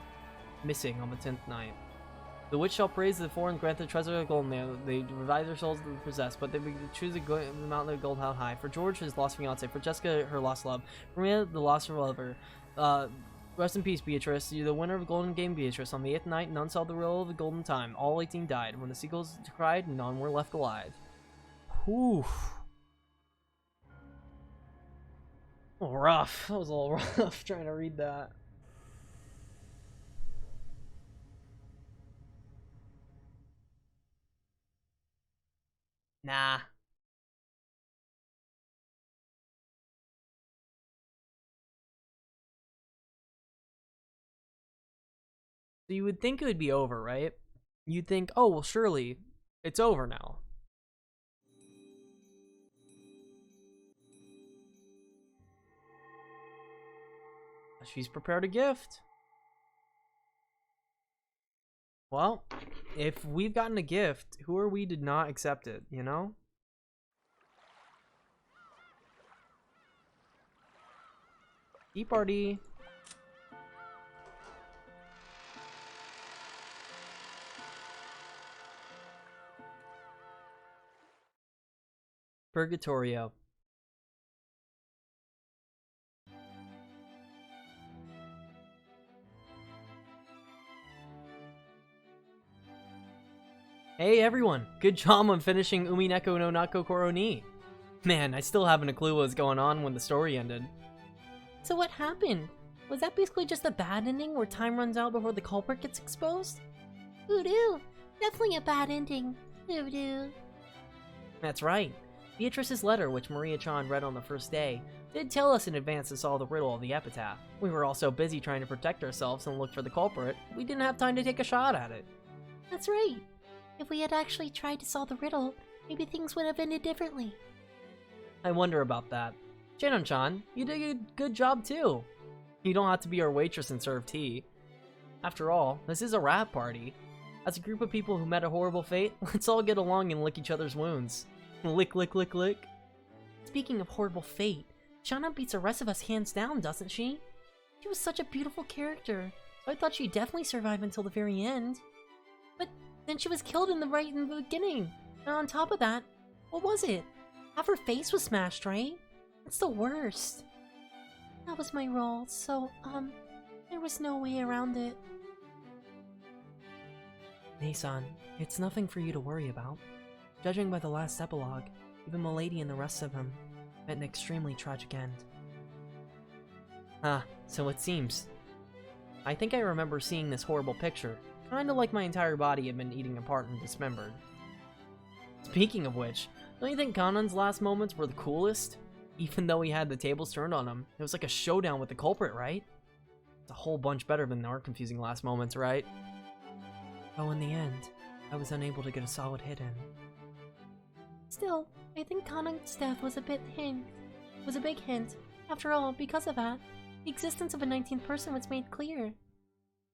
[SPEAKER 1] Missing on the 10th night. The witch shall praise the four and grant the treasure of the Golden Land. They revive their souls to possess, but they choose the mountain of gold held high. For George, his lost fiance. For Jessica, her lost love. For Maria, the lost lover. Rest in peace, Beatrice. You're the winner of the Golden Game, Beatrice. On the 8th night, none saw the real of the golden time. All 18 died. When the seagulls cried, none were left alive. Whew. A little rough. That was a little rough trying to read that. Nah. So you would think it would be over, right? You'd think, oh, well, surely it's over now.
[SPEAKER 3] She's prepared a gift. Well, if we've gotten a gift, who are we to not accept it, you know? Tea party. Purgatorio. Hey everyone, good job on finishing Umineko no Nako Koro ni. Man, I still haven't a clue what was going on when the story ended.
[SPEAKER 2] So what happened? Was that basically just a bad ending where time runs out before the culprit gets exposed?
[SPEAKER 4] Voodoo. Definitely a bad ending. Voodoo.
[SPEAKER 3] That's right. Beatrice's letter, which Maria-chan read on the first day, did tell us in advance to solve the riddle of the epitaph. We were all so busy trying to protect ourselves and look for the culprit, we didn't have time to take a shot at it.
[SPEAKER 4] That's right. If we had actually tried to solve the riddle, maybe things would have ended differently.
[SPEAKER 3] I wonder about that. Shannon-chan, you did a good job too. You don't have to be our waitress and serve tea. After all, this is a rap party. As a group of people who met a horrible fate, let's all get along and lick each other's wounds. Lick, lick, lick, lick.
[SPEAKER 2] Speaking of horrible fate, Shauna beats the rest of us hands down, doesn't she? She was such a beautiful character, so I thought she'd definitely survive until the very end. But then she was killed in the beginning. And on top of that, what was it? Half her face was smashed, right? That's the worst.
[SPEAKER 4] That was my role, so, there was no way around it.
[SPEAKER 2] Nason, it's nothing for you to worry about. Judging by the last epilogue, even Milady and the rest of them met an extremely tragic end.
[SPEAKER 3] Ah, so it seems. I think I remember seeing this horrible picture, kinda like my entire body had been eating apart and dismembered. Speaking of which, don't you think Kanon's last moments were the coolest? Even though he had the tables turned on him, it was like a showdown with the culprit, right? It's a whole bunch better than our confusing last moments, right?
[SPEAKER 2] Oh, in the end, I was unable to get a solid hit in.
[SPEAKER 4] Still, I think Kanon's death was a big hint. After all, because of that, the existence of a 19th person was made clear.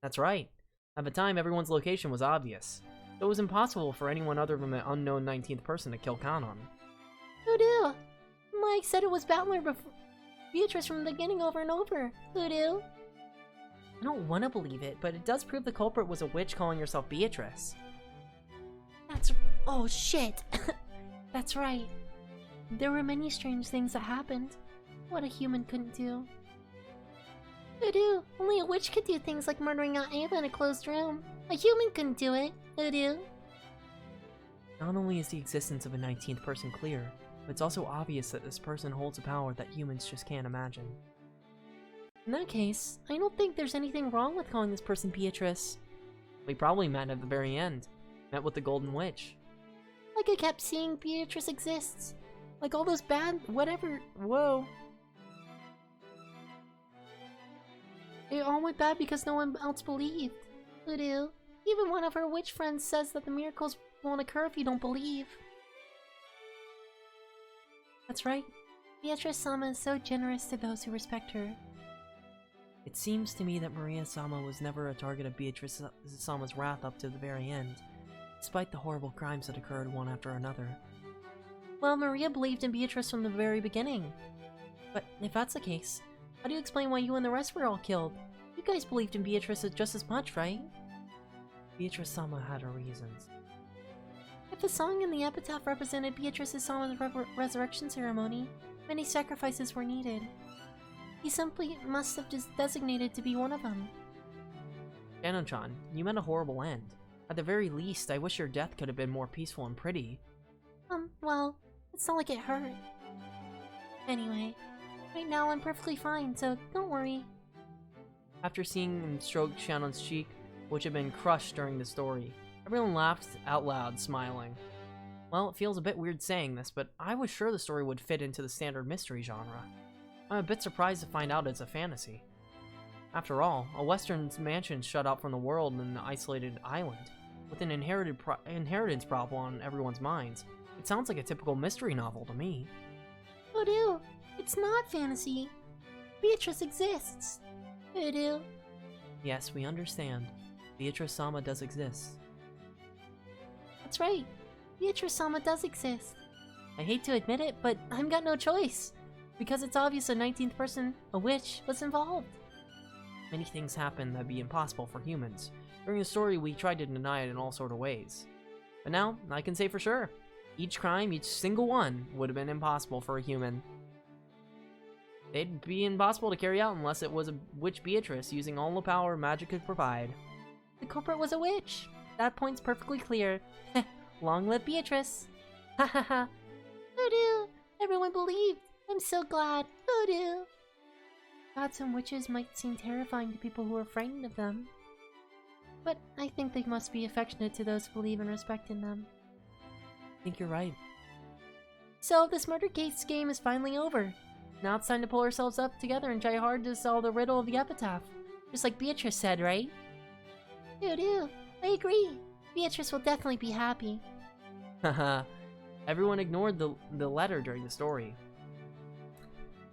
[SPEAKER 3] That's right. At the time, everyone's location was obvious. So it was impossible for anyone other than the unknown 19th person to kill Kanon.
[SPEAKER 4] Voodoo! Mike said it was Battler before Beatrice from the beginning over and over. Voodoo!
[SPEAKER 2] I don't want to believe it, but it does prove the culprit was a witch calling herself Beatrice.
[SPEAKER 4] Oh shit! That's right. There were many strange things that happened. What a human couldn't do. Voodoo! Only a witch could do things like murdering Aunt Ava in a closed room. A human couldn't do it. Voodoo!
[SPEAKER 2] Not only is the existence of a 19th person clear, but it's also obvious that this person holds a power that humans just can't imagine. In that case, I don't think there's anything wrong with calling this person Beatrice.
[SPEAKER 3] We probably met at the very end. Met with the Golden Witch.
[SPEAKER 4] Like I kept seeing Beatrice exists.
[SPEAKER 2] Like all those bad whatever. Whoa.
[SPEAKER 4] It all went bad because no one else believed. Voodoo. Even one of her witch friends says that the miracles won't occur if you don't believe.
[SPEAKER 2] That's right.
[SPEAKER 4] Beatrice-sama is so generous to those who respect her.
[SPEAKER 2] It seems to me that Maria-sama was never a target of Beatrice-sama's wrath up to the very end, despite the horrible crimes that occurred one after another.
[SPEAKER 4] Well, Maria believed in Beatrice from the very beginning.
[SPEAKER 2] But if that's the case, how do you explain why you and the rest were all killed? You guys believed in Beatrice just as much, right? Beatrice-sama had her reasons.
[SPEAKER 4] If the song and the epitaph represented Beatrice-sama's resurrection ceremony, many sacrifices were needed. He simply must have designated to be one of them.
[SPEAKER 3] Shannon-chan, you met a horrible end. At the very least, I wish your death could have been more peaceful and pretty.
[SPEAKER 4] Well, it's not like it hurt. Anyway, right now I'm perfectly fine, so don't worry.
[SPEAKER 3] After seeing him stroke Shannon's cheek, which had been crushed during the story, everyone laughed out loud, smiling. Well, it feels a bit weird saying this, but I was sure the story would fit into the standard mystery genre. I'm a bit surprised to find out it's a fantasy. After all, a Western mansion shut out from the world in an isolated island, with an inheritance problem on everyone's minds. It sounds like a typical mystery novel to me.
[SPEAKER 4] Voodoo! It's not fantasy. Beatrice exists. Voodoo.
[SPEAKER 1] Yes, we understand. Beatrice-sama does exist.
[SPEAKER 4] That's right. Beatrice-sama does exist. I hate to admit it, but I've got no choice. Because it's obvious a 19th person, a witch, was involved.
[SPEAKER 1] Many things happen that'd be impossible for humans. During the story, we tried to deny it in all sort of ways. But now, I can say for sure. Each crime, each single one, would have been impossible for a human. It'd be impossible to carry out unless it was a witch Beatrice using all the power magic could provide.
[SPEAKER 4] The culprit was a witch. That point's perfectly clear. Long live Beatrice. Ha ha ha. Voodoo! Everyone believed. I'm so glad. Voodoo! Gods and witches might seem terrifying to people who are frightened of them. But I think they must be affectionate to those who believe and respect in them.
[SPEAKER 1] I think you're right.
[SPEAKER 4] So, this murder case game is finally over. Now it's time to pull ourselves up together and try hard to solve the riddle of the epitaph. Just like Beatrice said, right? Voodoo! I agree. Beatrice will definitely be happy.
[SPEAKER 1] Haha. Everyone ignored the letter during the story.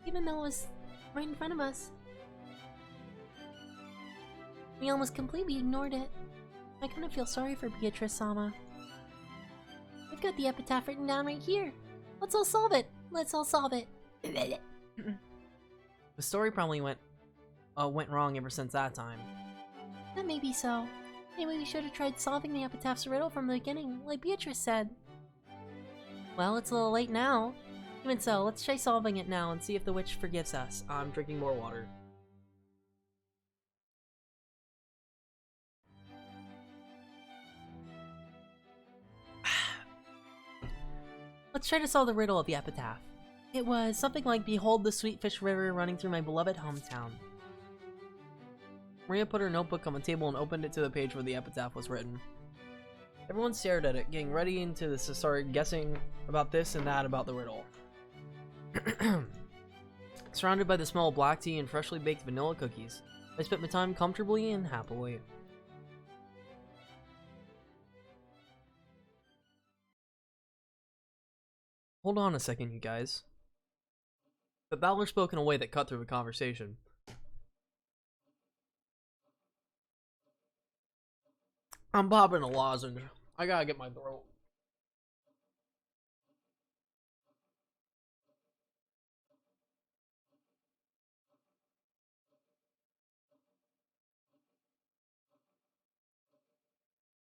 [SPEAKER 4] Even though it was right in front of us. We almost completely ignored it. I kind of feel sorry for Beatrice-sama. I've got the epitaph written down right here. Let's all solve it. Let's all solve it.
[SPEAKER 1] The story probably went wrong ever since that time.
[SPEAKER 4] That may be so. Maybe we should have tried solving the epitaph's riddle from the beginning, like Beatrice said.
[SPEAKER 1] Well, it's a little late now. Even so, let's try solving it now and see if the witch forgives us. I'm drinking more water. Let's try to solve the riddle of the epitaph. It was something like, "Behold the sweet fish river running through my beloved hometown." Maria put her notebook on the table and opened it to the page where the epitaph was written. Everyone stared at it, getting ready to start guessing about this and that about the riddle. Surrounded by the smell of black tea and freshly baked vanilla cookies, I spent my time comfortably and happily. Hold on a second, you guys. But Bowler spoke in a way that cut through the conversation. I'm popping a lozenge. I gotta get my throat.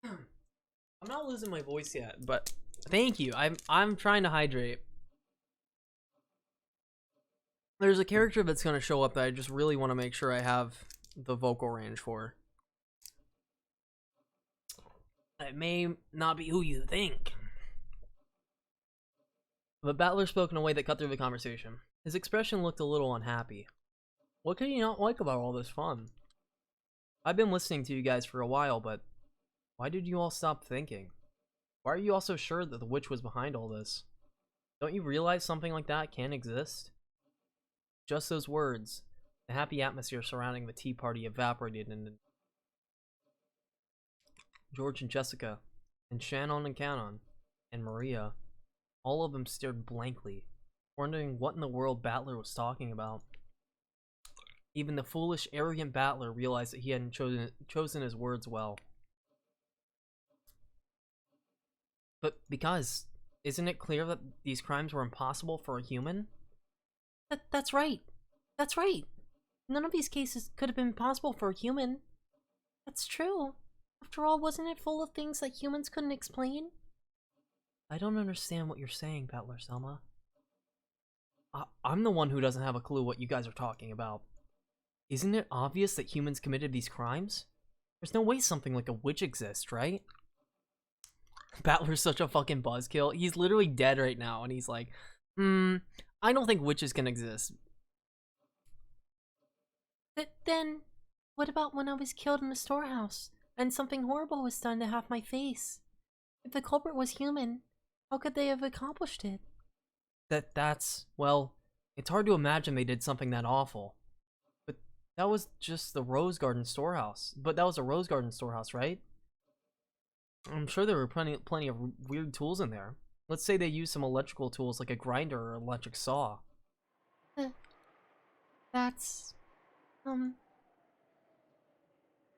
[SPEAKER 1] I'm not losing my voice yet, but thank you. I'm trying to hydrate. There's a character that's gonna show up that I just really want to make sure I have the vocal range for. It may not be who you think. But Battler spoke in a way that cut through the conversation. His expression looked a little unhappy. What could he not like about all this fun? I've been listening to you guys for a while, but why did you all stop thinking? Why are you all so sure that the witch was behind all this? Don't you realize something like that can't exist? Just those words, the happy atmosphere surrounding the tea party evaporated and George and Jessica, and Shannon and Canon, and Maria, all of them stared blankly, wondering what in the world Battler was talking about. Even the foolish, arrogant Battler realized that he hadn't chosen his words well. But because, isn't it clear that these crimes were impossible for a human?
[SPEAKER 4] That's right. That's right. None of these cases could have been possible for a human. That's true. After all, wasn't it full of things that humans couldn't explain?
[SPEAKER 1] I don't understand what you're saying, Battler-sama. I'm the one who doesn't have a clue what you guys are talking about. Isn't it obvious that humans committed these crimes? There's no way something like a witch exists, right? Battler's such a fucking buzzkill. He's literally dead right now, and he's like, I don't think witches can exist.
[SPEAKER 4] But then, what about when I was killed in the storehouse, and something horrible was done to half my face? If the culprit was human, how could they have accomplished it?
[SPEAKER 1] Well, it's hard to imagine they did something that awful. But that was just the Rose Garden storehouse. But that was a Rose Garden storehouse, right? I'm sure there were plenty of weird tools in there. Let's say they used some electrical tools like a grinder or electric saw.
[SPEAKER 4] That's...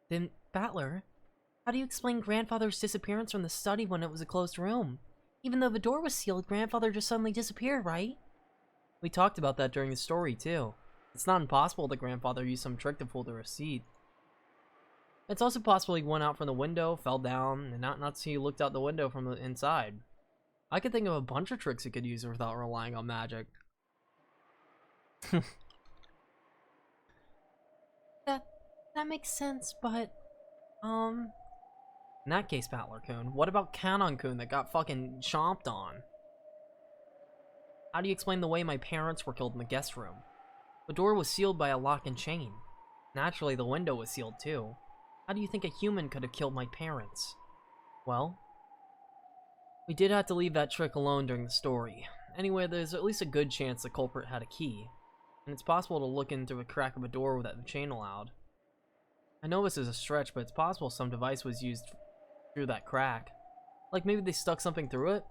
[SPEAKER 1] Then, Battler, how do you explain Grandfather's disappearance from the study when it was a closed room? Even though the door was sealed, Grandfather just suddenly disappeared, right? We talked about that during the story, too. It's not impossible that Grandfather used some trick to fool the receipt. It's also possible he went out from the window, fell down, and not see he looked out the window from the inside. I could think of a bunch of tricks he could use without relying on magic.
[SPEAKER 2] That makes sense, but
[SPEAKER 1] In that case, Battler-kun, what about Canon-kun that got fucking chomped on? How do you explain the way my parents were killed in the guest room? The door was sealed by a lock and chain. Naturally, the window was sealed too. How do you think a human could have killed my parents? Well, we did have to leave that trick alone during the story. Anyway, there's at least a good chance the culprit had a key, and it's possible to look into a crack of a door without the chain allowed. I know this is a stretch, but it's possible some device was used through that crack. Like maybe they stuck something through it?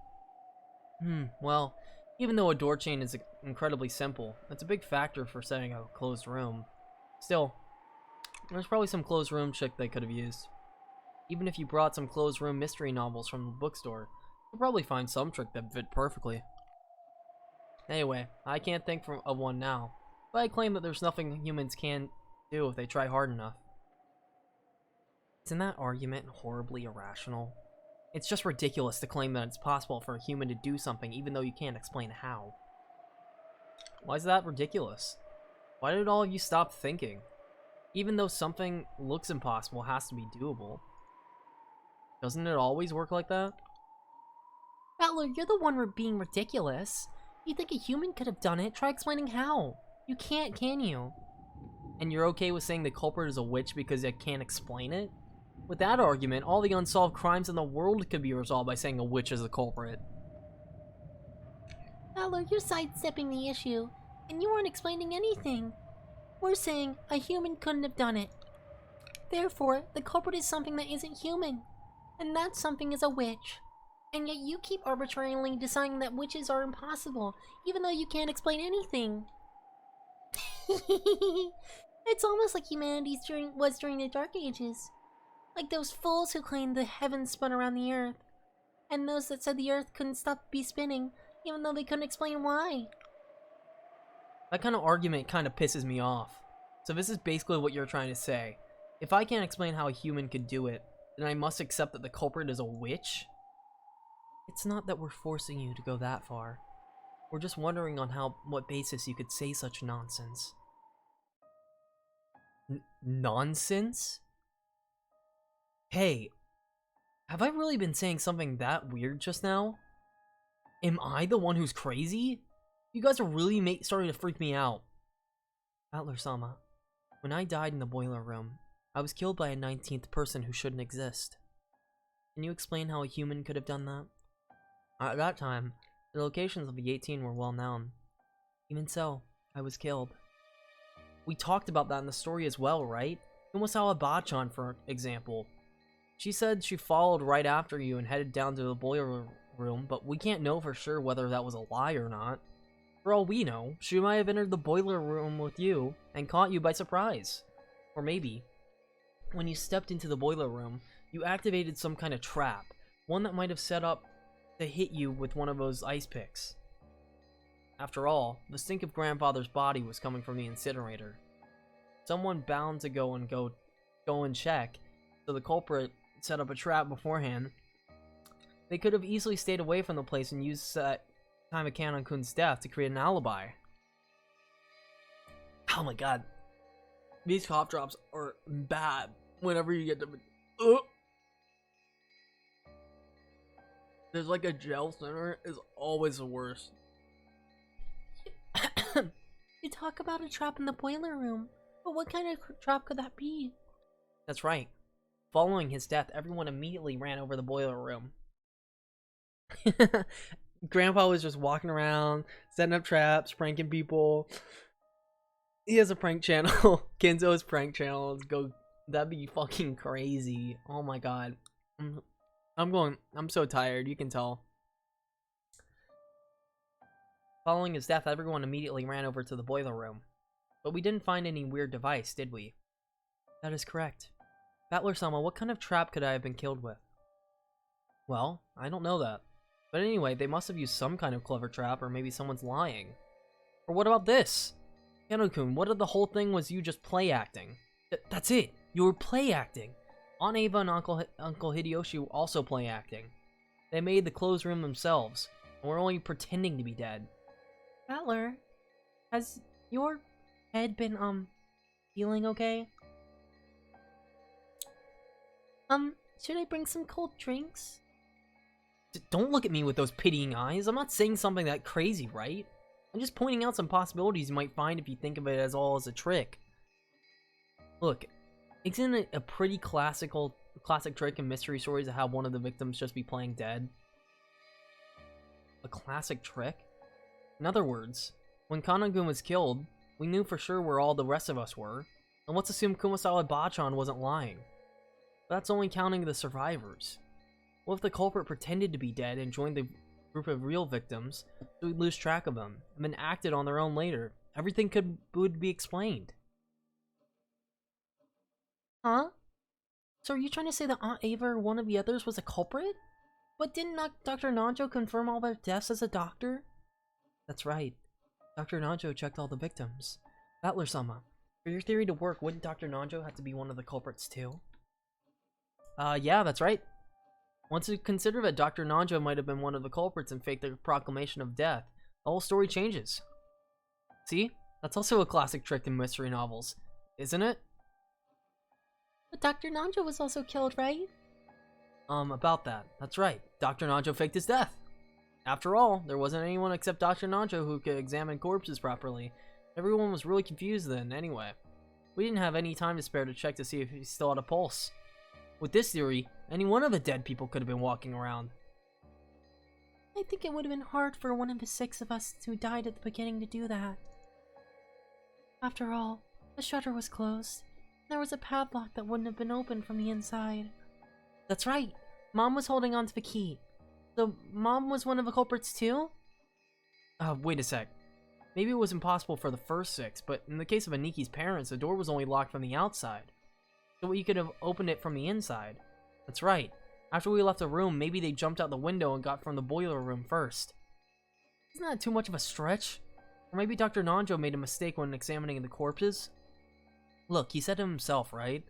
[SPEAKER 1] Well, even though a door chain is incredibly simple, it's a big factor for setting up a closed room. Still, there's probably some closed room trick they could have used. Even if you brought some closed room mystery novels from the bookstore, you'll probably find some trick that fit perfectly. Anyway, I can't think of one now, but I claim that there's nothing humans can't do if they try hard enough. Isn't that argument horribly irrational? It's just ridiculous to claim that it's possible for a human to do something even though you can't explain how. Why is that ridiculous? Why did all of you stop thinking? Even though something looks impossible, it has to be doable. Doesn't it always work like that?
[SPEAKER 2] Battler, you're the one being ridiculous. You think a human could have done it? Try explaining how. You can't, can you?
[SPEAKER 1] And you're okay with saying the culprit is a witch because I can't explain it? With that argument, all the unsolved crimes in the world could be resolved by saying a witch is the culprit.
[SPEAKER 4] Battler, you're sidestepping the issue, and you aren't explaining anything. We're saying a human couldn't have done it. Therefore, the culprit is something that isn't human, and that something is a witch. And yet you keep arbitrarily deciding that witches are impossible, even though you can't explain anything. It's almost like humanity was during the Dark Ages. Like those fools who claimed the heavens spun around the earth, and those that said the earth couldn't stop spinning, even though they couldn't explain why.
[SPEAKER 1] That kind of argument kind of pisses me off. So this is basically what you're trying to say. If I can't explain how a human could do it, then I must accept that the culprit is a witch? It's not that we're forcing you to go that far. We're just wondering on what basis you could say such nonsense. Nonsense? Hey, have I really been saying something that weird just now? Am I the one who's crazy? You guys are really starting to freak me out. Battler-sama, when I died in the boiler room, I was killed by a 19th person who shouldn't exist. Can you explain how a human could have done that? At that time, the locations of the 18 were well known. Even so, I was killed. We talked about that in the story as well, right? Umasawa-bachan, for example. She said she followed right after you and headed down to the boiler room, but we can't know for sure whether that was a lie or not. For all we know, she might have entered the boiler room with you and caught you by surprise. Or maybe, when you stepped into the boiler room, you activated some kind of trap, one that might have set up to hit you with one of those ice picks. After all, the stink of Grandfather's body was coming from the incinerator. Someone bound to go and check, so the culprit set up a trap beforehand. They could have easily stayed away from the place and used that time of Canon-kun's death to create an alibi. Oh my god. These cough drops are bad whenever you get them. There's like a gel center is always the worst.
[SPEAKER 2] You talk about a trap in the boiler room, but what kind of trap could that be?
[SPEAKER 1] That's right. Following his death, everyone immediately ran over the boiler room. Grandpa was just walking around, setting up traps, pranking people. He has a prank channel. Kenzo's prank channel. Let's go. That'd be fucking crazy. Oh my god. I'm so tired, you can tell. Following his death, everyone immediately ran over to the boiler room. But we didn't find any weird device, did we? That is correct. Battler-sama, what kind of trap could I have been killed with? Well, I don't know that. But anyway, they must have used some kind of clever trap, or maybe someone's lying. Or what about this? Kano-kun, what if the whole thing was you just play acting? That's it! You were play acting! Aunt Ava and Uncle Hideyoshi were also play acting. They made the clothes room themselves, and were only pretending to be dead.
[SPEAKER 2] Battler, has your head been, feeling okay? Should I bring some cold drinks?
[SPEAKER 1] Don't look at me with those pitying eyes. I'm not saying something that crazy, right? I'm just pointing out some possibilities you might find if you think of it as all as a trick. Look, isn't it a pretty classic trick in mystery stories to have one of the victims just be playing dead? A classic trick? In other words, when Kanongun was killed, we knew for sure where all the rest of us were, and let's assume Kumasawa Bachan wasn't lying. But that's only counting the survivors. What if the culprit pretended to be dead and joined the group of real victims, so we'd lose track of them, and then acted on their own later? Everything would be explained.
[SPEAKER 2] Huh? So are you trying to say that Aunt Ava or one of the others was a culprit? But didn't Dr. Nanjo confirm all their deaths as a doctor?
[SPEAKER 1] That's right. Dr. Nanjo checked all the victims. Battler-sama, for your theory to work, wouldn't Dr. Nanjo have to be one of the culprits too? Yeah, that's right. Once you consider that Dr. Nanjo might have been one of the culprits and faked the proclamation of death, the whole story changes. See? That's also a classic trick in mystery novels, isn't it?
[SPEAKER 2] But Dr. Nanjo was also killed, right?
[SPEAKER 1] About that. That's right. Dr. Nanjo faked his death. After all, there wasn't anyone except Dr. Nanjo who could examine corpses properly. Everyone was really confused then, anyway. We didn't have any time to spare to check to see if he still had a pulse. With this theory, any one of the dead people could have been walking around.
[SPEAKER 2] I think it would have been hard for one of the 6 of us who died at the beginning to do that. After all, the shutter was closed. There was a padlock that wouldn't have been opened from the inside.
[SPEAKER 1] That's right. Mom was holding onto the key. So, Mom was one of the culprits too? Wait a sec. Maybe it was impossible for the first 6, but in the case of Aniki's parents, the door was only locked from the outside. So you could have opened it from the inside. That's right. After we left the room, maybe they jumped out the window and got from the boiler room first. Isn't that too much of a stretch? Or maybe Dr. Nanjo made a mistake when examining the corpses? Look, he said it himself, right?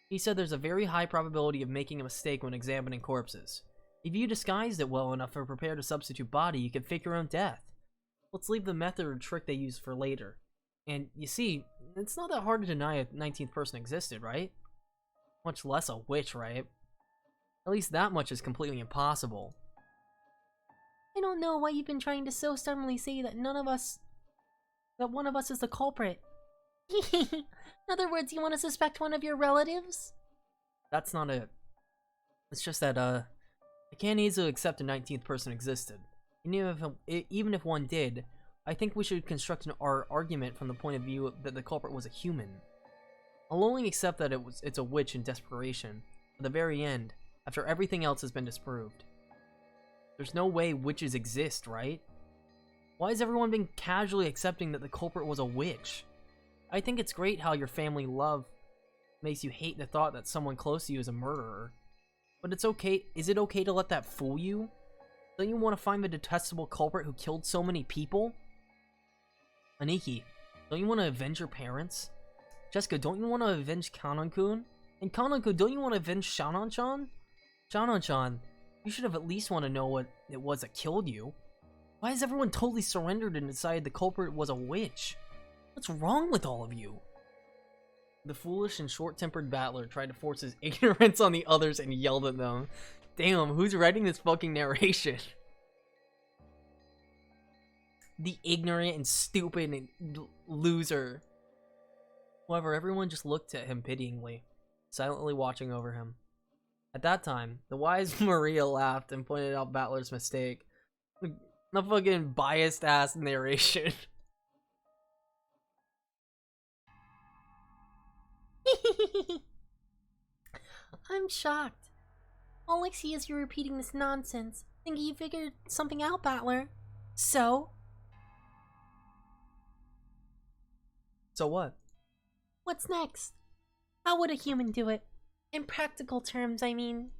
[SPEAKER 1] He said there's a very high probability of making a mistake when examining corpses. If you disguised it well enough or prepared a substitute body, you could fake your own death. Let's leave the method or trick they used for later. And, you see, it's not that hard to deny a 19th person existed, right? Much less a witch, right? At least that much is completely impossible.
[SPEAKER 2] I don't know why you've been trying to so stubbornly say that one of us is the culprit. In other words, you want to suspect one of your relatives?
[SPEAKER 1] That's not it. It's just that, I can't easily accept a 19th person existed. Even if one did, I think we should construct our argument from the point of view that the culprit was a human. I'll only accept that it's a witch in desperation, at the very end, after everything else has been disproved. There's no way witches exist, right? Why has everyone been casually accepting that the culprit was a witch? I think it's great how your family love makes you hate the thought that someone close to you is a murderer. But it's okay. Is it okay to let that fool you? Don't you want to find the detestable culprit who killed so many people? Aniki, don't you want to avenge your parents? Jessica, don't you want to avenge Kanon-kun? And Kanon-kun, don't you want to avenge Shanon-chan? Shanon-chan, you should have at least want to know what it was that killed you. Why has everyone totally surrendered and decided the culprit was a witch? What's wrong with all of you? The foolish and short-tempered battler tried to force his ignorance on the others and yelled at them. Damn, who's writing this fucking narration? The ignorant and stupid and loser. However, everyone just looked at him pityingly, silently watching over him. At that time, the wise Maria laughed and pointed out Battler's mistake. The fucking biased-ass narration.
[SPEAKER 2] I'm shocked. All I see is you repeating this nonsense, thinking you figured something out, Battler. So?
[SPEAKER 1] So what?
[SPEAKER 2] What's next? How would a human do it? In practical terms, I mean,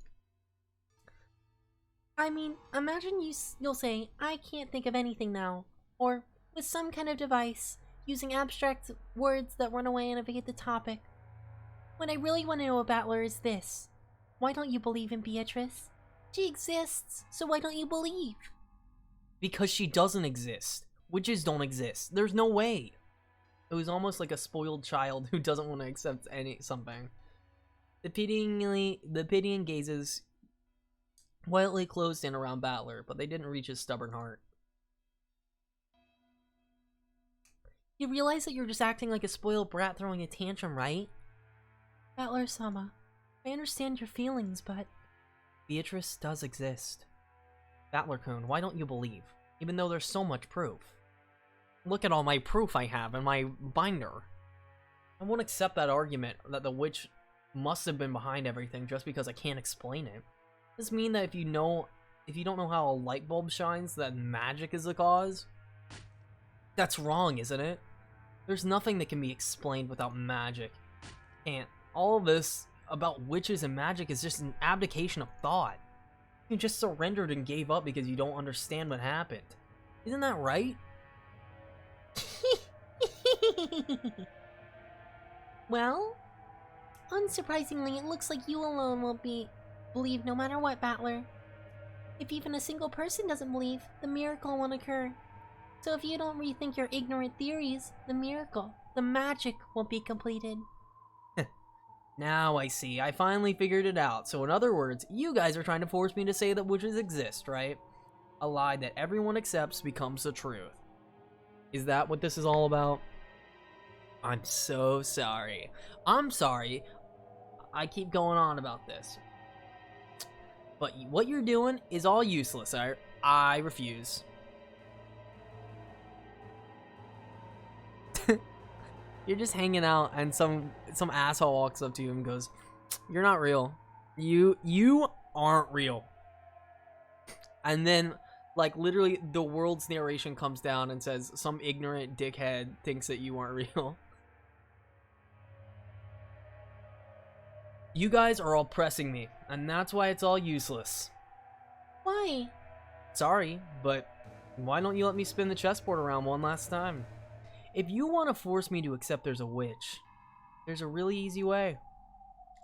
[SPEAKER 2] imagine you'll say, I can't think of anything now, or with some kind of device, using abstract words that run away and evade the topic. What I really want to know about her is this. Why don't you believe in Beatrice? She exists, so why don't you believe?
[SPEAKER 1] Because she doesn't exist. Witches don't exist. There's no way. It was almost like a spoiled child who doesn't want to accept something. The pitying gazes quietly closed in around Battler, but they didn't reach his stubborn heart.
[SPEAKER 2] You realize that you're just acting like a spoiled brat throwing a tantrum, right? Battler-sama, I understand your feelings, but...
[SPEAKER 1] Beatrice does exist. Battler-kun, why don't you believe? Even though there's so much proof. Look at all my proof I have in my binder. I won't accept that argument that the witch must have been behind everything just because I can't explain it. Does this mean that if you don't know how a light bulb shines, that magic is the cause? That's wrong, isn't it? There's nothing that can be explained without magic. And all of this about witches and magic is just an abdication of thought. You just surrendered and gave up because you don't understand what happened. Isn't that right?
[SPEAKER 2] Well, unsurprisingly, it looks like you alone will believe no matter what, Battler. If even a single person doesn't believe, the miracle won't occur. So if you don't rethink your ignorant theories, the miracle, the magic won't be completed.
[SPEAKER 1] Now I see. I finally figured it out. So in other words, you guys are trying to force me to say that witches exist, right? A lie that everyone accepts becomes the truth. Is that what this is all about? I'm so sorry. I'm sorry. I keep going on about this. But what you're doing is all useless. I refuse. You're just hanging out and some asshole walks up to you and goes, "You're not real. You aren't real." And then like literally the world's narration comes down and says some ignorant dickhead thinks that you aren't real. You guys are all pressing me, and that's why it's all useless.
[SPEAKER 2] Why?
[SPEAKER 1] Sorry, but why don't you let me spin the chessboard around one last time? If you want to force me to accept there's a witch, there's a really easy way.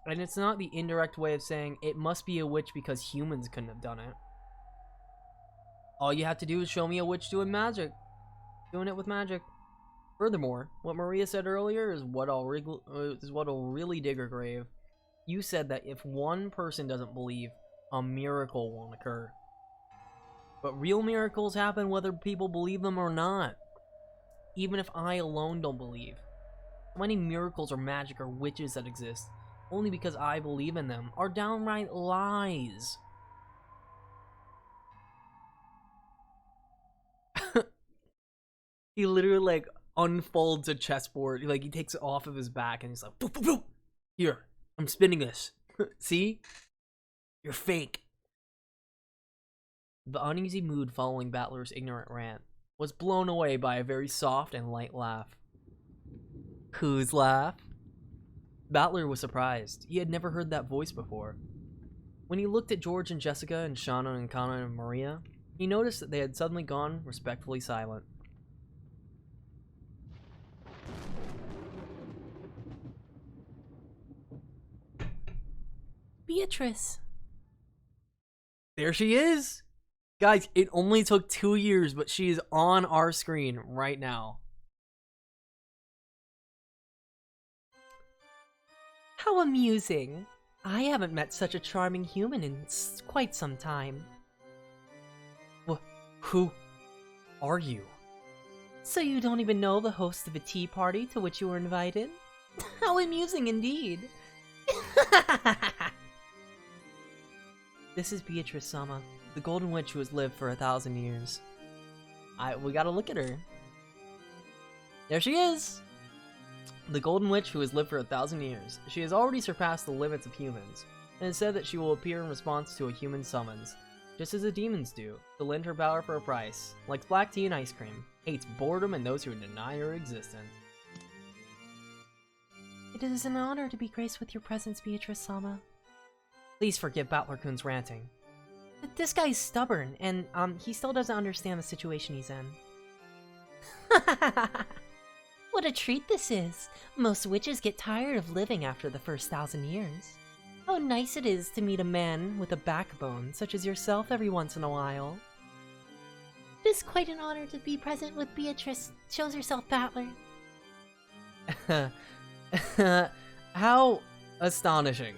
[SPEAKER 1] And it's not the indirect way of saying it must be a witch because humans couldn't have done it. All you have to do is show me a witch doing it with magic. Furthermore, what Maria said earlier is what'll really dig her grave. You said that if one person doesn't believe, a miracle won't occur. But real miracles happen whether people believe them or not. Even if I alone don't believe. How many miracles or magic or witches that exist, only because I believe in them, are downright lies. He literally like unfolds a chessboard, like he takes it off of his back and he's like, "Boop, boop, boop. Here, I'm spinning this. See? You're fake." The uneasy mood following Battler's ignorant rant was blown away by a very soft and light laugh. Whose laugh? Battler was surprised. He had never heard that voice before. When he looked at George and Jessica and Shauna and Kana and Maria, he noticed that they had suddenly gone respectfully silent.
[SPEAKER 2] Beatrice.
[SPEAKER 1] There she is! Guys, it only took 2 years, but she is on our screen right now.
[SPEAKER 2] How amusing. I haven't met such a charming human in quite some time.
[SPEAKER 1] Who are you?
[SPEAKER 2] So you don't even know the host of a tea party to which you were invited? How amusing indeed.
[SPEAKER 1] This is Beatrice-sama, the Golden Witch who has lived for 1,000 years. We gotta look at her. There she is! The Golden Witch who has lived for 1,000 years. She has already surpassed the limits of humans, and is said that she will appear in response to a human summons, just as the demons do, to lend her power for a price, likes black tea and ice cream, hates boredom and those who deny her existence.
[SPEAKER 2] It is an honor to be graced with your presence, Beatrice-sama.
[SPEAKER 1] Please forgive Battler-kun's ranting. This guy's stubborn, and he still doesn't understand the situation he's in.
[SPEAKER 2] What a treat this is! Most witches get tired of living after the first 1,000 years. How nice it is to meet a man with a backbone, such as yourself, every once in a while.
[SPEAKER 4] It is quite an honor to be present with Beatrice. Shows herself, Battler.
[SPEAKER 1] How astonishing.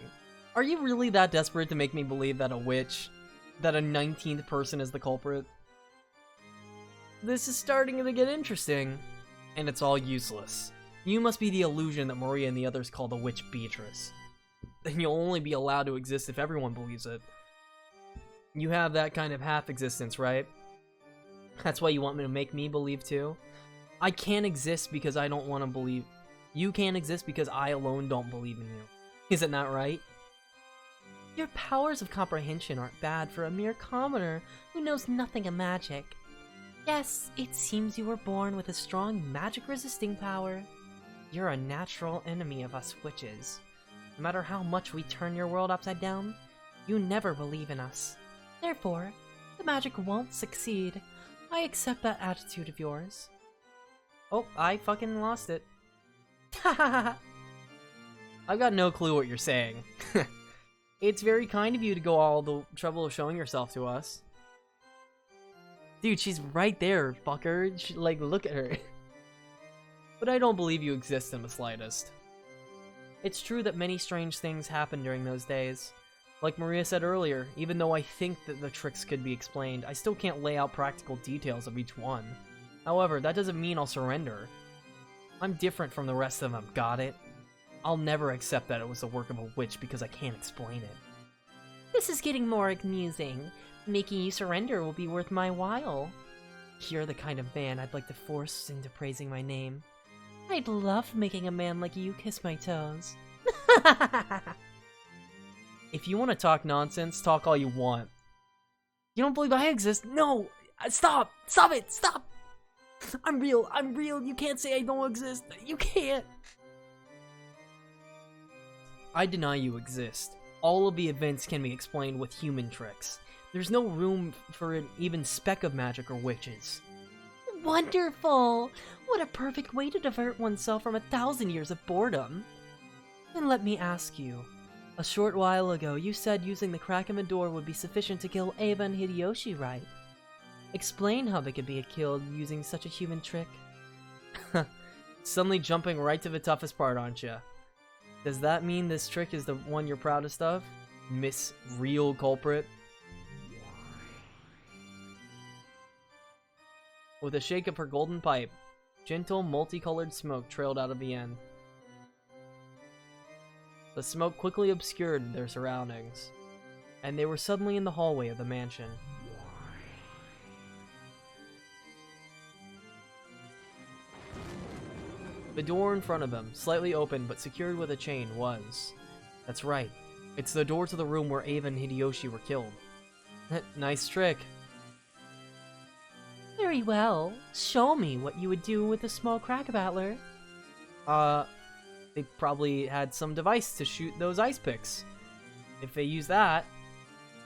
[SPEAKER 1] Are you really that desperate to make me believe that a 19th person is the culprit? This is starting to get interesting, and it's all useless. You must be the illusion that Maria and the others call the witch Beatrice. Then you'll only be allowed to exist if everyone believes it. You have that kind of half-existence, right? That's why you want me to make me believe too? I can't exist because I don't want to believe. You can't exist because I alone don't believe in you. Isn't that right? Your powers of comprehension aren't bad for a mere commoner who knows nothing of magic. Yes, it seems you were born with a strong magic-resisting power. You're a natural enemy of us witches. No matter how much we turn your world upside down, you never believe in us. Therefore, the magic won't succeed. I accept that attitude of yours. Oh, I fucking lost it. I've got no clue what you're saying. It's very kind of you to go all the trouble of showing yourself to us. Dude, she's right there, fucker. Like, look at her. But I don't believe you exist in the slightest. It's true that many strange things happened during those days. Like Maria said earlier, even though I think that the tricks could be explained, I still can't lay out practical details of each one. However, that doesn't mean I'll surrender. I'm different from the rest of them, got it? I'll never accept that it was the work of a witch because I can't explain it. This is getting more amusing. Making you surrender will be worth my while. You're the kind of man I'd like to force into praising my name. I'd love making a man like you kiss my toes. If you want to talk nonsense, talk all you want. You don't believe I exist? No! Stop! Stop it! Stop! I'm real! I'm real! You can't say I don't exist! You can't! I deny you exist. All of the events can be explained with human tricks. There's no room for an even speck of magic or witches. Wonderful! What a perfect way to divert oneself from 1,000 years of boredom. Then let me ask you. A short while ago, you said using the crack in the door would be sufficient to kill Eva and Hideyoshi, right? Explain how they could be killed using such a human trick. Suddenly jumping right to the toughest part, aren't ya? Does that mean this trick is the one you're proudest of? Miss Real Culprit? With a shake of her golden pipe, gentle, multicolored smoke trailed out of the end. The smoke quickly obscured their surroundings, and they were suddenly in the hallway of the mansion. The door in front of them, slightly open but secured with a chain, was... That's right, it's the door to the room where Ava and Hideyoshi were killed. Nice trick. Very well. Show me what you would do with a small crack battler. They probably had some device to shoot those ice picks. If they use that,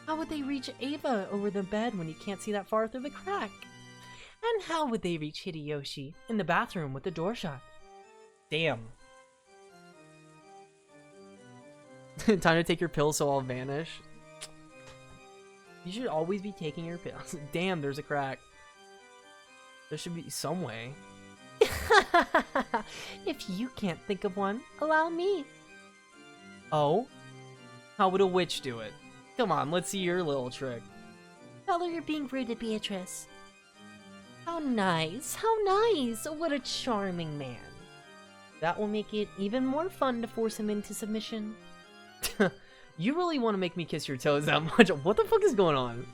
[SPEAKER 1] how would they reach Ava over the bed when you can't see that far through the crack? And how would they reach Hideyoshi in the bathroom with the door shut? Damn. Time to take your pills so I'll vanish. You should always be taking your pills. Damn, there's a crack. There should be some way. If you can't think of one, allow me. Oh? How would a witch do it? Come on, let's see your little trick.
[SPEAKER 4] Tell her you're being rude to Beatrice.
[SPEAKER 2] How nice, how nice. What a charming man. That will make it even more fun to force him into submission. You really want to make me kiss your toes that much? What the fuck is going on?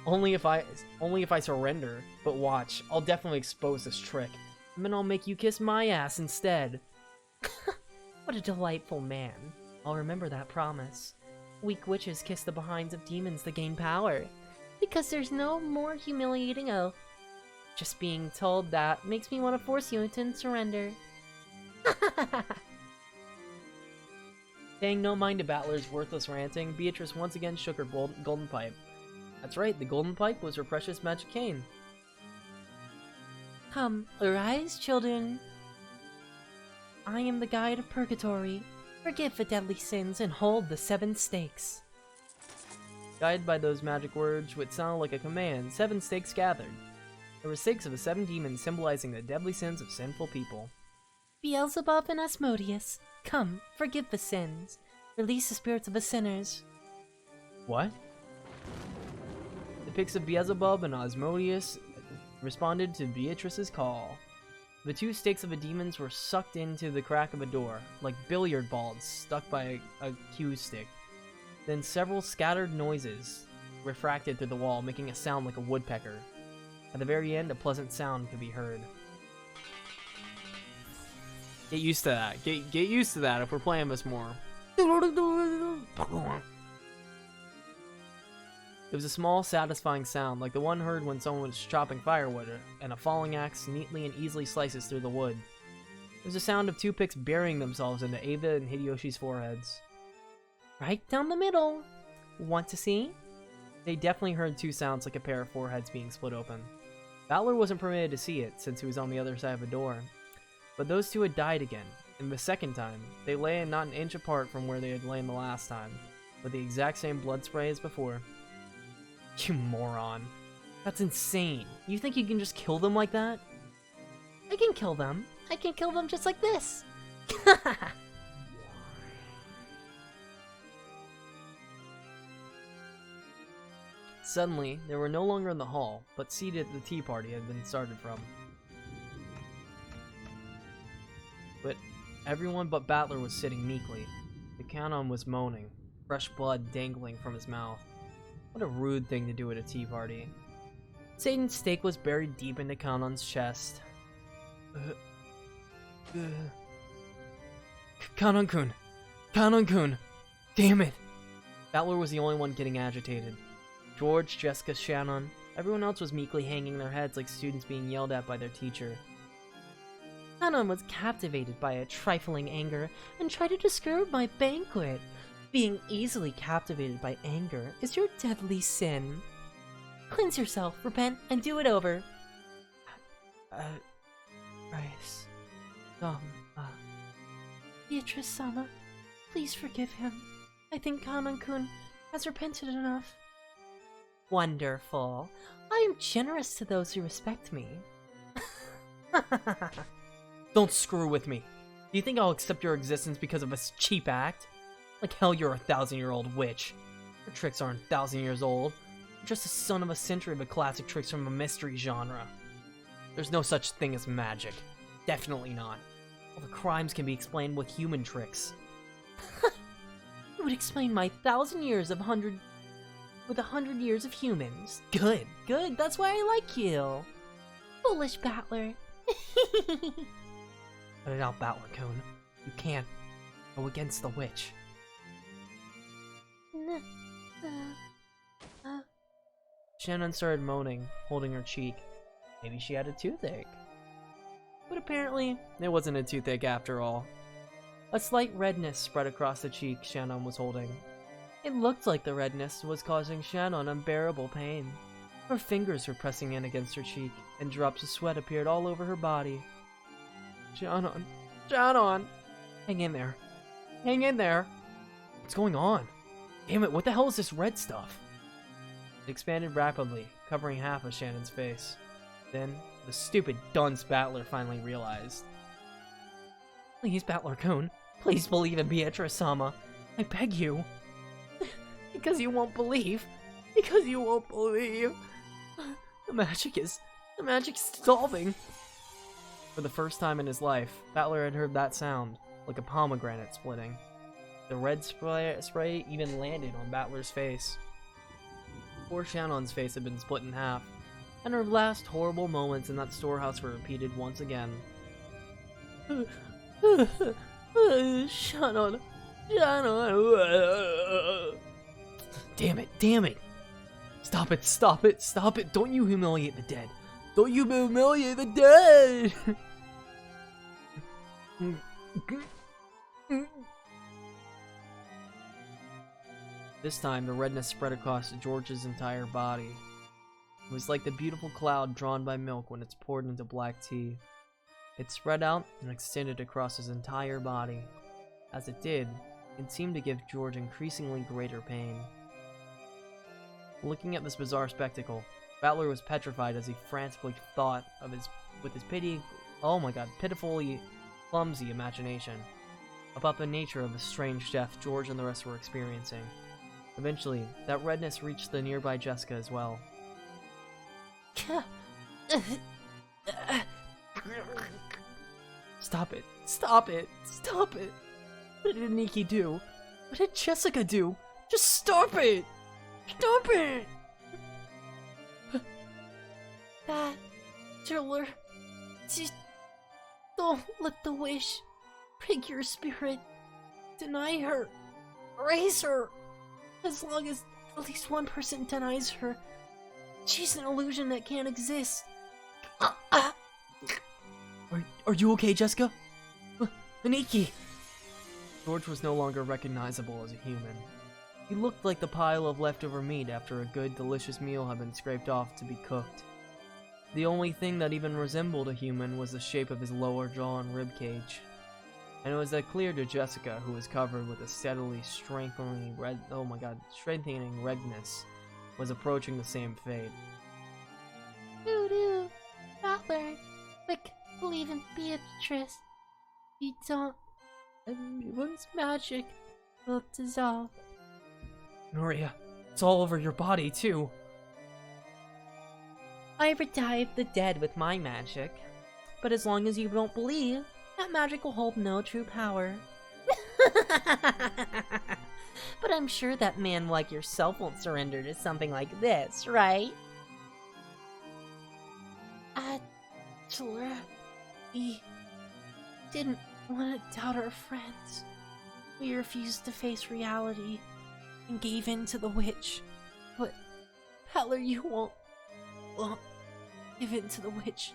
[SPEAKER 2] Only if I surrender. But watch, I'll definitely expose this trick. And then I'll make you kiss my ass instead. What a delightful man. I'll remember that promise. Weak witches kiss the behinds of demons to gain power. Because there's no more humiliating oath. Just being told that makes me want to force you into surrender.
[SPEAKER 1] Paying no mind to Battler's worthless ranting, Beatrice once again shook her golden pipe. That's right, the golden pipe was her precious magic cane.
[SPEAKER 2] Come, arise, children. I am the guide of purgatory. Forgive the deadly sins and hold the 7 stakes.
[SPEAKER 1] Guided by those magic words, which sounded like a command, 7 stakes gathered. There were stakes of the 7 demons symbolizing the deadly sins of sinful people.
[SPEAKER 2] Beelzebub and Asmodeus, come, forgive the sins. Release the spirits of the sinners.
[SPEAKER 1] What? The pics of Beelzebub and Asmodeus responded to Beatrice's call. The 2 stakes of the demons were sucked into the crack of a door, like billiard balls stuck by a cue stick. Then several scattered noises refracted through the wall, making a sound like a woodpecker. At the very end, a pleasant sound could be heard. Get used to that. Get used to that if we're playing this more. It was a small, satisfying sound, like the one heard when someone was chopping firewood, and a falling axe neatly and easily slices through the wood. It was the sound of 2 picks burying themselves into Ava and Hideyoshi's foreheads.
[SPEAKER 2] Right down the middle. Want to see?
[SPEAKER 1] They definitely heard 2 sounds like a pair of foreheads being split open. Battler wasn't permitted to see it, since he was on the other side of the door. But those 2 had died again, and the second time, they lay not an inch apart from where they had lain the last time, with the exact same blood spray as before. You moron. That's insane. You think you can just kill them like that?
[SPEAKER 2] I can kill them. I can kill them just like this.
[SPEAKER 1] Suddenly, they were no longer in the hall, but seated at the tea party had been started from. But everyone but Battler was sitting meekly. The Canon was moaning, fresh blood dangling from his mouth. What a rude thing to do at a tea party. Satan's stake was buried deep into Kanon's chest. Kanon-kun! Kanon-kun! Damn it! Battler was the only one getting agitated. George, Jessica, Shannon, everyone else was meekly hanging their heads like students being yelled at by their teacher.
[SPEAKER 2] Kanon was captivated by a trifling anger and tried to disturb my banquet. Being easily captivated by anger is your deadly sin. Cleanse yourself, repent, and do it over.
[SPEAKER 1] Rice.
[SPEAKER 2] Beatrice-sama, please forgive him. I think Kanon-kun has repented enough. Wonderful. I am generous to those who respect me.
[SPEAKER 1] Don't screw with me. Do you think I'll accept your existence because of this cheap act? Like hell, you're a 1,000-year-old witch. Your tricks aren't 1,000 years old. You're just a son of a century of classic tricks from a mystery genre. There's no such thing as magic. Definitely not. All the crimes can be explained with human tricks.
[SPEAKER 2] It would explain my 1,000 years of 100 years of humans. Good, good, that's why I like you. Foolish Battler.
[SPEAKER 1] Put it out, Battler-kun. You can't go against the witch. Shannon started moaning, holding her cheek. Maybe she had a toothache. But apparently, it wasn't a toothache after all. A slight redness spread across the cheek Shannon was holding. It looked like the redness was causing Shannon unbearable pain. Her fingers were pressing in against her cheek, and drops of sweat appeared all over her body. Shannon! Shannon! Hang in there. Hang in there! What's going on? Damn it, what the hell is this red stuff? It expanded rapidly, covering half of Shannon's face. Then, the stupid dunce Battler finally realized. Please, Battler-kun, please believe in Beatrice-sama. I beg you. Because you won't believe. Because you won't believe. The magic is dissolving. For the first time in his life, Battler had heard that sound, like a pomegranate splitting. The red spray even landed on Battler's face. Poor Shannon's face had been split in half, and her last horrible moments in that storehouse were repeated once again. Shannon! Shannon! Damn it, damn it! Stop it, stop it, stop it! Don't you humiliate the dead! Don't you humiliate the dead!
[SPEAKER 3] This time, the redness spread across George's entire body. It was like the beautiful cloud drawn by milk when it's poured into black tea. It spread out and extended across his entire body. As it did, it seemed to give George increasingly greater pain. Looking at this bizarre spectacle, Battler was petrified as he frantically thought of pitifully clumsy imagination about the nature of the strange death George and the rest were experiencing. Eventually, that redness reached the nearby Jessica as well.
[SPEAKER 1] Stop it. Stop it. Stop it. What did Nikki do? What did Jessica do? Just stop it. Stop it.
[SPEAKER 2] Battler, just don't let the wish break your spirit. Deny her. Erase her. As long as at least one person denies her, she's an illusion that can't exist.
[SPEAKER 1] Are you okay, Jessica? Nikki!
[SPEAKER 3] George was no longer recognizable as a human. He looked like the pile of leftover meat after a good, delicious meal had been scraped off to be cooked. The only thing that even resembled a human was the shape of his lower jaw and ribcage. And it was that clear to Jessica, who was covered with a steadily strengthening redness, was approaching the same fate.
[SPEAKER 4] Doo-doo. Battler, quick, believe in Beatrice. If you don't, everyone's magic will dissolve.
[SPEAKER 1] Noria, it's all over your body, too.
[SPEAKER 2] I revive the dead with my magic, but as long as you don't believe, that magic will hold no true power. But I'm sure that man like yourself won't surrender to something like this, right? We didn't want to doubt our friends. We refused to face reality and gave in to the witch. But, Heller, you won't give in to the witch.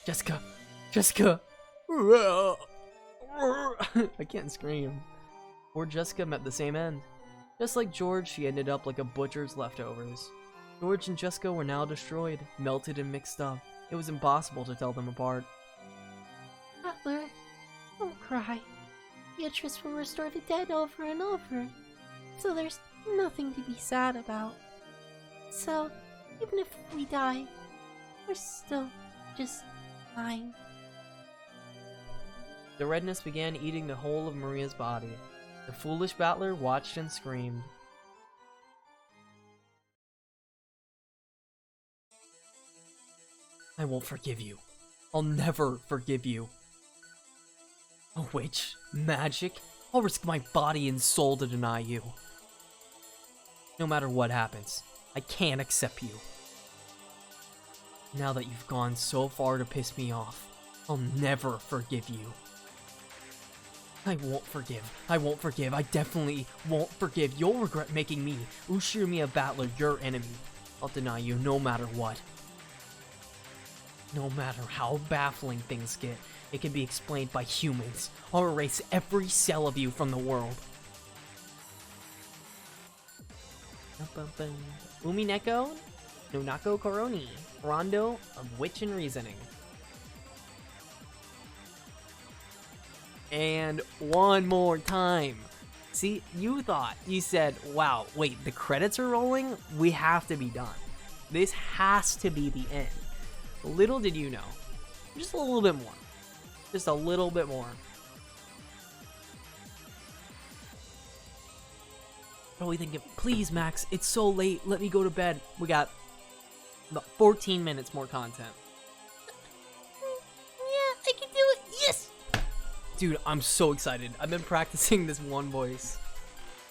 [SPEAKER 1] Jessica! Jessica! I can't scream.
[SPEAKER 3] Poor Jessica met the same end. Just like George, she ended up like a butcher's leftovers. George and Jessica were now destroyed, melted and mixed up. It was impossible to tell them apart.
[SPEAKER 4] Battler, don't cry. Beatrice will restore the dead over and over, so there's nothing to be sad about. So, even if we die, we're still just fine.
[SPEAKER 3] The redness began eating the whole of Maria's body. The foolish Battler watched and screamed.
[SPEAKER 1] I won't forgive you. I'll never forgive you. A witch? Magic? I'll risk my body and soul to deny you. No matter what happens, I can't accept you. Now that you've gone so far to piss me off, I'll never forgive you. I won't forgive. I won't forgive. I definitely won't forgive. You'll regret making me, Ushirimiya Battler, your enemy. I'll deny you no matter what. No matter how baffling things get, it can be explained by humans. I'll erase every cell of you from the world.
[SPEAKER 2] Unimeko, Nunako Koroni, Rondo of Witch and Reasoning.
[SPEAKER 1] And one more time. See, you said, wow, wait, the credits are rolling? We have to be done. This has to be the end. Little did you know. Just a little bit more. Just a little bit more. Probably thinking, please, Max, it's so late. Let me go to bed. We got about 14 minutes more content.
[SPEAKER 4] Yeah, I can do it. Yes!
[SPEAKER 1] Dude, I'm so excited. I've been practicing this one voice.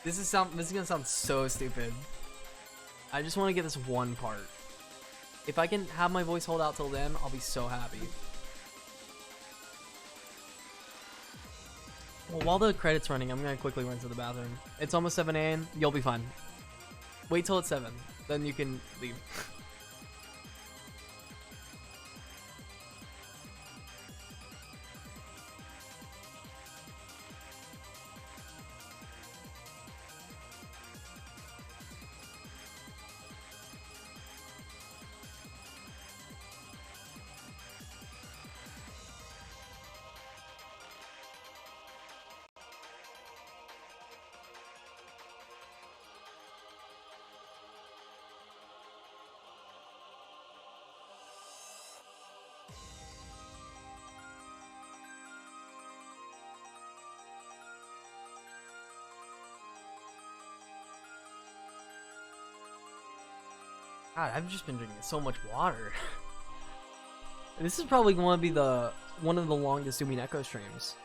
[SPEAKER 1] This is gonna sound so stupid. I just want to get this one part. If I can have my voice hold out till then, I'll be so happy. Well, while the credits running, I'm gonna quickly run to the bathroom. It's almost 7 a.m. You'll be fine. Wait till it's 7, then you can leave. God, I've just been drinking so much water. This is probably going to be one of the longest Unimeko streams.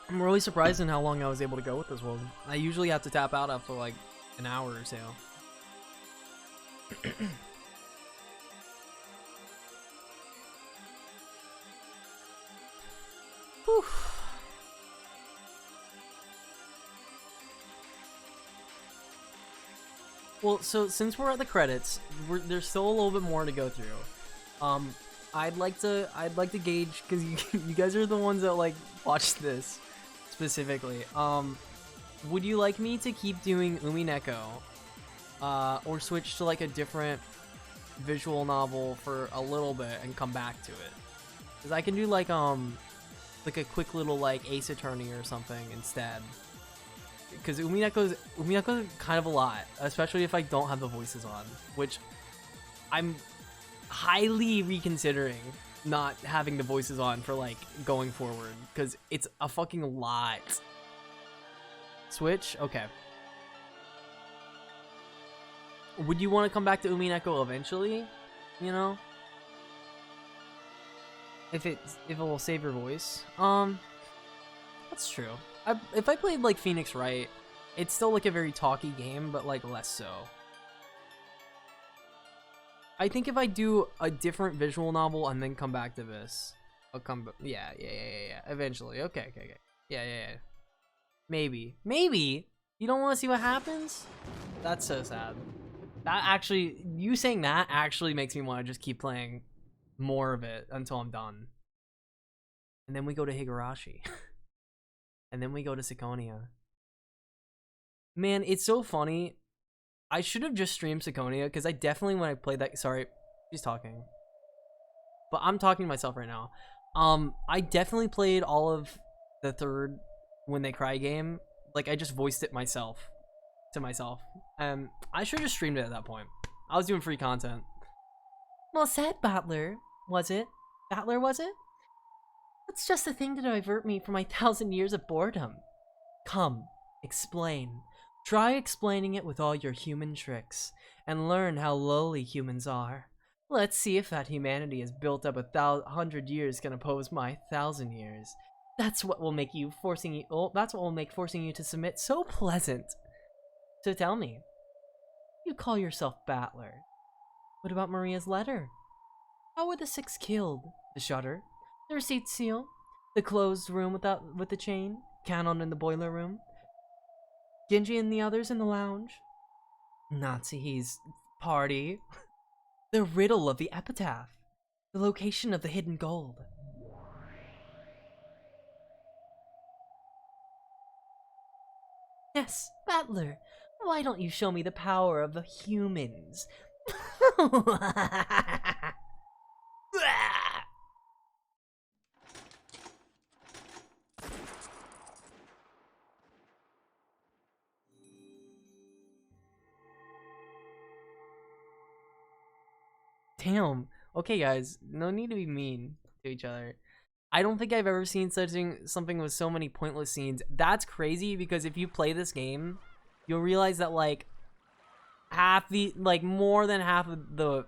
[SPEAKER 1] I'm really surprised in how long I was able to go with this one. I usually have to tap out after like an hour or so. Whew. Well, so since we're at the credits, there's still a little bit more to go through. I'd like to gauge, because you guys are the ones that like watch this specifically. Would you like me to keep doing Unimeko, or switch to like a different visual novel for a little bit and come back to it? Because I can do like a quick little like Ace Attorney or something instead. Because Umineko's kind of a lot, especially if I don't have the voices on, which I'm highly reconsidering not having the voices on for like going forward, because it's a fucking lot. Switch? Okay. Would you want to come back to Unimeko eventually? You know? If it will save your voice. That's true. If I played like Phoenix Wright, it's still like a very talky game, but like less so. I think if I do a different visual novel and then come back to this, I'll come back. Yeah. Eventually. Okay. Yeah. Maybe. You don't want to see what happens? That's so sad. That actually, you saying that actually makes me want to just keep playing more of it until I'm done. And then we go to Higurashi. And then we go to Syconia. Man, it's so funny. I should have just streamed Syconia, because I definitely, when I played that... Sorry, she's talking. But I'm talking to myself right now. I definitely played all of the third When They Cry game. Like, I just voiced it myself. To myself. And I should have just streamed it at that point. I was doing free content.
[SPEAKER 2] Well said, Battler. Was it? Battler, was it? That's just the thing to divert me from my 1,000 years of boredom. Come, explain. Try explaining it with all your human tricks, and learn how lowly humans are. Let's see if that humanity is built up 100 years can oppose my 1,000 years. That's what will make forcing you to submit so pleasant. So tell me, you call yourself Battler. What about Maria's letter? How were the 6 killed? The shutter? The receipt seal? The closed room with the chain? Cannon in the boiler room? Genji and the others in the lounge? Nazis. Party? The riddle of the epitaph? The location of the hidden gold? Yes, Battler. Why don't you show me the power of the humans? Damn. Okay, guys, no need to be mean to each other. I don't think I've ever seen something with so many pointless scenes. That's crazy, because if you play this game, you'll realize that like more than half of the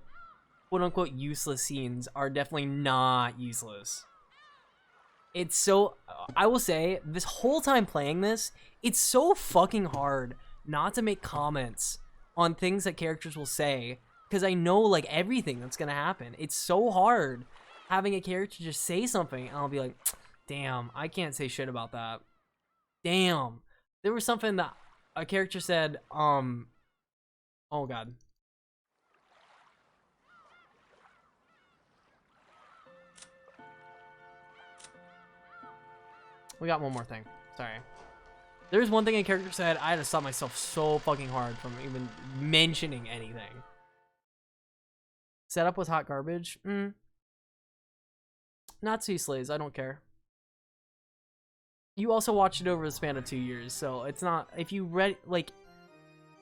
[SPEAKER 2] quote unquote useless scenes are definitely not useless. It's so, I will say, this whole time playing this, it's so fucking hard not to make comments on things that characters will say, because I know like everything that's gonna happen. It's so hard having a character just say something and I'll be like, damn, I can't say shit about that. Damn. There was something that a character said, oh god. We got one more thing. Sorry. There's one thing a character said, I had to stop myself so fucking hard from even mentioning anything. Setup was hot garbage? Natsu slays, I don't care. You also watched it over the span of 2 years, so it's not, if you read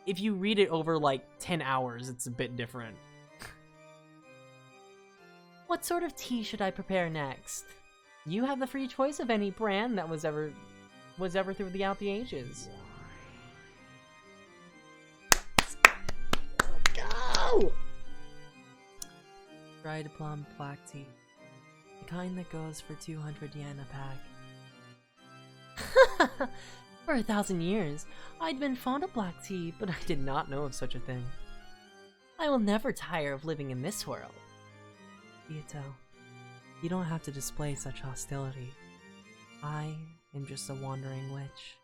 [SPEAKER 2] it over like 10 hours, it's a bit different. What sort of tea should I prepare next? You have the free choice of any brand that was ever throughout the ages. No!
[SPEAKER 1] Dried plum black tea. The kind that goes for 200 yen a pack. For 1,000 years, I'd been fond of black tea, but I did not know of such a thing. I will never tire of living in this world. Ito, you don't have to display such hostility. I am just a wandering witch.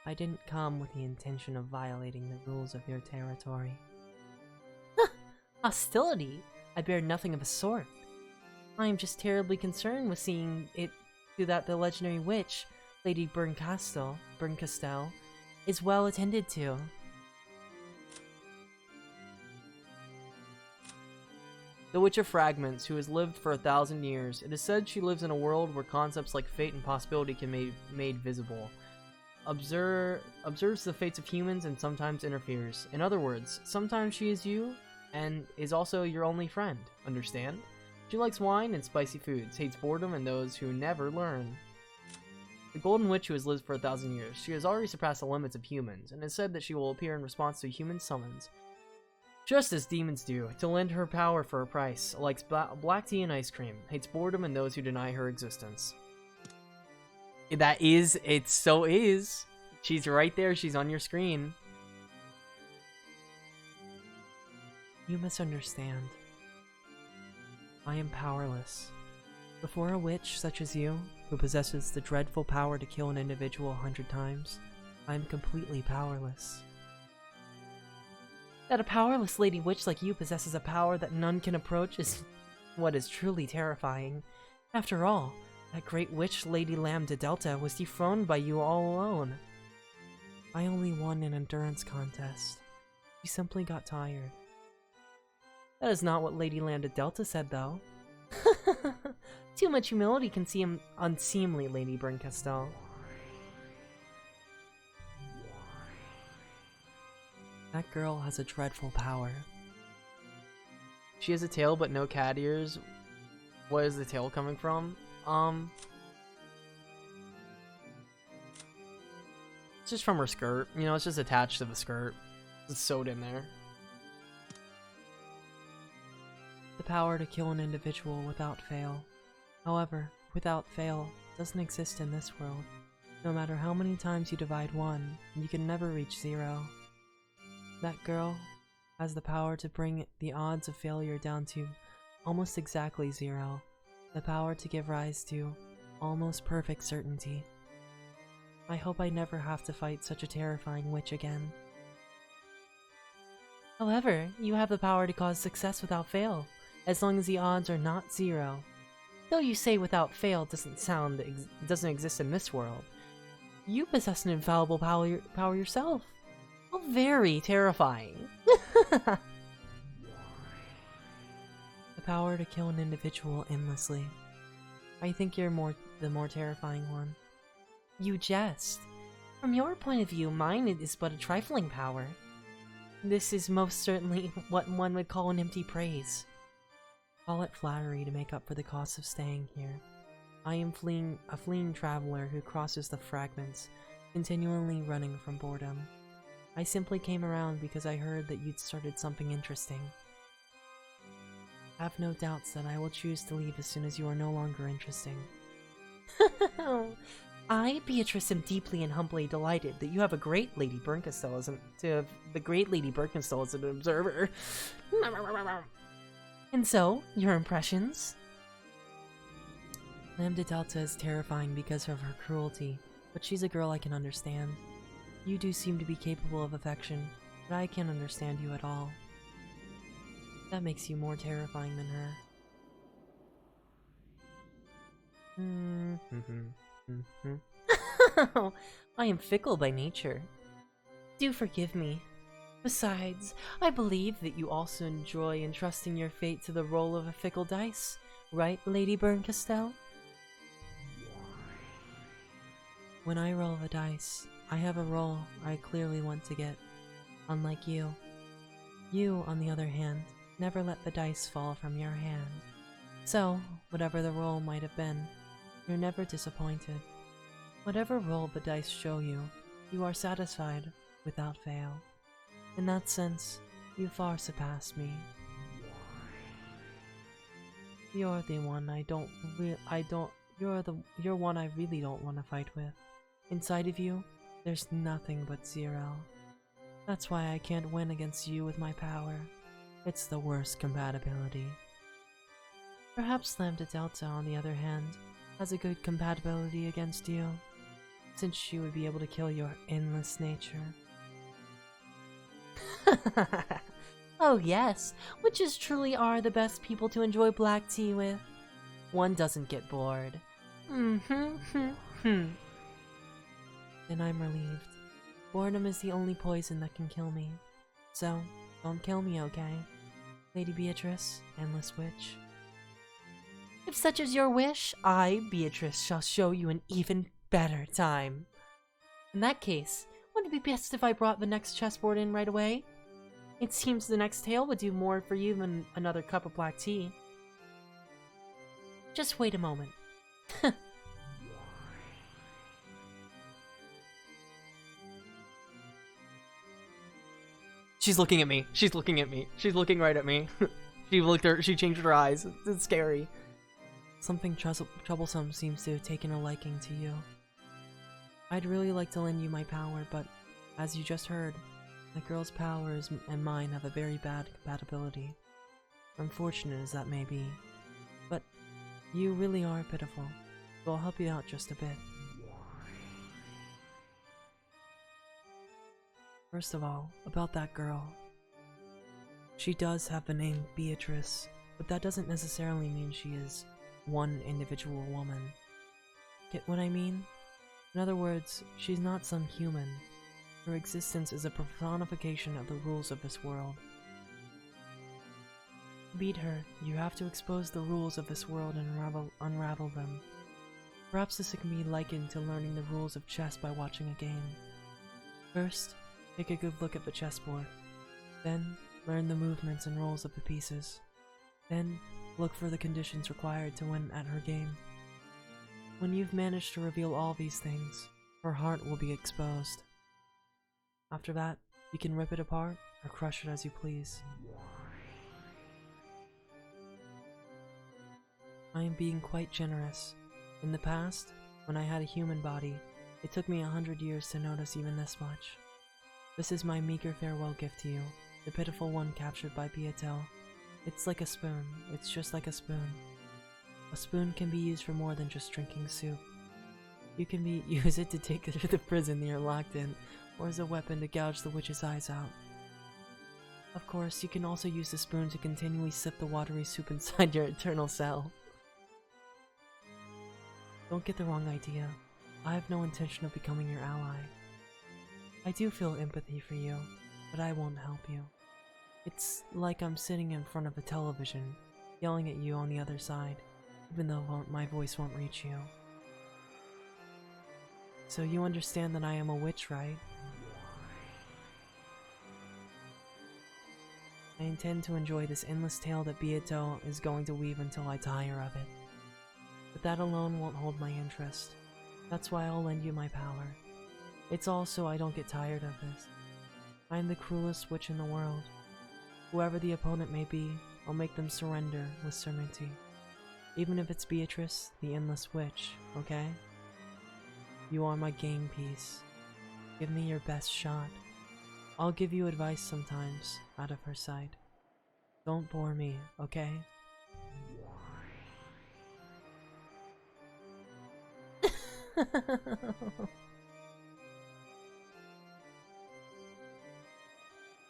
[SPEAKER 1] I didn't come with the intention of violating the rules of your territory. Hostility? I bear nothing of the sort. I am just terribly concerned with seeing it to that the legendary witch, Lady Berncastel, is well attended to. The Witch of Fragments, who has lived for 1,000 years, it is said she lives in a world where concepts like fate and possibility can be made visible. Observes the fates of humans and sometimes interferes. In other words, sometimes she is you, and is also your only friend, understand? She likes wine and spicy foods, hates boredom and those who never learn. The Golden Witch who has lived for 1,000 years, she has already surpassed the limits of humans, and is said that she will appear in response to human summons, just as demons do, to lend her power for a price, likes black tea and ice cream, hates boredom and those who deny her existence. That is, it so is. She's right there, she's on your screen. You misunderstand. I am powerless. Before a witch such as you, who possesses the dreadful power to kill an individual 100 times, I am completely powerless. That a powerless lady witch like you possesses a power that none can approach is what is truly terrifying. After all, that great witch Lady Lambda Delta was dethroned by you all alone. I only won an endurance contest. She simply got tired. That is not what Lady Lambda Delta said, though. Too much humility can seem unseemly, Lady Berncastel. That girl has a dreadful power. She has a tail but no cat ears. Where is the tail coming from? It's just from her skirt. You know, it's just attached to the skirt. It's sewed in there. The power to kill an individual without fail. However, without fail doesn't exist in this world. No matter how many times you divide 1, you can never reach 0. That girl has the power to bring the odds of failure down to almost exactly 0. The power to give rise to almost perfect certainty. I hope I never have to fight such a terrifying witch again. However, you have the power to cause success without fail, as long as the odds are not 0. Though you say without fail doesn't exist in this world. You possess an infallible power yourself. How very terrifying. The power to kill an individual endlessly. I think you're the more terrifying one. You jest. From your point of view, mine is but a trifling power. This is most certainly what one would call an empty praise. Call it flattery to make up for the cost of staying here. I am a fleeing traveler who crosses the fragments, continually running from boredom. I simply came around because I heard that you'd started something interesting. Have no doubts that I will choose to leave as soon as you are no longer interesting. I, Beatrice, am deeply and humbly delighted that you have the great Lady Berncastel as an observer. And so, your impressions? Lambda Delta is terrifying because of her cruelty, but she's a girl I can understand. You do seem to be capable of affection, but I can't understand you at all. That makes you more terrifying than her. I am fickle by nature. Do forgive me. Besides, I believe that you also enjoy entrusting your fate to the roll of a fickle dice, right, Lady Berncastel? When I roll the dice, I have a roll I clearly want to get, unlike you. You, on the other hand, never let the dice fall from your hand. So, whatever the roll might have been, you're never disappointed. Whatever roll the dice show you, you are satisfied without fail. In that sense,
[SPEAKER 2] You far surpass me. You're the one you're one I really don't want to fight with. Inside of you, there's nothing but zero. That's why I can't win against you with my power. It's the worst compatibility. Perhaps Lambda Delta, on the other hand, has a good compatibility against you, since she would be able to kill your endless nature.
[SPEAKER 4] Oh yes, witches truly are the best people to enjoy black tea with.
[SPEAKER 2] One doesn't get bored.
[SPEAKER 4] Hmm.
[SPEAKER 2] Then I'm relieved. Boredom is the only poison that can kill me. So, don't kill me, okay? Lady Beatrice, Endless Witch.
[SPEAKER 4] If such is your wish,
[SPEAKER 2] I, Beatrice, shall show you an even better time.
[SPEAKER 4] in that case, wouldn't it be best if I brought the next chessboard in right away?
[SPEAKER 2] It seems the next tale would do more for you than another cup of black tea.
[SPEAKER 4] Just wait a moment.
[SPEAKER 1] She's looking at me. She's looking at me. She's looking right at me. She changed her eyes. It's scary.
[SPEAKER 2] Something troublesome seems to have taken a liking to you. I'd really like to lend you my power, but as you just heard, the girl's powers and mine have a very bad compatibility. Unfortunate as that may be. But you really are pitiful, so I'll help you out just a bit. First of all, about that girl. She does have the name Beatrice, but that doesn't necessarily mean she is one individual woman. Get what I mean? In other words, she's not some human. Her existence is a personification of the rules of this world. To beat her, you have to expose the rules of this world and unravel them. Perhaps this can be likened to learning the rules of chess by watching a game. First, take a good look at the chessboard. Then, learn the movements and roles of the pieces. Then, look for the conditions required to win at her game. When you've managed to reveal all these things, her heart will be exposed. After that, you can rip it apart or crush it as you please. I am being quite generous. In the past, when I had a human body, it took me 100 years to notice even this much. This is my meager farewell gift to you, the pitiful one captured by Beatel. It's like a spoon. It's just like a spoon. A spoon can be used for more than just drinking soup. You can use it to take her to the prison you're locked in, or as a weapon to gouge the witch's eyes out. Of course, you can also use the spoon to continually sip the watery soup inside your eternal cell. Don't get the wrong idea. I have no intention of becoming your ally. I do feel empathy for you, but I won't help you. It's like I'm sitting in front of a television, yelling at you on the other side, even though my voice won't reach you. So you understand that I am a witch, right? I intend to enjoy this endless tale that Beato is going to weave until I tire of it. But that alone won't hold my interest. That's why I'll lend you my power. It's also I don't get tired of this. I'm the cruelest witch in the world. Whoever the opponent may be, I'll make them surrender with certainty. Even if it's Beatrice, the Endless Witch, okay? You are my game piece. Give me your best shot. I'll give you advice sometimes, out of her sight. Don't bore me, okay?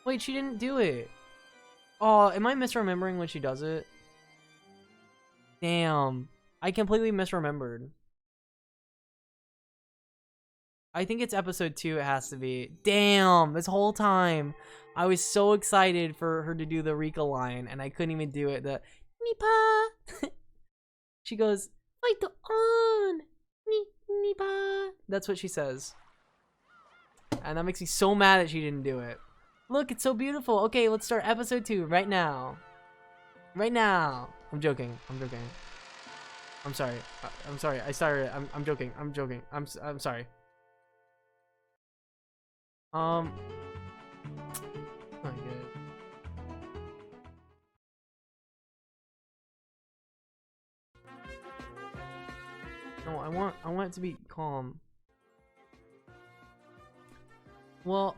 [SPEAKER 1] Wait, she didn't do it. Oh, am I misremembering when she does it? Damn. I completely misremembered. I think it's episode 2 it has to be. Damn, this whole time I was so excited for her to do the Rika line and I couldn't even do it. The Nipa. She goes,
[SPEAKER 4] fight on! Nipa!
[SPEAKER 1] That's what she says. And that makes me so mad that she didn't do it. Look, it's so beautiful. Okay, let's start episode 2 right now. Right now. I'm joking. I'm joking. I'm sorry. I'm sorry. I started. I'm joking. I'm joking. I'm sorry. Not good. No, I want it to be calm. Well,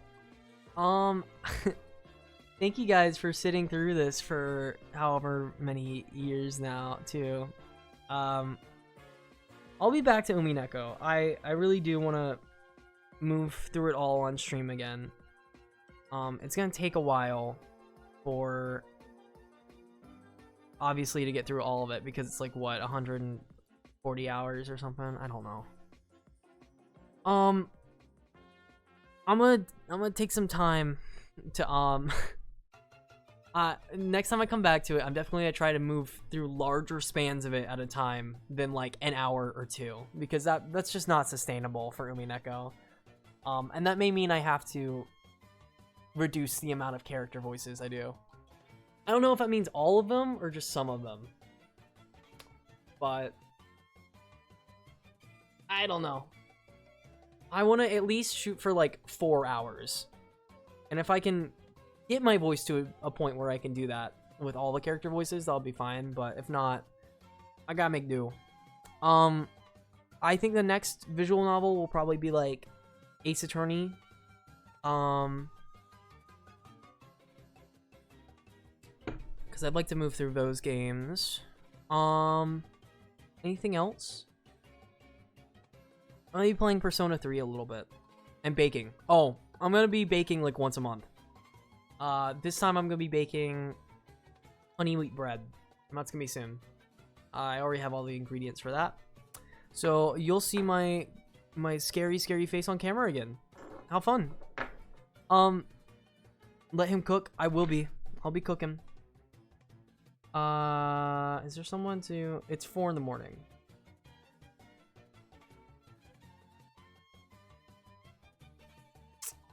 [SPEAKER 1] thank you guys for sitting through this for however many years now, too. I'll be back to Unimeko. I really do want to move through it all on stream again. It's gonna take a while for, obviously, to get through all of it, because it's like, what, 140 hours or something? I don't know. I'm gonna take some time to next time I come back to it, I'm definitely gonna try to move through larger spans of it at a time than like an hour or two, because that's just not sustainable for Unimeko. And that may mean I have to reduce the amount of character voices I do. I don't know if that means all of them or just some of them, but I don't know. I want to at least shoot for like 4 hours, and if I can get my voice to a point where I can do that with all the character voices, that'll be fine. But if not, I gotta make do. I think the next visual novel will probably be like Ace Attorney. Because I'd like to move through those games. Anything else? I'm gonna be playing Persona 3 a little bit. And baking. Oh, I'm gonna be baking like once a month. This time I'm gonna be baking honey wheat bread. And that's gonna be soon. I already have all the ingredients for that. So you'll see my scary face on camera again. How fun. Let him cook. I'll be cooking. Is there someone to... It's 4 in the morning.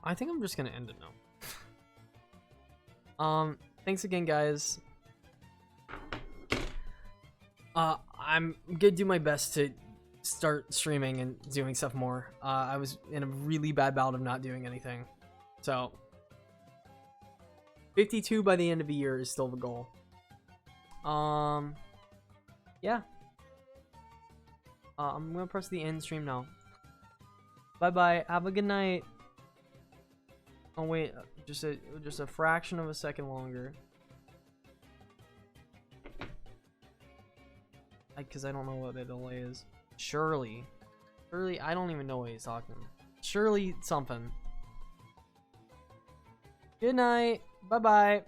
[SPEAKER 1] I think I'm just gonna end it now. Thanks again, guys. I'm gonna do my best to start streaming and doing stuff more. I was in a really bad bout of not doing anything. So, 52 by the end of the year is still the goal. Yeah. I'm gonna press the end stream now. Bye-bye. Have a good night. Oh wait, just a fraction of a second longer. Because I don't know what the delay is. Shirley, I don't even know what he's talking. Shirley something. Good night. Bye bye.